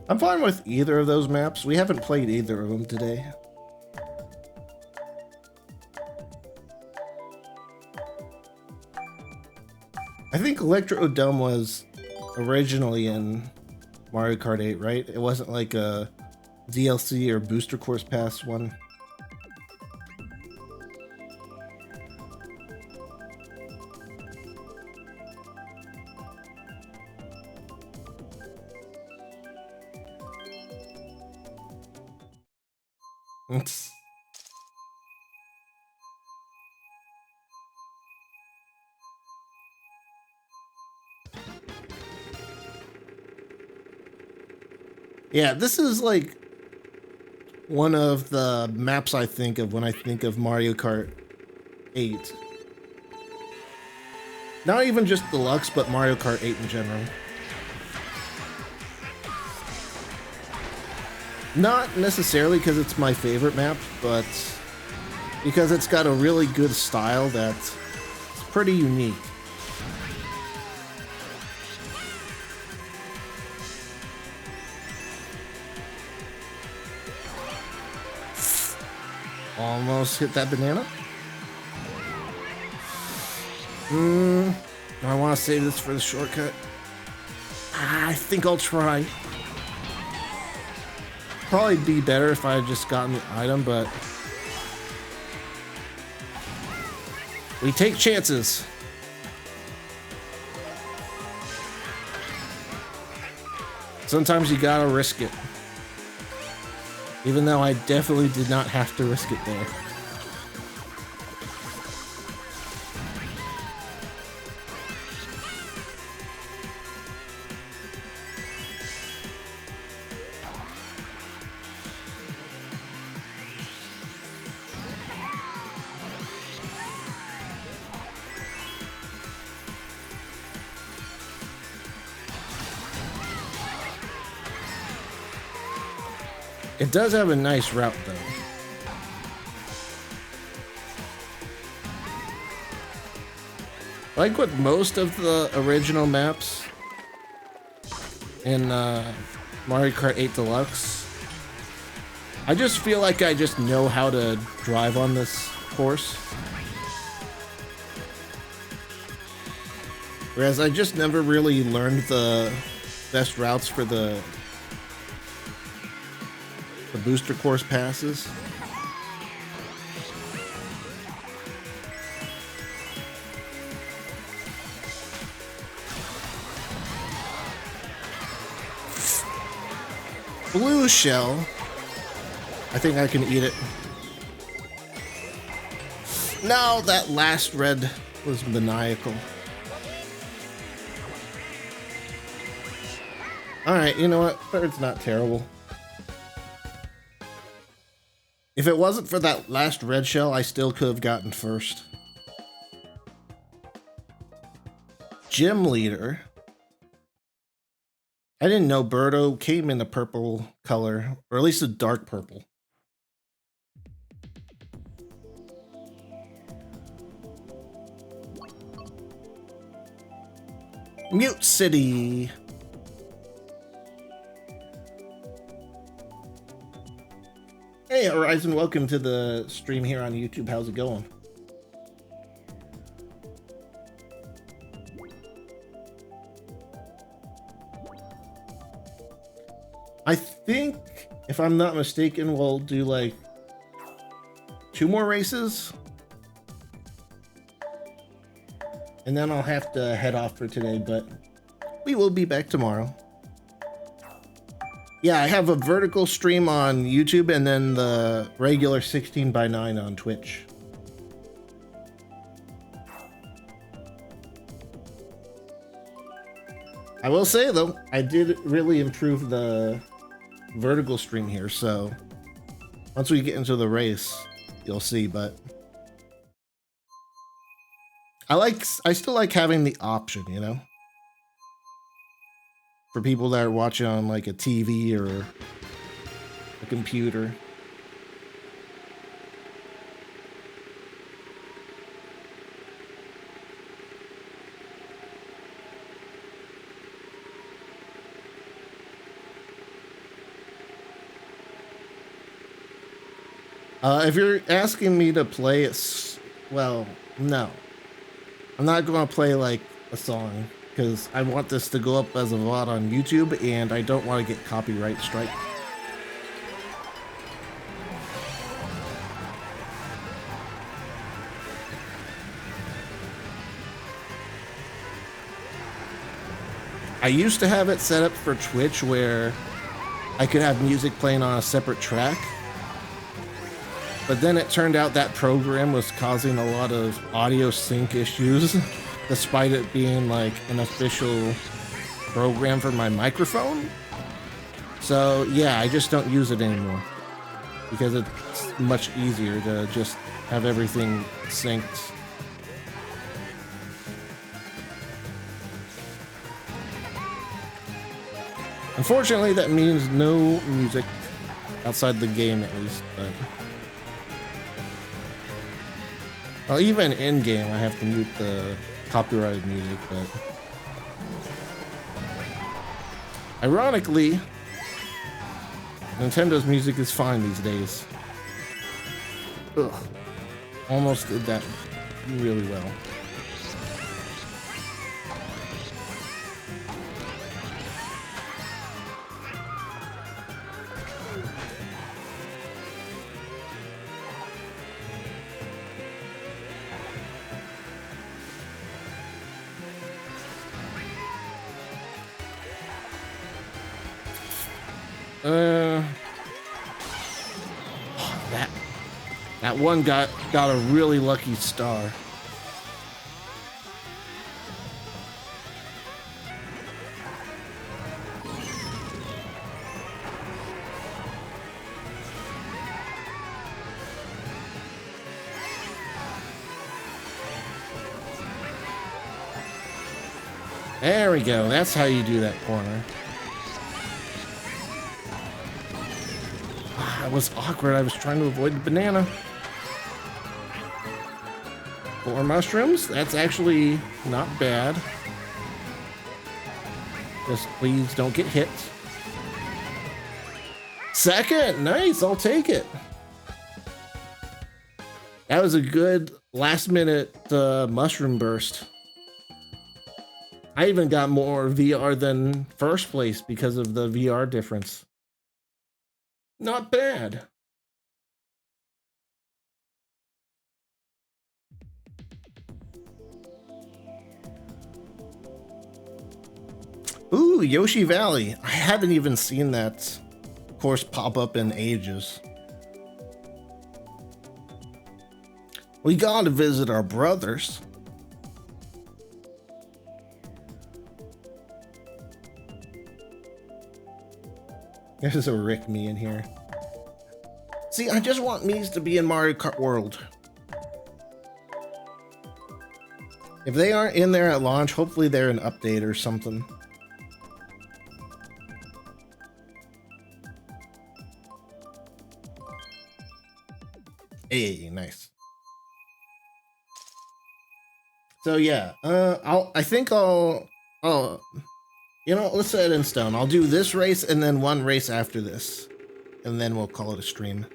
I'm fine with either of those maps. We haven't played either of them today. I think Electro Dome was originally in Mario Kart 8, right? It wasn't like a DLC or Booster Course Pass one. Yeah, this is like one of the maps I think of when I think of Mario Kart 8. Not even just Deluxe, but Mario Kart 8 in general. Not necessarily because it's my favorite map, but because it's got a really good style that's pretty unique. Almost hit that banana. I want to save this for the shortcut. I think I'll try. probably be better if I had just gotten the item, but we take chances. Sometimes you gotta risk it. Even though I definitely did not have to risk it there. It does have a nice route, though. Like with most of the original maps in Mario Kart 8 Deluxe, I just feel like I just know how to drive on this course. Whereas I just never really learned the best routes for the booster course passes. Blue shell. I think I can eat it. No, that last red was maniacal. Alright, you know what? Third's not terrible. If it wasn't for that last red shell, I still could have gotten first. Gym leader. I didn't know Birdo came in a purple color, or at least a dark purple. Mute City. Hey Horizon, welcome to the stream here on YouTube. How's it going? I think, if I'm not mistaken, we'll do like 2 more races. And then I'll have to head off for today, but we will be back tomorrow. Yeah, I have a vertical stream on YouTube and then the regular 16:9 on Twitch. I will say though, I did really improve the vertical stream here, so once we get into the race, you'll see, but I still like having the option, you know? For people that are watching on like a TV or a computer. If you're asking me to play it, well, no. I'm not going to play like a song, because I want this to go up as a VOD on YouTube, and I don't want to get copyright strike. I used to have it set up for Twitch where I could have music playing on a separate track, but then it turned out that program was causing a lot of audio sync issues. Despite it being like an official program for my microphone. So yeah, I just don't use it anymore because it's much easier to just have everything synced. Unfortunately, that means no music outside the game at least, but well, even in game I have to mute the copyrighted music, but ironically, Nintendo's music is fine these days. Ugh. Almost did that really well. Uh, that one got a really lucky star. There we go. That's how you do that corner. That was awkward. I was trying to avoid the banana. 4 mushrooms? That's actually not bad. Just please don't get hit. Second! Nice, I'll take it. That was a good last minute mushroom burst. I even got more VR than first place because of the VR difference. Not bad. Ooh, Yoshi Valley. I haven't even seen that course pop up in ages. We gotta visit our brothers. There's a Rick me in here. See, I just want me's to be in Mario Kart World. If they aren't in there at launch, hopefully they're an update or something. Hey, nice. So yeah, I think I'll, you know, let's set it in stone. I'll do this race and then one race after this, and then we'll call it a stream.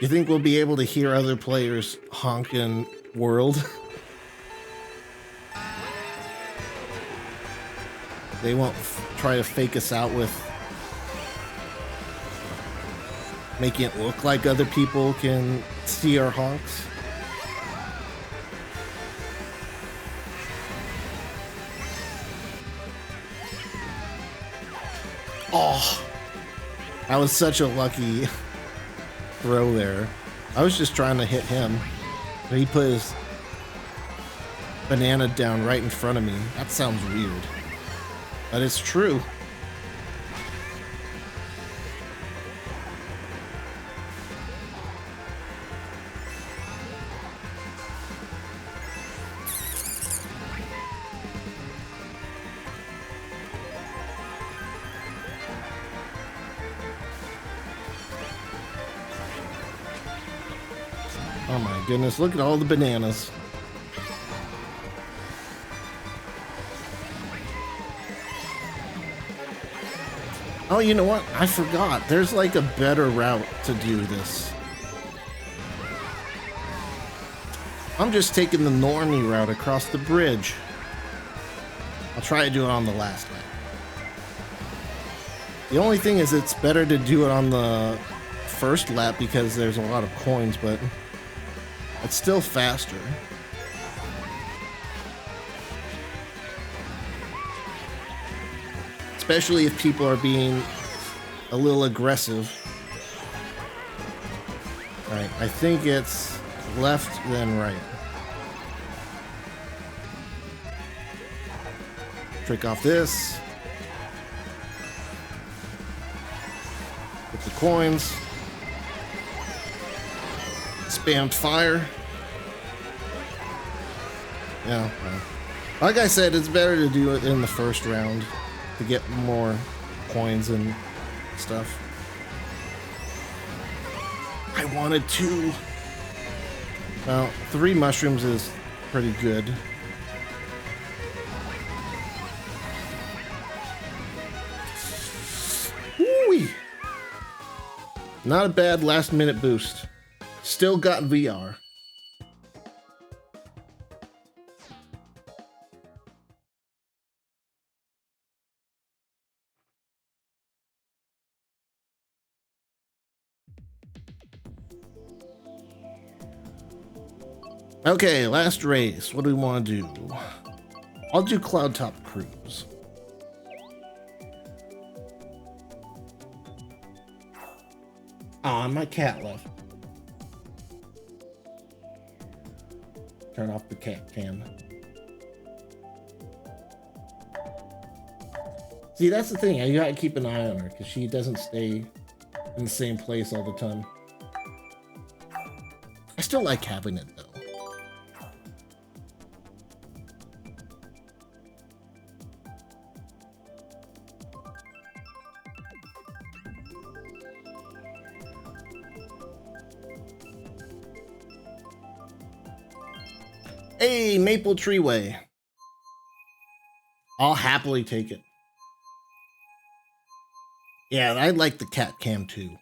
You think we'll be able to hear other players honk in World? They won't try to fake us out with making it look like other people can see our honks. Oh, that was such a lucky throw there. I was just trying to hit him, but he put his banana down right in front of me. That sounds weird, but it's true. Oh my goodness, look at all the bananas. Oh, you know what? I forgot. There's like a better route to do this. I'm just taking the normie route across the bridge. I'll try to do it on the last lap. The only thing is it's better to do it on the first lap because there's a lot of coins, but it's still faster. Especially if people are being a little aggressive. Alright, I think it's left then right. Trick off this. Get the coins. Spammed fire. Yeah, like I said, it's better to do it in the first round to get more coins and stuff. I wanted 2. Well, 3 mushrooms is pretty good. Woo-wee. Not a bad last minute boost. Still got VR. Okay, last race. What do we want to do? I'll do Cloud Top Cruise. Aw, my cat left. Turn off the cat cam. See, that's the thing. You gotta keep an eye on her because she doesn't stay in the same place all the time. I still like having it though. Hey, Maple Tree Way. I'll happily take it. Yeah, I like the cat cam too.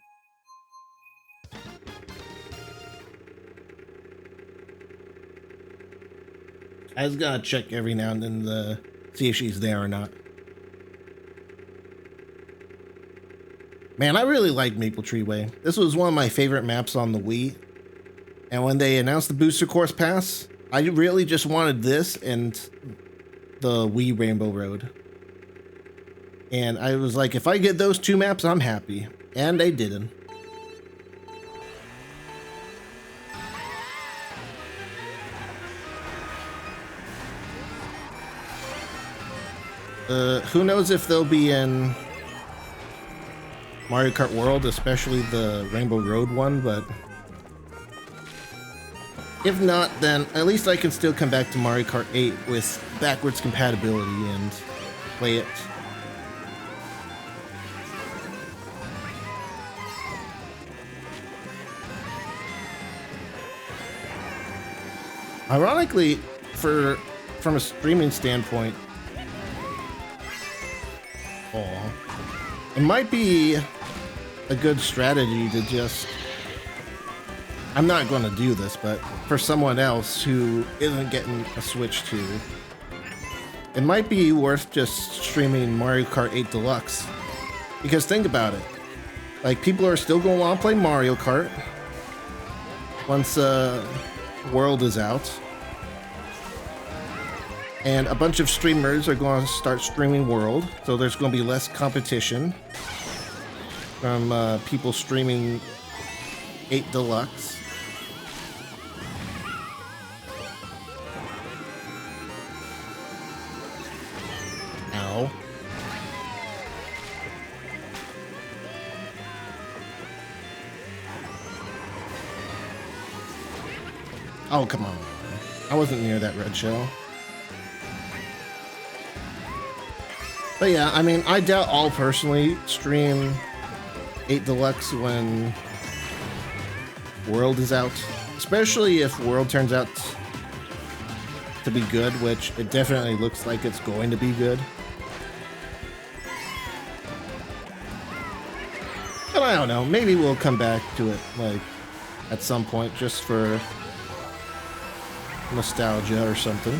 I just gotta check every now and then to see if she's there or not. Man, I really like Maple Tree Way. This was one of my favorite maps on the Wii. And when they announced the Booster Course Pass, I really just wanted this and the Wii Rainbow Road. And I was like, if I get those two maps, I'm happy. And they didn't. Who knows if they'll be in Mario Kart World, especially the Rainbow Road one, but if not, then at least I can still come back to Mario Kart 8 with backwards compatibility and play it. Ironically, from a streaming standpoint, it might be a good strategy to just, I'm not going to do this, but for someone else who isn't getting a Switch 2, it might be worth just streaming Mario Kart 8 Deluxe. Because think about it, like people are still going to want to play Mario Kart once World is out. And a bunch of streamers are going to start streaming World, so there's going to be less competition from people streaming 8 Deluxe. Ow. Oh, come on. I wasn't near that red shell. But yeah, I mean, I doubt I'll personally stream 8 Deluxe when World is out. Especially if World turns out to be good, which it definitely looks like it's going to be good. But I don't know, maybe we'll come back to it, like, at some point, just for nostalgia or something.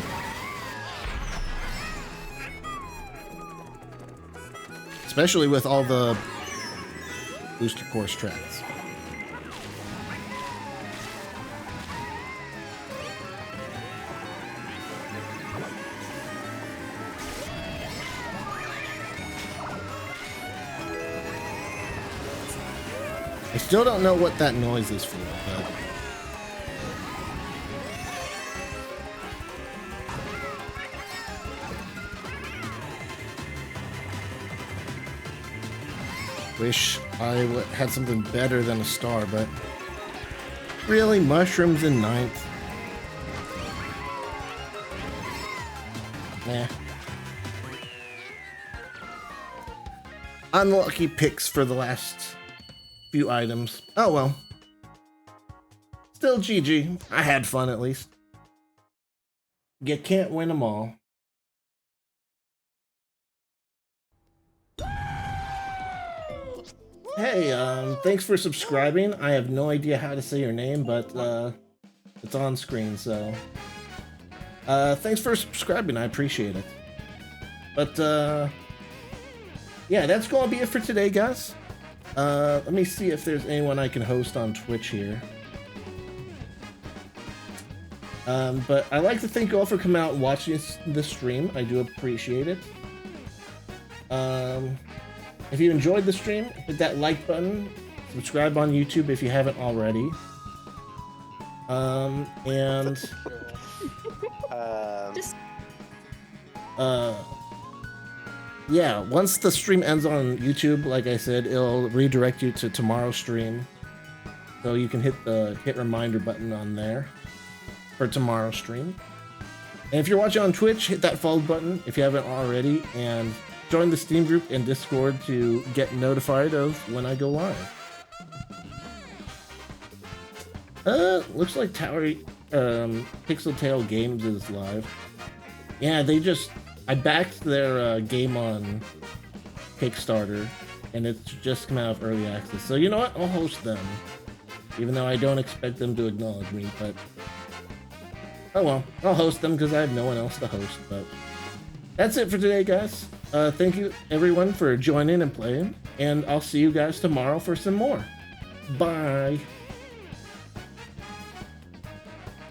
Especially with all the booster course tracks. I still don't know what that noise is for, but wish I had something better than a star, but really, mushrooms in 9th? Nah. Unlucky picks for the last few items. Oh well. Still GG. I had fun at least. You can't win them all. Hey, thanks for subscribing. I have no idea how to say your name, but it's on screen, so thanks for subscribing. I appreciate it. But yeah, that's gonna be it for today, guys. Let me see if there's anyone I can host on Twitch here. But I'd like to thank you all for coming out and watching this stream. I do appreciate it. If you enjoyed the stream, hit that like button. Subscribe on YouTube if you haven't already. Yeah, once the stream ends on YouTube, like I said, it'll redirect you to tomorrow's stream. So you can hit the reminder button on there for tomorrow's stream. And if you're watching on Twitch, hit that follow button if you haven't already, and join the Steam group and Discord to get notified of when I go live. Looks like Pixel Tail Games is live. Yeah, I backed their game on Kickstarter, and it's just come out of early access. So you know what? I'll host them, even though I don't expect them to acknowledge me. But oh well, I'll host them because I have no one else to host. But that's it for today, guys. Thank you everyone for joining and playing, and I'll see you guys tomorrow for some more. Bye.